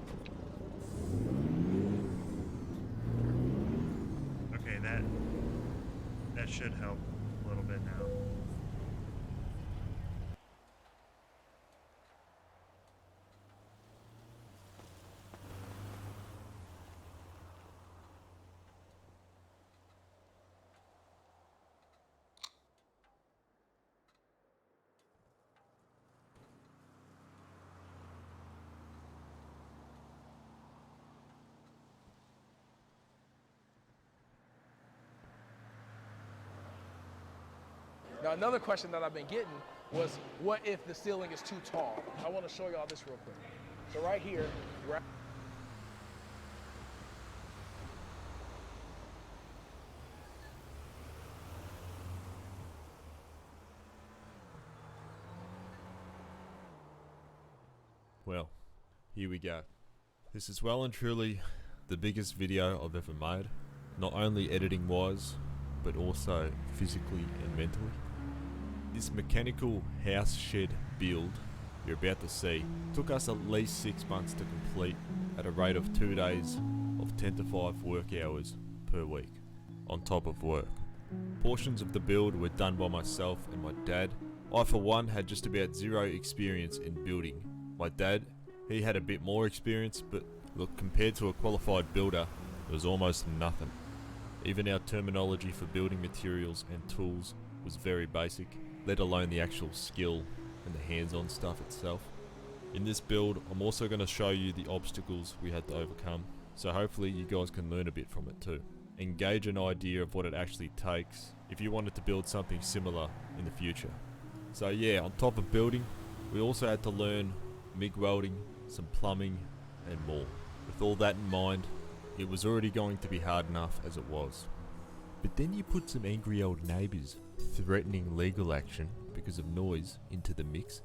Okay, that should help a little bit now. Now, another question that I've been getting was, what if the ceiling is too tall? I want to show y'all this real quick. So right here, Well, here we go. This is well and truly the biggest video I've ever made, not only editing wise, but also physically and mentally. This mechanical house shed build you're about to see took us at least 6 months to complete at a rate of 2 days of 10 to 5 work hours per week, on top of work. Portions of the build were done by myself and my dad. I for one had just about zero experience in building. My dad, he had a bit more experience, but look, compared to a qualified builder, it was almost nothing. Even our terminology for building materials and tools was very basic, let alone the actual skill and the hands-on stuff itself. In this build, I'm also going to show you the obstacles we had to overcome, so hopefully you guys can learn a bit from it too, and gauge an idea of what it actually takes if you wanted to build something similar in the future. So yeah, on top of building, we also had to learn MIG welding, some plumbing, and more. With all that in mind, it was already going to be hard enough as it was. But then you put some angry old neighbours threatening legal action because of noise into the mix,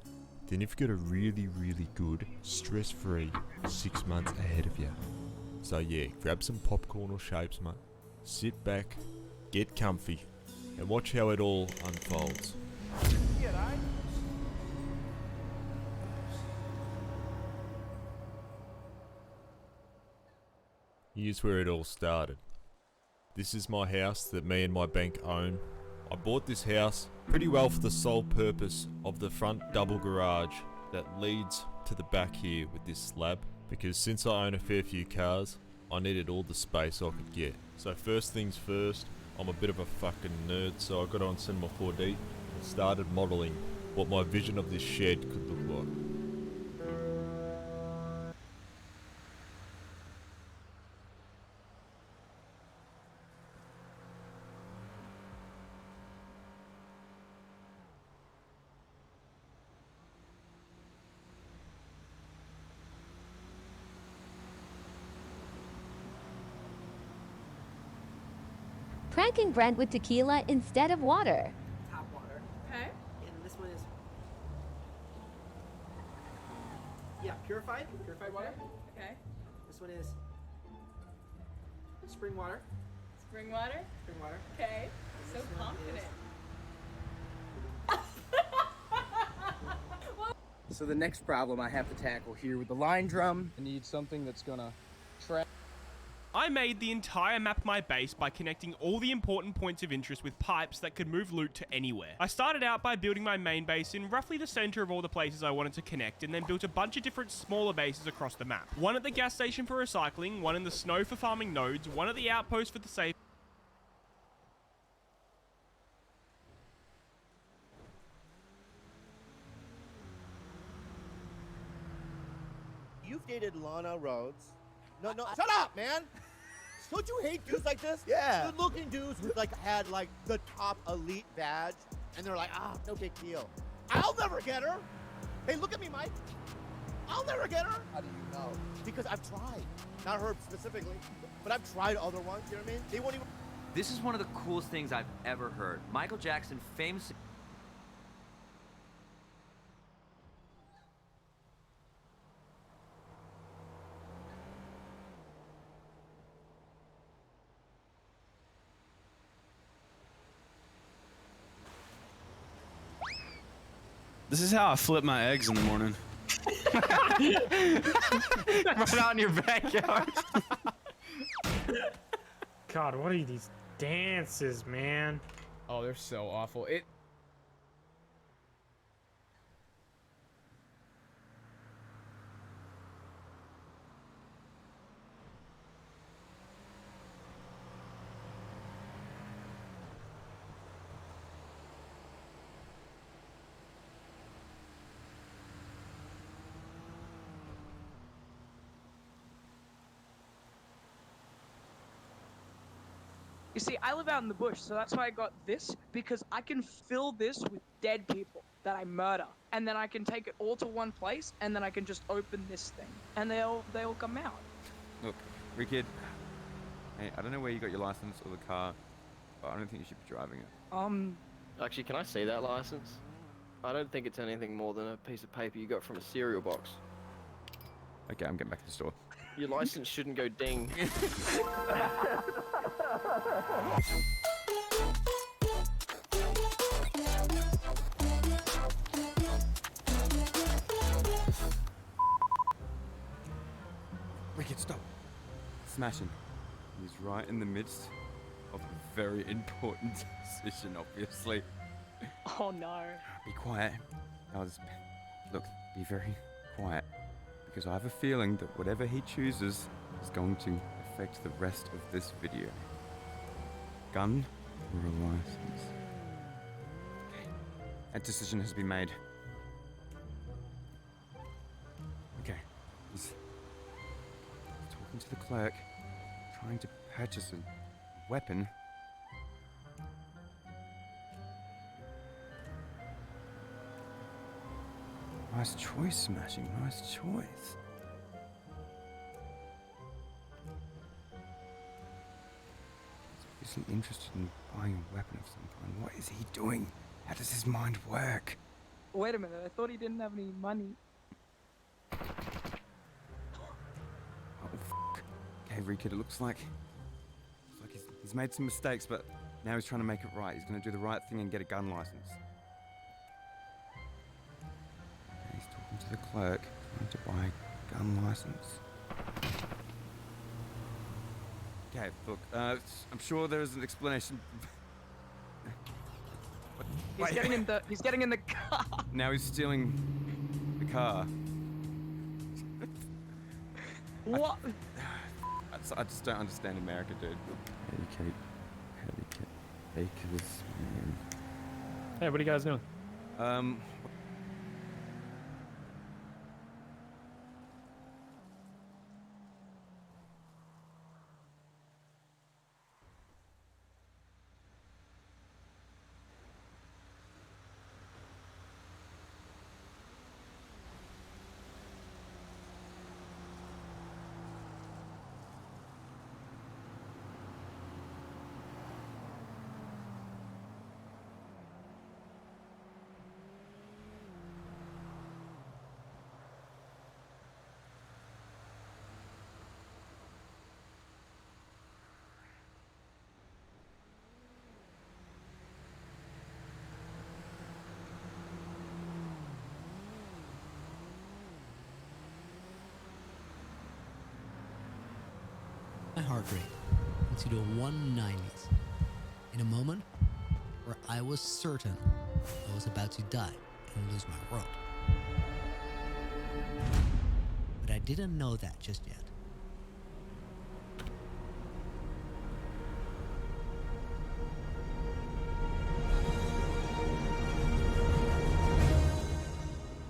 then you've got a really good, stress-free 6 months ahead of you. So yeah, grab some popcorn or shapes, mate. Sit back, get comfy, and watch how it all unfolds. Here's where it all started. This is my house that me and my bank own. I bought this house pretty well for the sole purpose of the front double garage that leads to the back here with this slab, because since I own a fair few cars, I needed all the space I could get. So first things first, I'm a bit of a fucking nerd, so I got on Cinema 4D and started modelling what my vision of this shed could look like. Pranking Brent with tequila instead of water. Tap water. Okay. And this one is. Yeah, purified water. Okay. This one is spring water. Spring water. Spring water. Okay. so confident. So the next problem I have to tackle here with the line drum. I need something that's gonna trap. I made the entire map of my base by connecting all the important points of interest with pipes that could move loot to anywhere. I started out by building my main base in roughly the center of all the places I wanted to connect, and then built a bunch of different smaller bases across the map. One at the gas station for recycling, one in the snow for farming nodes, one at the outpost for the safe. You've dated Lana Rhodes. No, shut up, man! Don't you hate dudes like this? Yeah. Good-looking dudes who like had like the top elite badge, and they're like, no big deal. I'll never get her. Hey, look at me, Mike. I'll never get her. How do you know? Because I've tried. Not her specifically, but I've tried other ones. You know what I mean? They won't even. This is one of the coolest things I've ever heard. Michael Jackson famously. This is how I flip my eggs in the morning. Right out in your backyard. God, what are these dances, man? Oh, they're so awful. You see, I live out in the bush, so that's why I got this, because I can fill this with dead people that I murder, and then I can take it all to one place, and then I can just open this thing, and they'll come out. Look, Rickard, hey, I don't know where you got your license or the car, but I don't think you should be driving it. Actually, can I see that license? I don't think it's anything more than a piece of paper you got from a cereal box. Okay, I'm getting back to the store. Your license shouldn't go ding. Rickard, stop! Smashing. He's right in the midst of a very important decision, obviously. Oh no. Be quiet. Look, be very quiet. Because I have a feeling that whatever he chooses is going to affect the rest of this video. Gun or a license? Okay. That decision has been made. Okay. He's talking to the clerk, trying to purchase a weapon. Nice choice, Smashing. Nice choice. He's obviously interested in buying a weapon of some kind. What is he doing? How does his mind work? Wait a minute, I thought he didn't have any money. Oh, f***. Okay, Rickard, it looks like he's made some mistakes, but now he's trying to make it right. He's going to do the right thing and get a gun license. He's talking to the clerk, trying to buy a gun license. Okay, look, I'm sure there is an explanation. He's getting in the car. Now he's stealing the car. What? I just don't understand America, dude. Bakers, man. Hey, what are you guys doing? my heart rate into the 190s in a moment where I was certain I was about to die and lose my world. But I didn't know that just yet.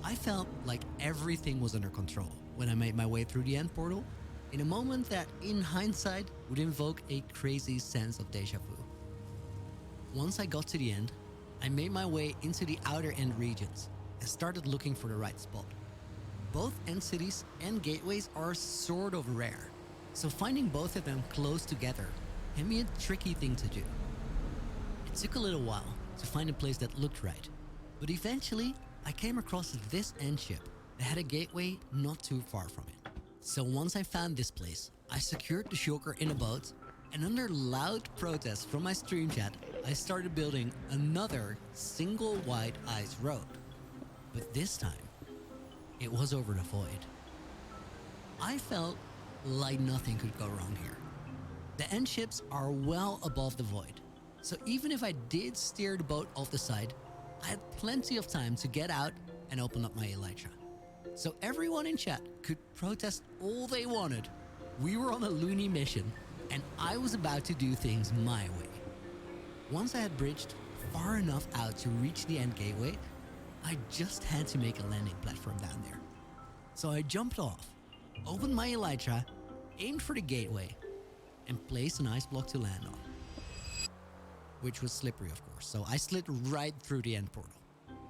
I felt like everything was under control when I made my way through the end portal in a moment that, in hindsight, would invoke a crazy sense of deja vu. Once I got to the end, I made my way into the outer end regions and started looking for the right spot. Both end cities and gateways are sort of rare, so finding both of them close together can be a tricky thing to do. It took a little while to find a place that looked right, but eventually I came across this end ship that had a gateway not too far from it. So once I found this place, I secured the shulker in a boat, and under loud protests from my stream chat, I started building another single wide ice road. But this time, it was over the void. I felt like nothing could go wrong here. The end ships are well above the void, so even if I did steer the boat off the side, I had plenty of time to get out and open up my elytra. So everyone in chat could protest all they wanted. We were on a loony mission, and I was about to do things my way. Once I had bridged far enough out to reach the end gateway, I just had to make a landing platform down there. So I jumped off, opened my elytra, aimed for the gateway, and placed an ice block to land on. Which was slippery, of course, so I slid right through the end portal.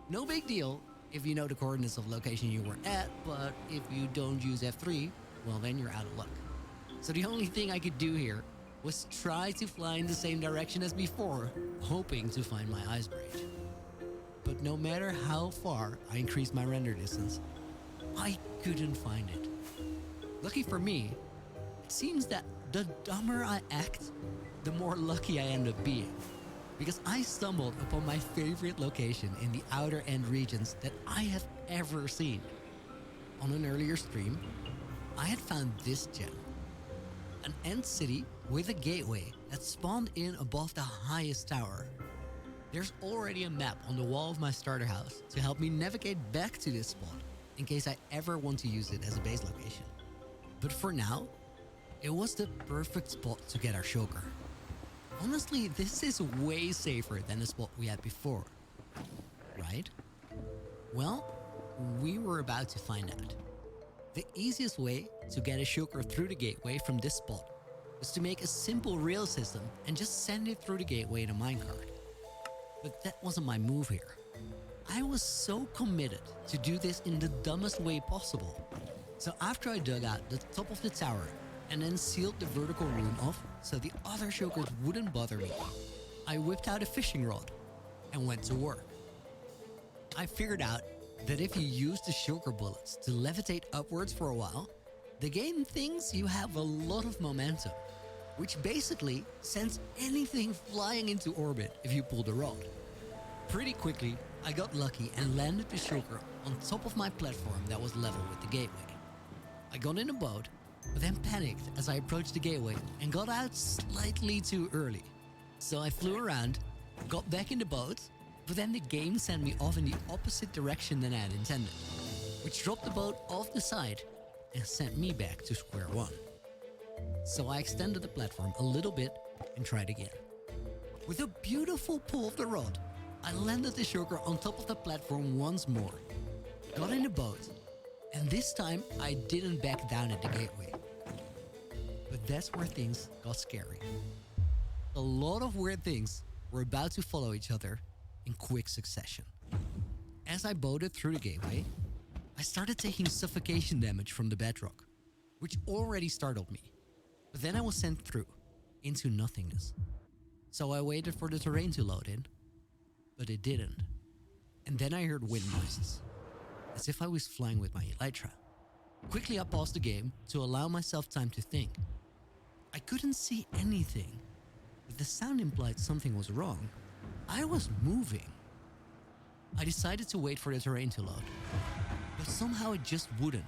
No big deal if you know the coordinates of location you were at, but if you don't use F3, well then you're out of luck. So the only thing I could do here was try to fly in the same direction as before, hoping to find my ice bridge. But no matter how far I increased my render distance, I couldn't find it. Lucky for me, it seems that the dumber I act, the more lucky I end up being. Because I stumbled upon my favorite location in the outer end regions that I have ever seen. On an earlier stream, I had found this gem. An end city with a gateway that spawned in above the highest tower. There's already a map on the wall of my starter house to help me navigate back to this spot in case I ever want to use it as a base location. But for now, it was the perfect spot to get our shulker. Honestly, this is way safer than the spot we had before, right? Well, we were about to find out. The easiest way to get a shulker through the gateway from this spot was to make a simple rail system and just send it through the gateway in a minecart. But that wasn't my move here. I was so committed to do this in the dumbest way possible. So after I dug out the top of the tower and then sealed the vertical rune off so the other shulkers wouldn't bother me, I whipped out a fishing rod and went to work. I figured out that if you use the shulker bullets to levitate upwards for a while, the game thinks you have a lot of momentum, which basically sends anything flying into orbit if you pull the rod. Pretty quickly, I got lucky and landed the shulker on top of my platform that was level with the gateway. I got in a boat, but then panicked as I approached the gateway and got out slightly too early. So I flew around, got back in the boat, but then the game sent me off in the opposite direction than I had intended, which dropped the boat off the side and sent me back to square one. So I extended the platform a little bit and tried again. With a beautiful pull of the rod, I landed the shulker on top of the platform once more, got in the boat, and this time I didn't back down at the gateway. But that's where things got scary. A lot of weird things were about to follow each other in quick succession. As I boated through the gateway, I started taking suffocation damage from the bedrock, which already startled me. But then I was sent through, into nothingness. So I waited for the terrain to load in, but it didn't. And then I heard wind noises, as if I was flying with my elytra. Quickly I paused the game to allow myself time to think. I couldn't see anything, but the sound implied something was wrong. I was moving. I decided to wait for the terrain to load, but somehow it just wouldn't.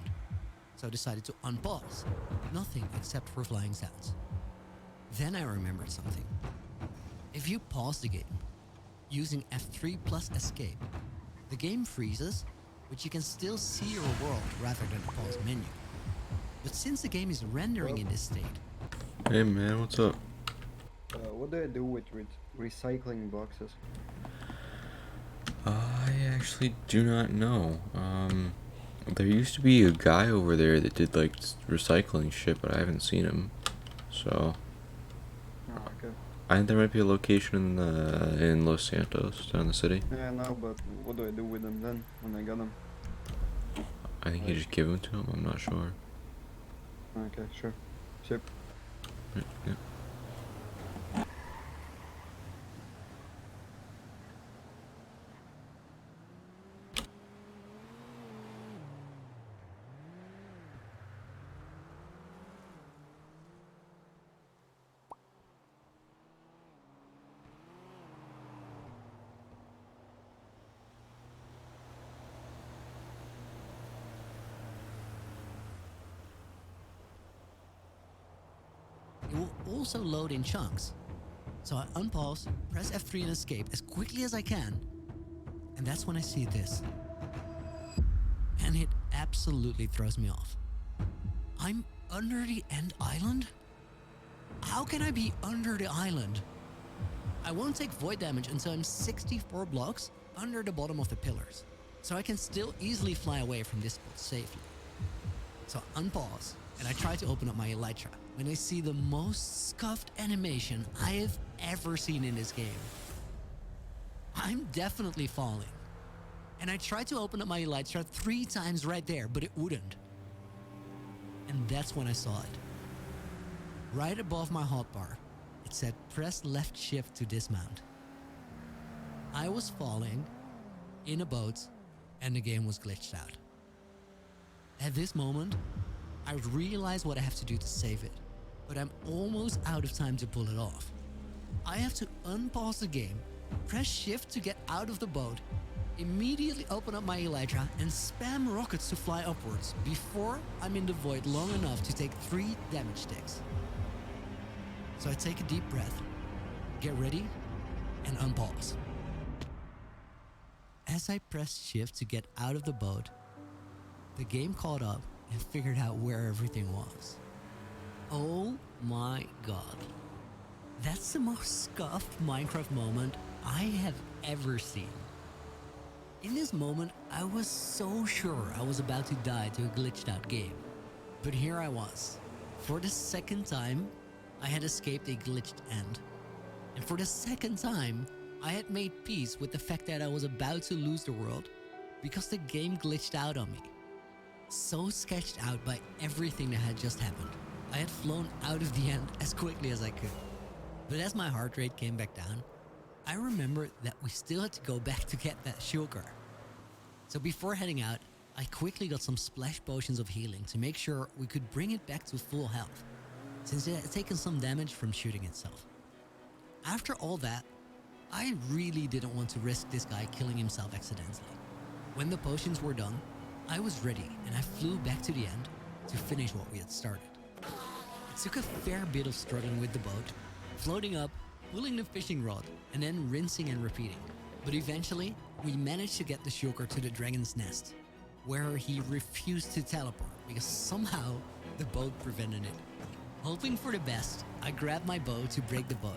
So I decided to unpause. Nothing except for flying sounds. Then I remembered something. If you pause the game using F3 plus escape, the game freezes, but you can still see your world rather than a pause menu. But since the game is rendering in this state... Hey man, what's up? What do I do with recycling boxes? I actually do not know. There used to be a guy over there that did like recycling shit, but I haven't seen him. So... Oh, okay. I think there might be a location in Los Santos, down in the city. Yeah, no, but what do I do with them then, when I got them? I think you just give them to him, I'm not sure. Okay, sure. Sure. Yeah. It will also load in chunks. So I unpause, press F3 and escape as quickly as I can, and that's when I see this. And it absolutely throws me off. I'm under the end island? How can I be under the island? I won't take void damage until I'm 64 blocks under the bottom of the pillars, so I can still easily fly away from this spot safely. So I unpause, and I try to open up my elytra when I see the most scuffed animation I have ever seen in this game. I'm definitely falling. And I tried to open up my elytra 3 times right there, but it wouldn't. And that's when I saw it. Right above my hotbar, it said press left shift to dismount. I was falling in a boat and the game was glitched out. At this moment, I realize what I have to do to save it, but I'm almost out of time to pull it off. I have to unpause the game, press shift to get out of the boat, immediately open up my elytra and spam rockets to fly upwards before I'm in the void long enough to take 3 damage ticks. So I take a deep breath, get ready, and unpause. As I pressed shift to get out of the boat, the game caught up and figured out where everything was. Oh my god. That's the most scuffed Minecraft moment I have ever seen. In this moment, I was so sure I was about to die to a glitched out game. But here I was. For the second time, I had escaped a glitched end. And for the second time, I had made peace with the fact that I was about to lose the world because the game glitched out on me. So sketched out by everything that had just happened, I had flown out of the end as quickly as I could. But as my heart rate came back down, I remembered that we still had to go back to get that shulker. So before heading out, I quickly got some splash potions of healing to make sure we could bring it back to full health, since it had taken some damage from shooting itself. After all that, I really didn't want to risk this guy killing himself accidentally. When the potions were done, I was ready and I flew back to the end to finish what we had started. It took a fair bit of struggling with the boat, floating up, pulling the fishing rod, and then rinsing and repeating. But eventually, we managed to get the shulker to the dragon's nest, where he refused to teleport because somehow the boat prevented it. Hoping for the best, I grabbed my bow to break the boat,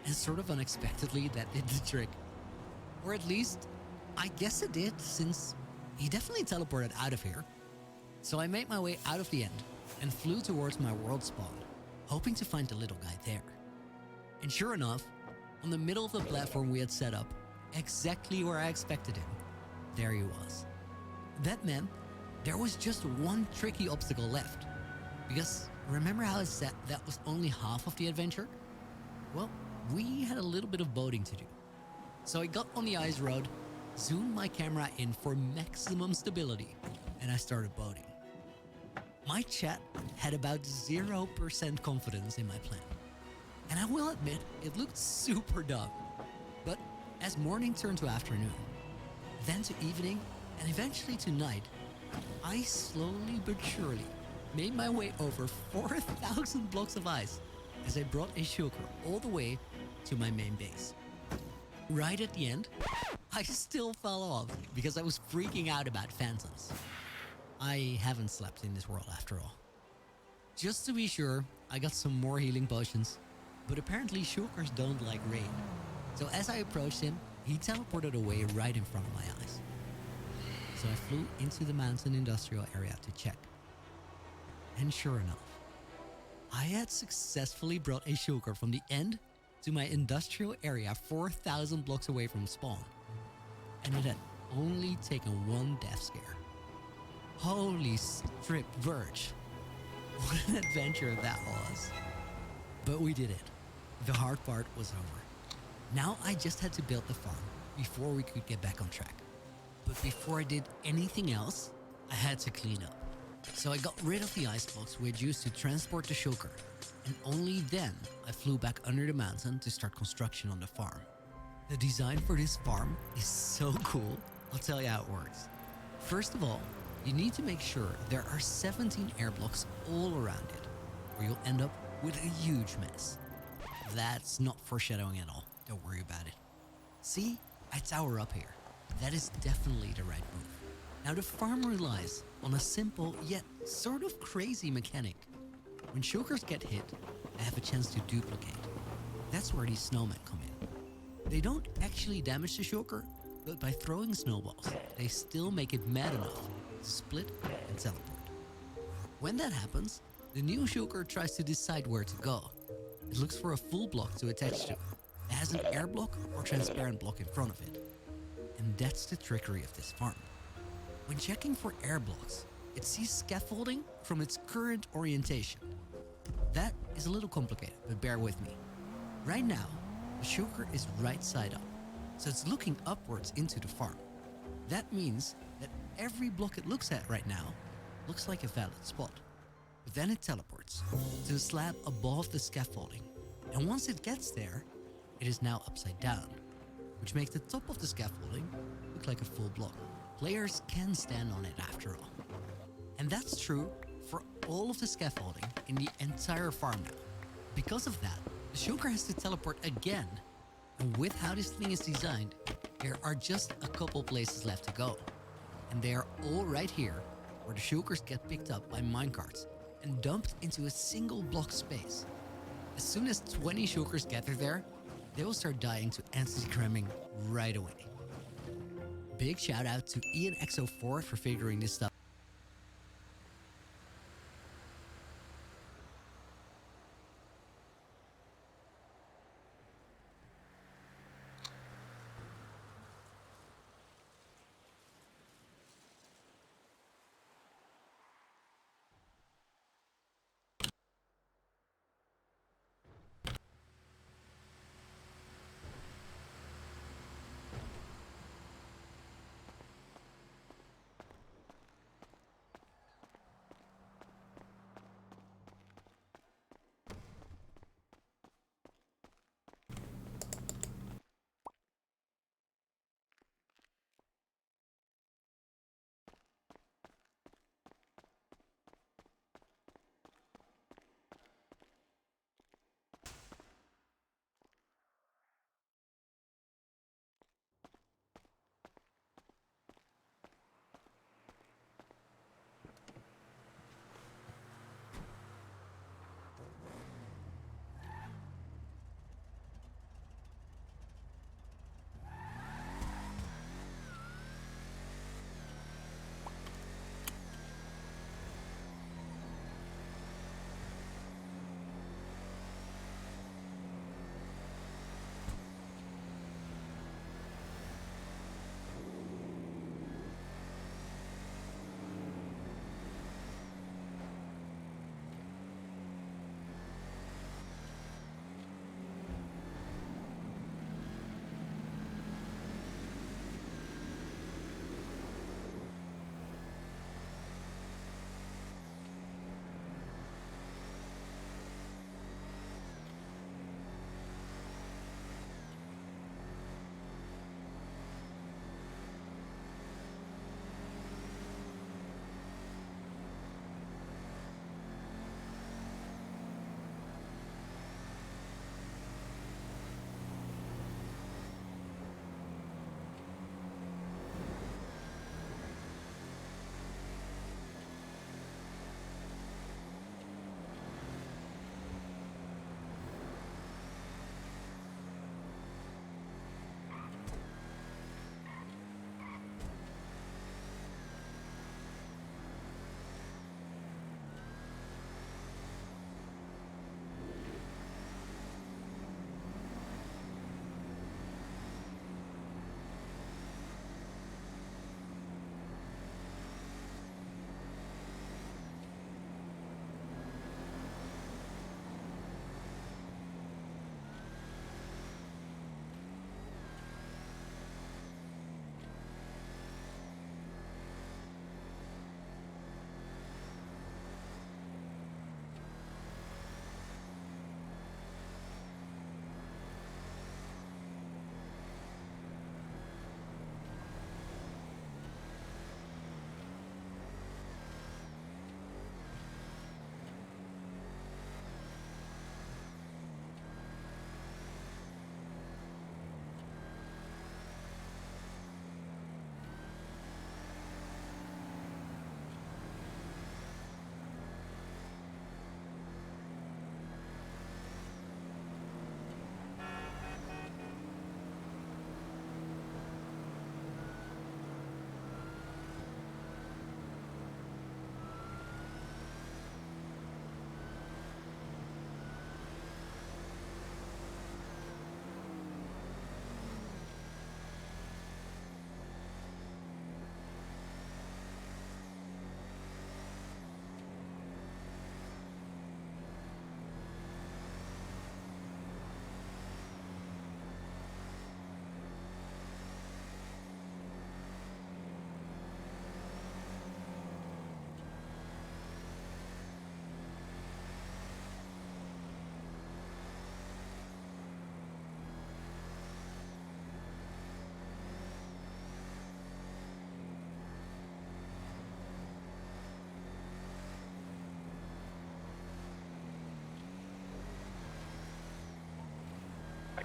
and sort of unexpectedly that did the trick. Or at least, I guess it did, since he definitely teleported out of here. So I made my way out of the end and flew towards my world spawn, hoping to find the little guy there. And sure enough, on the middle of the platform we had set up, exactly where I expected him, there he was. That meant there was just one tricky obstacle left. Because remember how I said that was only half of the adventure? Well, we had a little bit of boating to do. So I got on the ice road, zoomed my camera in for maximum stability, and I started boating. My chat had about 0% confidence in my plan. And I will admit, it looked super dumb. But as morning turned to afternoon, then to evening, and eventually to night, I slowly but surely made my way over 4,000 blocks of ice as I brought a shulker all the way to my main base. Right at the end, I still fell off because I was freaking out about phantoms. I haven't slept in this world after all. Just to be sure, I got some more healing potions, but apparently shulkers don't like rain. So as I approached him, he teleported away right in front of my eyes. So I flew into the mountain industrial area to check. And sure enough, I had successfully brought a shulker from the end to my industrial area 4,000 blocks away from spawn. And it had only taken one death scare. Holy strip verge. What an adventure that was. But we did it. The hard part was over. Now I just had to build the farm before we could get back on track. But before I did anything else, I had to clean up. So I got rid of the ice blocks we had used to transport the shulker, and only then I flew back under the mountain to start construction on the farm. The design for this farm is so cool. I'll tell you how it works. First of all, you need to make sure there are 17 air blocks all around it, or you'll end up with a huge mess. That's not foreshadowing at all. Don't worry about it. See, I tower up here. That is definitely the right move. Now the farm relies on a simple yet sort of crazy mechanic. When shulkers get hit, they have a chance to duplicate. That's where these snowmen come in. They don't actually damage the shulker, but by throwing snowballs, they still make it mad enough to split and teleport. When that happens, the new shulker tries to decide where to go. It looks for a full block to attach to. It has an air block or transparent block in front of it. And that's the trickery of this farm. When checking for air blocks, it sees scaffolding from its current orientation. That is a little complicated, but bear with me. Right now, the shulker is right side up, so it's looking upwards into the farm. That means that every block it looks at right now looks like a valid spot. But then it teleports to the slab above the scaffolding, and once it gets there, it is now upside down, which makes the top of the scaffolding look like a full block. Players can stand on it after all. And that's true for all of the scaffolding in the entire farm now. Because of that, the shulker has to teleport again. And with how this thing is designed, there are just a couple places left to go. And they are all right here, where the shulkers get picked up by minecarts and dumped into a single block space. As soon as 20 shulkers gather there, they will start dying to anti-cramming right away. Big shout out to IanXO4 for figuring this stuff.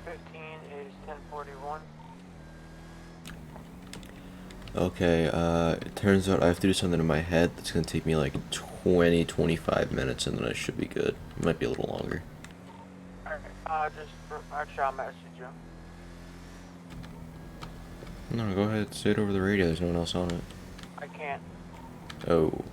15 is 1041. Okay, it turns out I have to do something in my head that's gonna take me like 20-25 minutes, and then I should be good. It might be a little longer. Alright, actually I'll message you. No, go ahead, say it over the radio, there's no one else on it. I can't. Oh.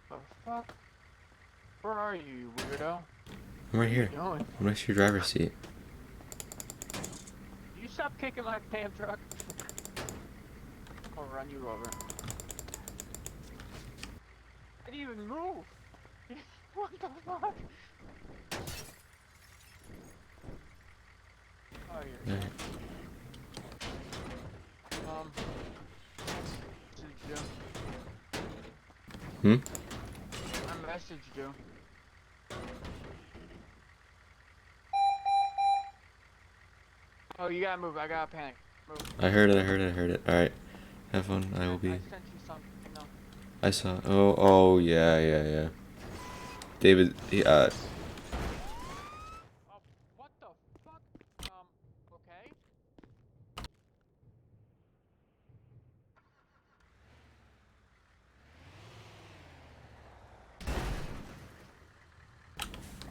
The fuck? Where are you, you weirdo? I'm right here. Where are you going? I'm next to your driver's seat. You stop kicking my damn truck. I'll run you over. I didn't even move. What the fuck? Oh, you're Alright. messaged Hmm? you. I messaged you. Oh, you gotta move. I gotta panic. Move. I heard it. Alright. Have fun. I will be. I sent you something. No. I saw. Oh, yeah. David, What the fuck? Okay.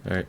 alright.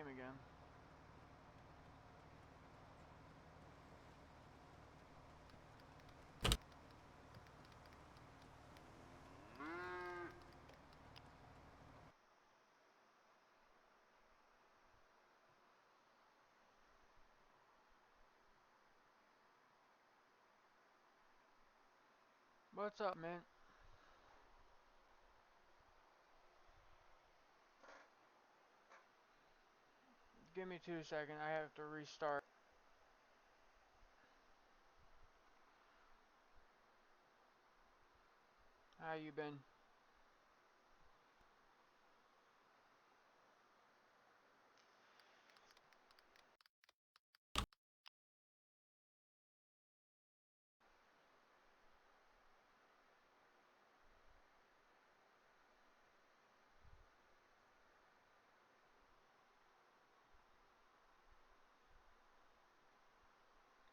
game again. What's up, man? Give me 2 seconds. I have to restart. How you been?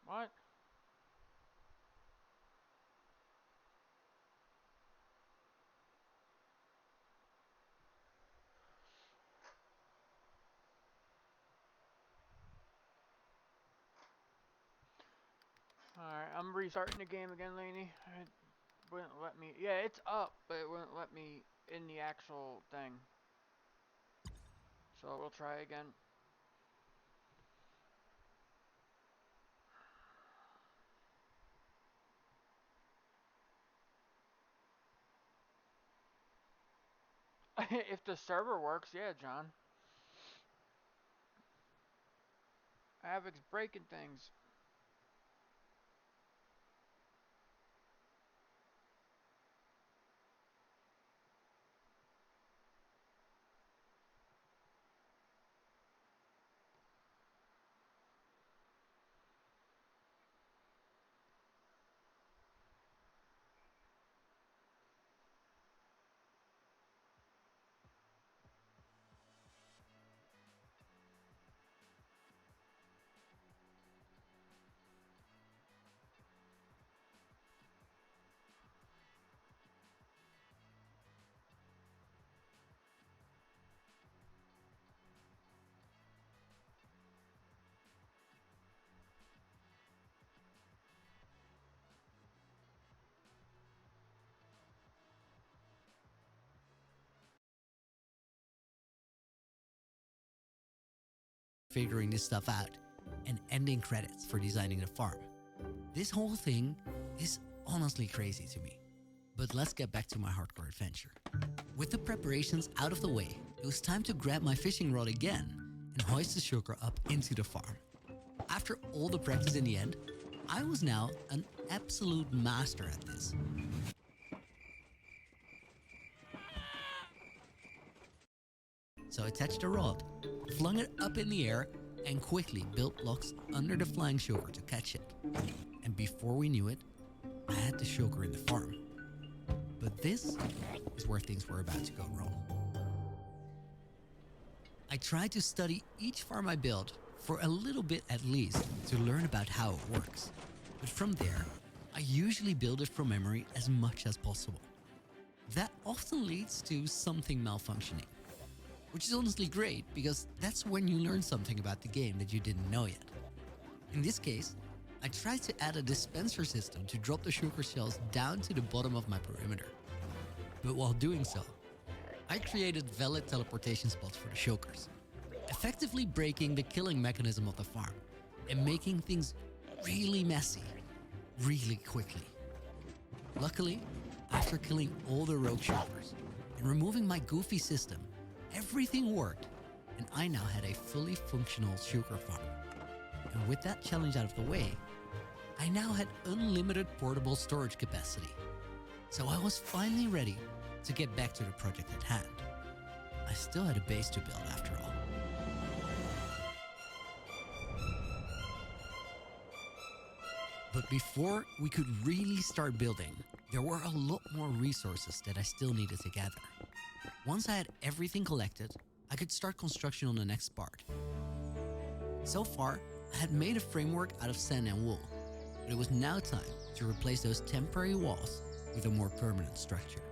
What? Alright, I'm restarting the game again, Laney. It wouldn't let me. Yeah, it's up, but it wouldn't let me in the actual thing. So we'll try again. If the server works, yeah, John. Havoc's breaking things. Figuring this stuff out, and ending credits for designing the farm. This whole thing is honestly crazy to me. But let's get back to my hardcore adventure. With the preparations out of the way, it was time to grab my fishing rod again and hoist the shulker up into the farm. After all the practice in the end, I was now an absolute master at this. So I attached the rod, flung it up in the air, and quickly built blocks under the flying shulker to catch it. And before we knew it, I had the shulker in the farm. But this is where things were about to go wrong. I tried to study each farm I built for a little bit at least to learn about how it works. But from there, I usually build it from memory as much as possible. That often leads to something malfunctioning. Which is honestly great, because that's when you learn something about the game that you didn't know yet. In this case, I tried to add a dispenser system to drop the shulker shells down to the bottom of my perimeter. But while doing so, I created valid teleportation spots for the shulkers, effectively breaking the killing mechanism of the farm and making things really messy, really quickly. Luckily, after killing all the rogue shulkers and removing my goofy system, everything worked, and I now had a fully functional shulker farm. And with that challenge out of the way, I now had unlimited portable storage capacity. So I was finally ready to get back to the project at hand. I still had a base to build after all. But before we could really start building, there were a lot more resources that I still needed to gather. Once I had everything collected, I could start construction on the next part. So far, I had made a framework out of sand and wool, but it was now time to replace those temporary walls with a more permanent structure.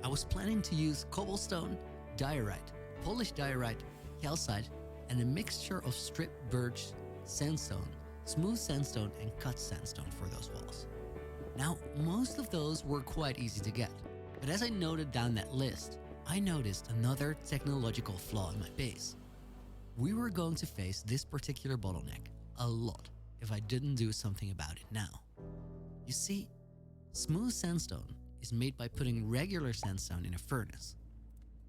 I was planning to use cobblestone, diorite, polished diorite, calcite, and a mixture of stripped birch, sandstone, smooth sandstone, and cut sandstone for those walls. Now, most of those were quite easy to get, but as I noted down that list, I noticed another technological flaw in my base. We were going to face this particular bottleneck a lot if I didn't do something about it now. You see, smooth sandstone is made by putting regular sandstone in a furnace.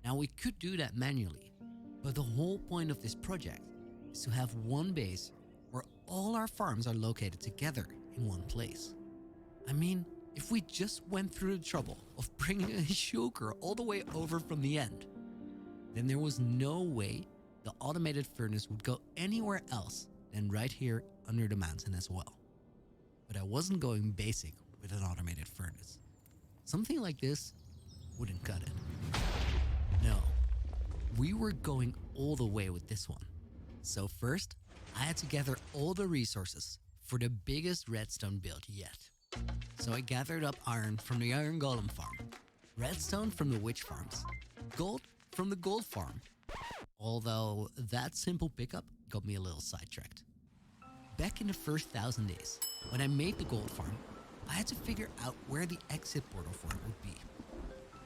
Now we could do that manually, but the whole point of this project is to have one base where all our farms are located together in one place. I mean, if we just went through the trouble of bringing a shulker all the way over from the end, then there was no way the automated furnace would go anywhere else than right here under the mountain as well. But I wasn't going basic with an automated furnace. Something like this wouldn't cut it. No, we were going all the way with this one. So first, I had to gather all the resources for the biggest redstone build yet. So I gathered up iron from the Iron Golem farm, redstone from the witch farms, gold from the gold farm. Although that simple pickup got me a little sidetracked. Back in the first 1,000 days, when I made the gold farm, I had to figure out where the exit portal for it would be,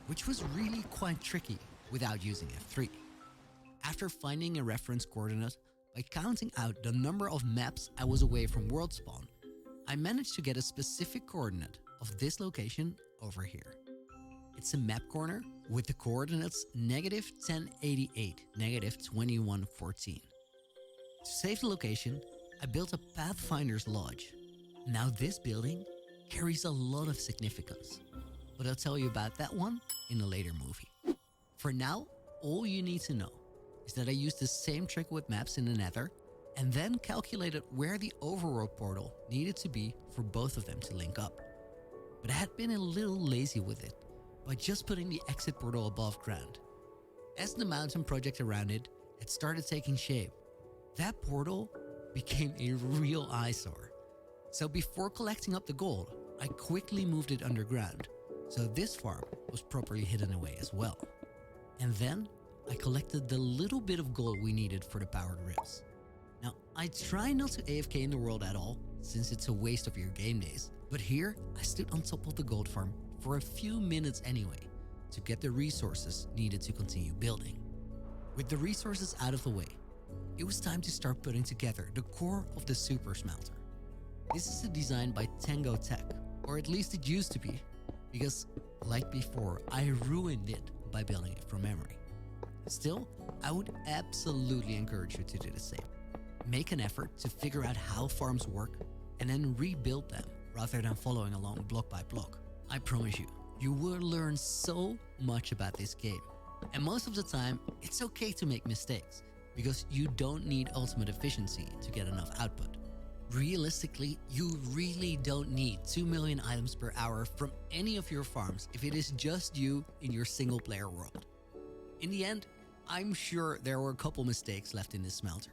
which was really quite tricky without using F3. After finding a reference coordinate by counting out the number of maps I was away from world spawn, I managed to get a specific coordinate of this location over here. It's a map corner with the coordinates -1088, -2114. To save the location, I built a Pathfinder's Lodge. Now this building carries a lot of significance, but I'll tell you about that one in a later movie. For now, all you need to know is that I used the same trick with maps in the Nether and then calculated where the overworld portal needed to be for both of them to link up. But I had been a little lazy with it by just putting the exit portal above ground. As the mountain project around it had started taking shape, that portal became a real eyesore. So before collecting up the gold, I quickly moved it underground, so this farm was properly hidden away as well. And then I collected the little bit of gold we needed for the powered ribs. Now, I try not to AFK in the world at all, since it's a waste of your game days, but here I stood on top of the gold farm for a few minutes anyway, to get the resources needed to continue building. With the resources out of the way, it was time to start putting together the core of the super smelter. This is a design by Tango Tech, or at least it used to be, because like before, I ruined it by building it from memory. Still, I would absolutely encourage you to do the same. Make an effort to figure out how farms work and then rebuild them rather than following along block by block. I promise you, you will learn so much about this game. And most of the time, it's okay to make mistakes because you don't need ultimate efficiency to get enough output. Realistically, you really don't need 2 million items per hour from any of your farms if it is just you in your single player world. In the end, I'm sure there were a couple mistakes left in this smelter,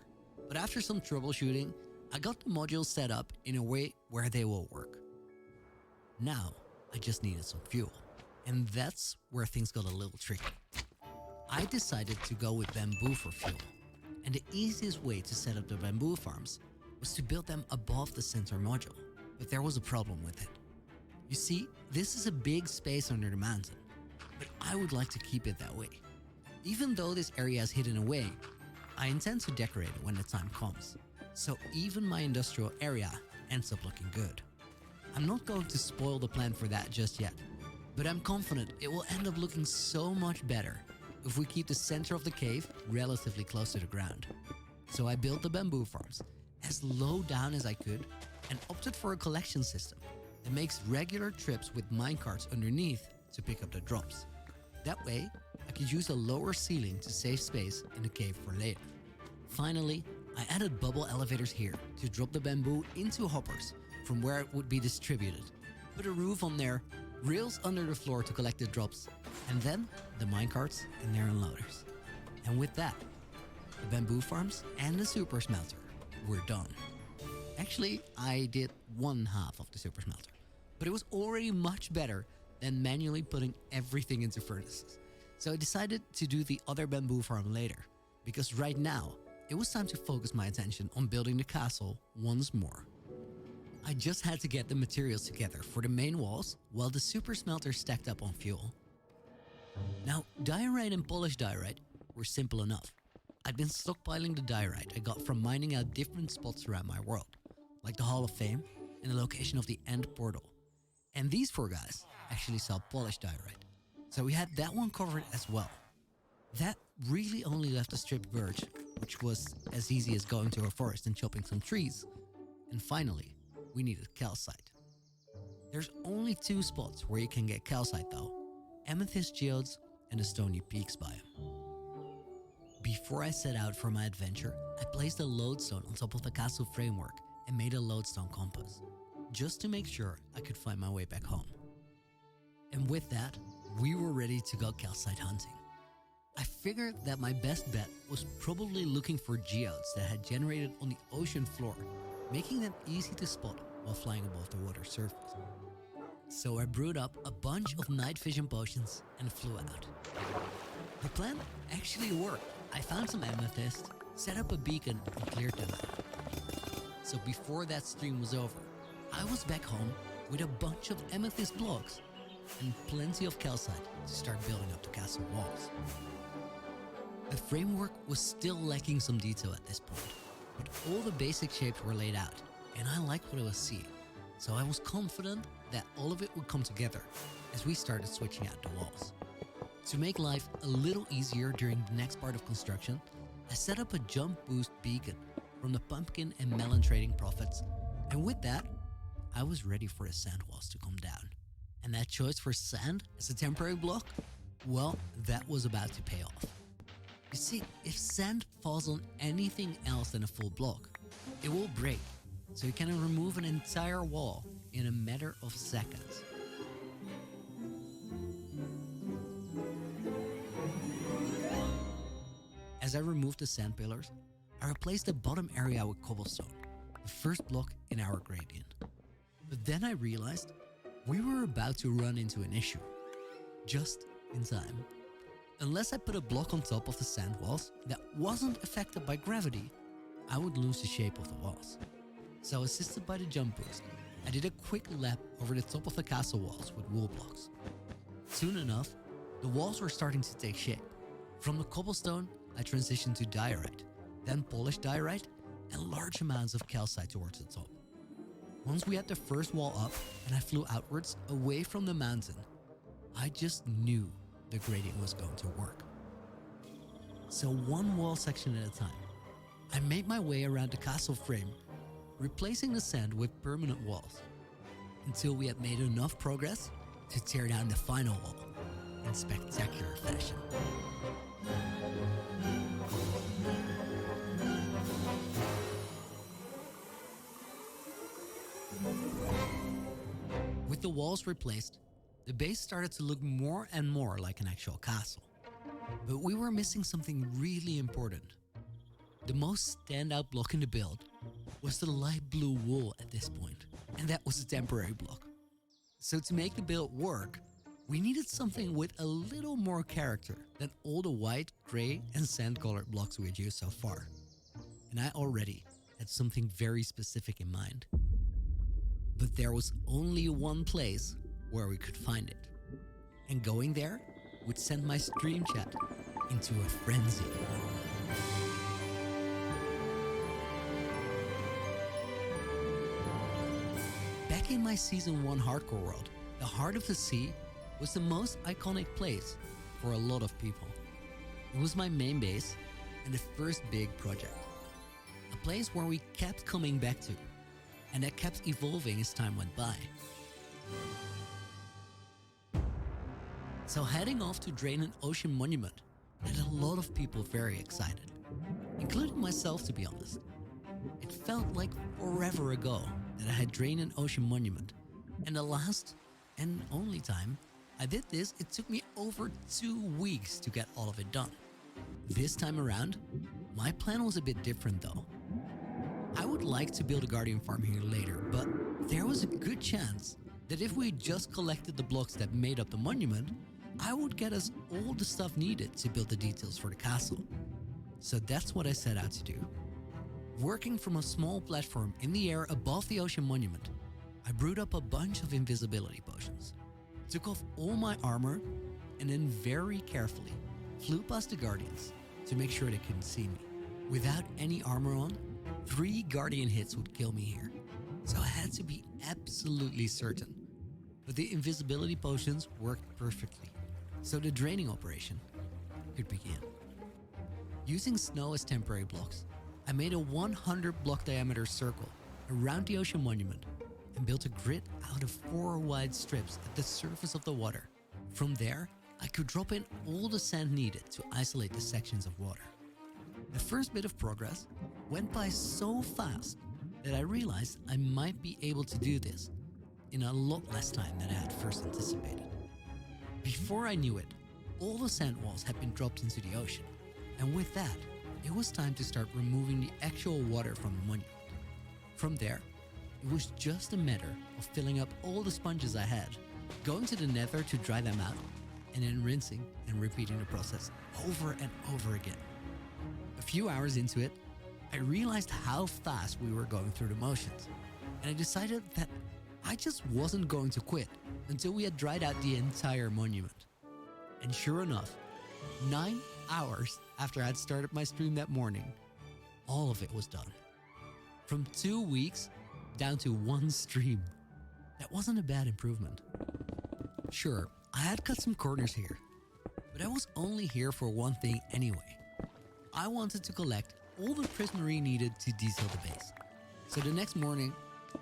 but after some troubleshooting, I got the modules set up in a way where they will work. Now, I just needed some fuel, and that's where things got a little tricky. I decided to go with bamboo for fuel, and the easiest way to set up the bamboo farms was to build them above the center module, but there was a problem with it. You see, this is a big space under the mountain, but I would like to keep it that way. Even though this area is hidden away, I intend to decorate it when the time comes, so even my industrial area ends up looking good. I'm not going to spoil the plan for that just yet, but I'm confident it will end up looking so much better if we keep the center of the cave relatively close to the ground. So I built the bamboo farms as low down as I could and opted for a collection system that makes regular trips with minecarts underneath to pick up the drops. That way, I could use a lower ceiling to save space in the cave for later. Finally, I added bubble elevators here to drop the bamboo into hoppers from where it would be distributed, put a roof on there, rails under the floor to collect the drops, and then the minecarts and their unloaders. And with that, the bamboo farms and the super smelter were done. Actually, I did one half of the super smelter, but it was already much better than manually putting everything into furnaces. So I decided to do the other bamboo farm later, because right now, it was time to focus my attention on building the castle once more. I just had to get the materials together for the main walls while the super smelter stacked up on fuel. Now, diorite and polished diorite were simple enough. I'd been stockpiling the diorite I got from mining out different spots around my world, like the Hall of Fame and the location of the End Portal. And these four guys actually sell polished diorite, so we had that one covered as well. That really only left a stripped birch, which was as easy as going to a forest and chopping some trees. And finally, we needed calcite. There's only two spots where you can get calcite though: Amethyst Geodes and the Stony Peaks biome. Before I set out for my adventure, I placed a lodestone on top of the castle framework and made a lodestone compass, just to make sure I could find my way back home. And with that, we were ready to go calcite hunting. I figured that my best bet was probably looking for geodes that had generated on the ocean floor, making them easy to spot while flying above the water surface. So I brewed up a bunch of night vision potions and flew out. The plan actually worked. I found some amethyst, set up a beacon and cleared them out. So before that stream was over, I was back home with a bunch of amethyst blocks and plenty of calcite to start building up the castle walls. The framework was still lacking some detail at this point, but all the basic shapes were laid out, and I liked what I was seeing, so I was confident that all of it would come together as we started switching out the walls. To make life a little easier during the next part of construction, I set up a jump boost beacon from the pumpkin and melon trading profits, and with that, I was ready for the sand walls to come down. And that choice for sand as a temporary block, well, that was about to pay off. You see, if sand falls on anything else than a full block, it will break, so you can remove an entire wall in a matter of seconds. As I removed the sand pillars, I replaced the bottom area with cobblestone, the first block in our gradient. But then I realized we were about to run into an issue, just in time. Unless I put a block on top of the sand walls that wasn't affected by gravity, I would lose the shape of the walls. So assisted by the jump boost, I did a quick lap over the top of the castle walls with wool blocks. Soon enough, the walls were starting to take shape. From the cobblestone, I transitioned to diorite, then polished diorite, and large amounts of calcite towards the top. Once we had the first wall up and I flew outwards away from the mountain, I just knew the gradient was going to work. So one wall section at a time, I made my way around the castle frame, replacing the sand with permanent walls, until we had made enough progress to tear down the final wall in spectacular fashion. With the walls replaced, the base started to look more and more like an actual castle. But we were missing something really important. The most standout block in the build was the light blue wool at this point, and that was a temporary block. So to make the build work, we needed something with a little more character than all the white, grey and sand-colored blocks we had used so far. And I already had something very specific in mind. But there was only one place where we could find it. And going there would send my stream chat into a frenzy. Back in my Season 1 hardcore world, the Heart of the Sea was the most iconic place for a lot of people. It was my main base and the first big project. A place where we kept coming back to, and that kept evolving as time went by. So heading off to drain an ocean monument had a lot of people very excited, including myself, to be honest. It felt like forever ago that I had drained an ocean monument, and the last and only time I did this, it took me over 2 weeks to get all of it done. This time around, my plan was a bit different though. I would like to build a guardian farm here later, but there was a good chance that if we just collected the blocks that made up the monument, I would get us all the stuff needed to build the details for the castle. So that's what I set out to do. Working from a small platform in the air above the ocean monument, I brewed up a bunch of invisibility potions, took off all my armor, and then very carefully flew past the Guardians to make sure they couldn't see me. Without any armor on, 3 Guardian hits would kill me here, so I had to be absolutely certain. But the invisibility potions worked perfectly, so the draining operation could begin. Using snow as temporary blocks, I made a 100 block diameter circle around the ocean monument and built a grid out of 4 wide strips at the surface of the water. From there, I could drop in all the sand needed to isolate the sections of water. The first bit of progress went by so fast that I realized I might be able to do this in a lot less time than I had first anticipated. Before I knew it, all the sand walls had been dropped into the ocean, and with that, it was time to start removing the actual water from the monument. From there, it was just a matter of filling up all the sponges I had, going to the nether to dry them out, and then rinsing and repeating the process over and over again. A few hours into it, I realized how fast we were going through the motions, and I decided that I just wasn't going to quit until we had dried out the entire monument. And sure enough, 9 hours after I had started my stream that morning, all of it was done. From 2 weeks down to 1 stream. That wasn't a bad improvement. Sure, I had cut some corners here, but I was only here for one thing anyway. I wanted to collect all the prismarine needed to detail the base. So the next morning,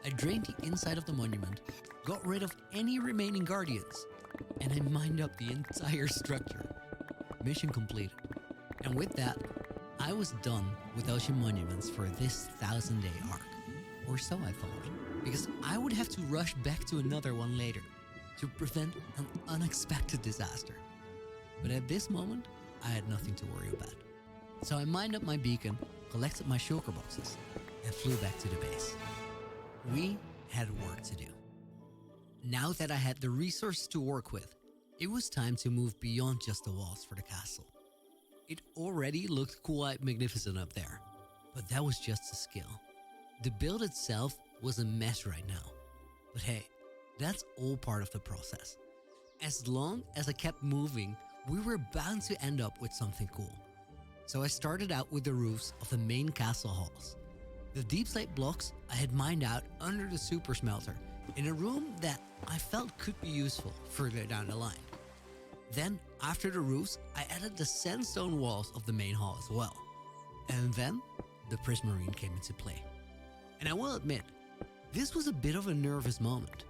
I drained the inside of the monument, got rid of any remaining guardians, and I mined up the entire structure. Mission completed. And with that, I was done with ocean monuments for this 1000-day arc. Or so I thought, because I would have to rush back to another one later to prevent an unexpected disaster. But at this moment, I had nothing to worry about. So I mined up my beacon, collected my shulker boxes, and flew back to the base. We had work to do. Now that I had the resources to work with, it was time to move beyond just the walls for the castle. It already looked quite magnificent up there, but that was just a skill. The build itself was a mess right now, but hey, that's all part of the process. As long as I kept moving, we were bound to end up with something cool. So I started out with the roofs of the main castle halls. The deep slate blocks I had mined out under the super smelter in a room that I felt could be useful further down the line. Then, after the roofs, I added the sandstone walls of the main hall as well. And then, the prismarine came into play. And I will admit, this was a bit of a nervous moment.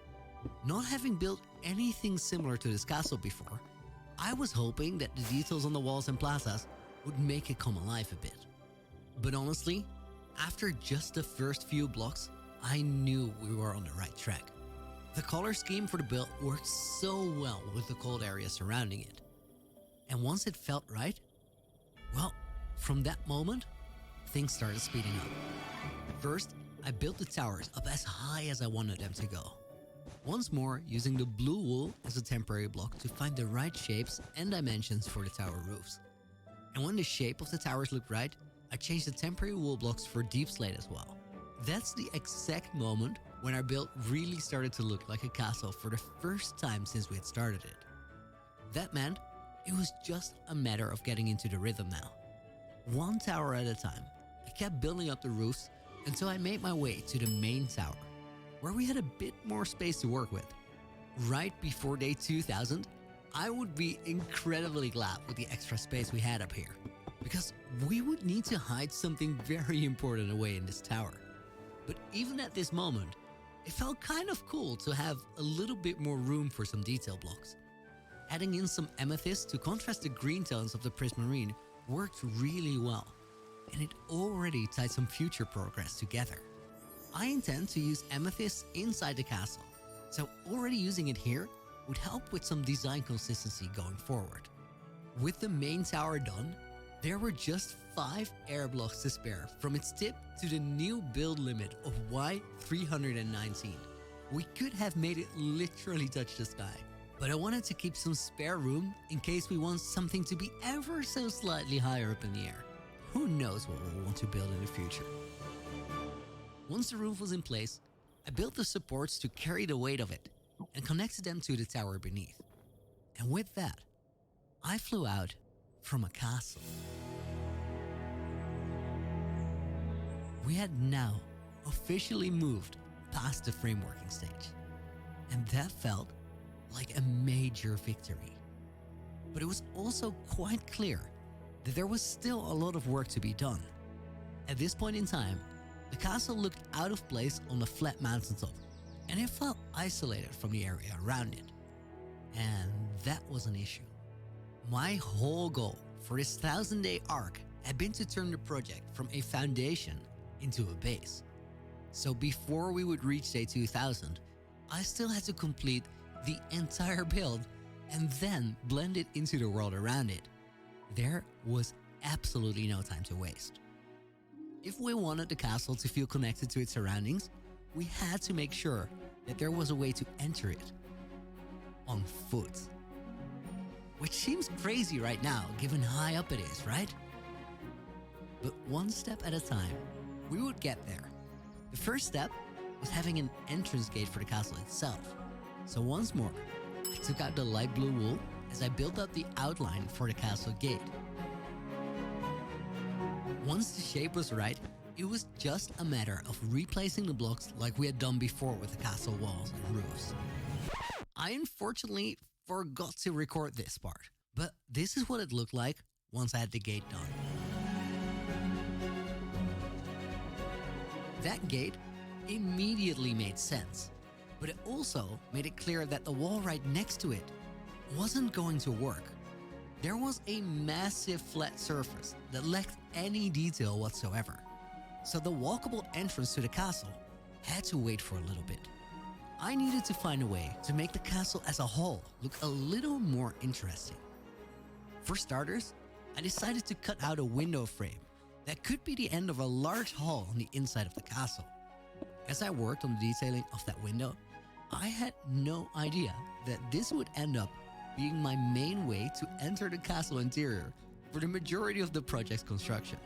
Not having built anything similar to this castle before, I was hoping that the details on the walls and plazas would make it come alive a bit. But honestly, after just the first few blocks, I knew we were on the right track. The color scheme for the build worked so well with the cold area surrounding it. And once it felt right, well, from that moment, things started speeding up. First, I built the towers up as high as I wanted them to go. Once more, using the blue wool as a temporary block to find the right shapes and dimensions for the tower roofs. And when the shape of the towers looked right, I changed the temporary wool blocks for deep slate as well. That's the exact moment when our build really started to look like a castle for the first time since we had started it. That meant it was just a matter of getting into the rhythm now. One tower at a time, I kept building up the roofs until I made my way to the main tower, where we had a bit more space to work with. Right before day 2000, I would be incredibly glad with the extra space we had up here, because we would need to hide something very important away in this tower. But even at this moment, it felt kind of cool to have a little bit more room for some detail blocks. Adding in some amethyst to contrast the green tones of the prismarine worked really well, and it already tied some future progress together. I intend to use amethyst inside the castle, so already using it here would help with some design consistency going forward. With the main tower done, there were just 5 air blocks to spare from its tip to the new build limit of Y319. We could have made it literally touch the sky, but I wanted to keep some spare room in case we want something to be ever so slightly higher up in the air. who knows what we'll want to build in the future. Once the roof was in place, I built the supports to carry the weight of it and connected them to the tower beneath. And with that, I flew out from a castle. We had now officially moved past the frameworking stage, and that felt like a major victory. But it was also quite clear that there was still a lot of work to be done. At this point in time, the castle looked out of place on the flat mountaintop, and it felt isolated from the area around it. And that was an issue. My whole goal for this 1,000-day arc had been to turn the project from a foundation into a base. So before we would reach day 2000, I still had to complete the entire build and then blend it into the world around it. There was absolutely no time to waste. If we wanted the castle to feel connected to its surroundings, we had to make sure that there was a way to enter it on foot. Which seems crazy right now, given how high up it is, right? But one step at a time, we would get there. The first step was having an entrance gate for the castle itself. So once more, I took out the light blue wool as I built up the outline for the castle gate. Once the shape was right, it was just a matter of replacing the blocks like we had done before with the castle walls and roofs. I unfortunately forgot to record this part, but this is what it looked like once I had the gate done. That gate immediately made sense, but it also made it clear that the wall right next to it wasn't going to work. There was a massive flat surface that lacked any detail whatsoever, so the walkable entrance to the castle had to wait for a little bit. I needed to find a way to make the castle as a whole look a little more interesting. For starters, I decided to cut out a window frame that could be the end of a large hall on the inside of the castle. As I worked on the detailing of that window, I had no idea that this would end up being my main way to enter the castle interior for the majority of the project's construction.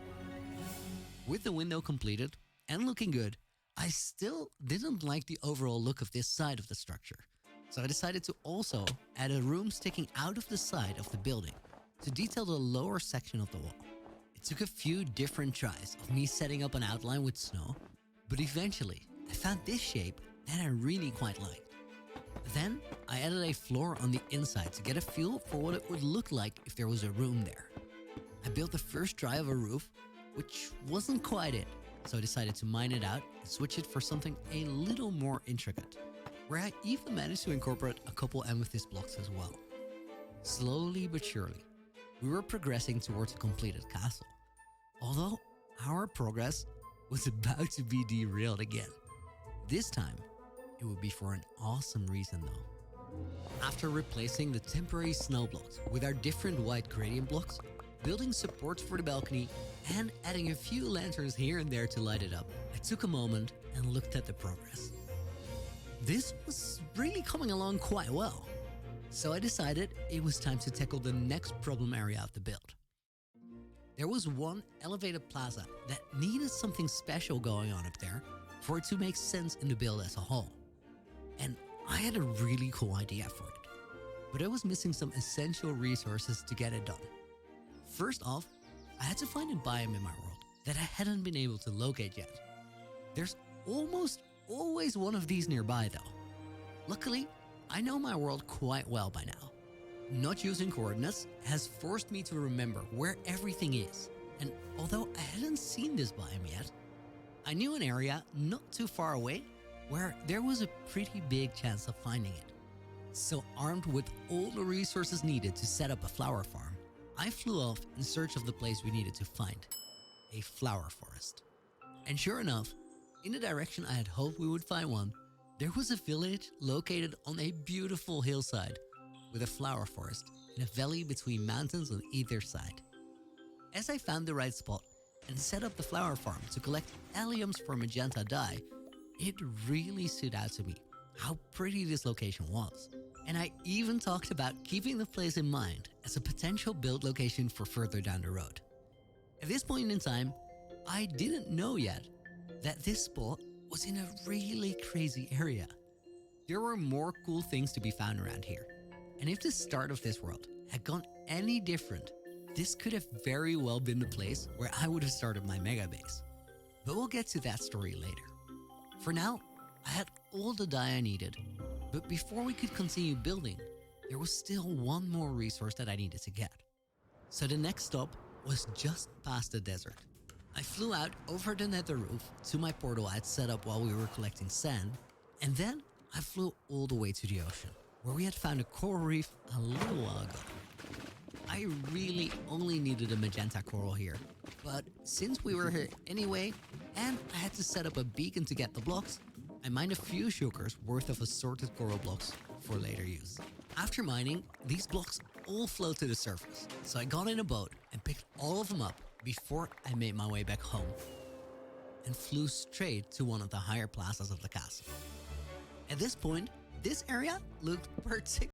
With the window completed and looking good, I still didn't like the overall look of this side of the structure, so I decided to also add a room sticking out of the side of the building to detail the lower section of the wall. It took a few different tries of me setting up an outline with snow, but eventually I found this shape that I really quite liked. Then I added a floor on the inside to get a feel for what it would look like if there was a room there. I built the first try of a roof, which wasn't quite it, so I decided to mine it out and switch it for something a little more intricate, where I even managed to incorporate a couple amethyst blocks as well. Slowly but surely, we were progressing towards a completed castle, although our progress was about to be derailed again. This time, it would be for an awesome reason though. After replacing the temporary snow blocks with our different white gradient blocks, building supports for the balcony, and adding a few lanterns here and there to light it up, I took a moment and looked at the progress. This was really coming along quite well, so I decided it was time to tackle the next problem area of the build. There was one elevated plaza that needed something special going on up there for it to make sense in the build as a whole. And I had a really cool idea for it, but I was missing some essential resources to get it done. First off, I had to find a biome in my world that I hadn't been able to locate yet. There's almost always one of these nearby though. Luckily, I know my world quite well by now. Not using coordinates has forced me to remember where everything is, and although I hadn't seen this biome yet, I knew an area not too far away where there was a pretty big chance of finding it. So armed with all the resources needed to set up a flower farm, I flew off in search of the place we needed to find, a flower forest. And sure enough, in the direction I had hoped we would find one, there was a village located on a beautiful hillside with a flower forest in a valley between mountains on either side. As I found the right spot and set up the flower farm to collect alliums for magenta dye, it really stood out to me how pretty this location was. And I even talked about keeping the place in mind as a potential build location for further down the road. At this point in time, I didn't know yet that this spot was in a really crazy area. There were more cool things to be found around here. And if the start of this world had gone any different, this could have very well been the place where I would have started my mega base. But we'll get to that story later. For now, I had all the dye I needed, but before we could continue building, there was still one more resource that I needed to get. So the next stop was just past the desert. I flew out over the nether roof to my portal I had set up while we were collecting sand, and then I flew all the way to the ocean, where we had found a coral reef a little while ago. I really only needed a magenta coral here, but since we were here anyway, and I had to set up a beacon to get the blocks, I mined a few shulkers worth of assorted coral blocks for later use. After mining, these blocks all float to the surface, so I got in a boat and picked all of them up before I made my way back home and flew straight to one of the higher plazas of the castle. At this point, this area looked particularly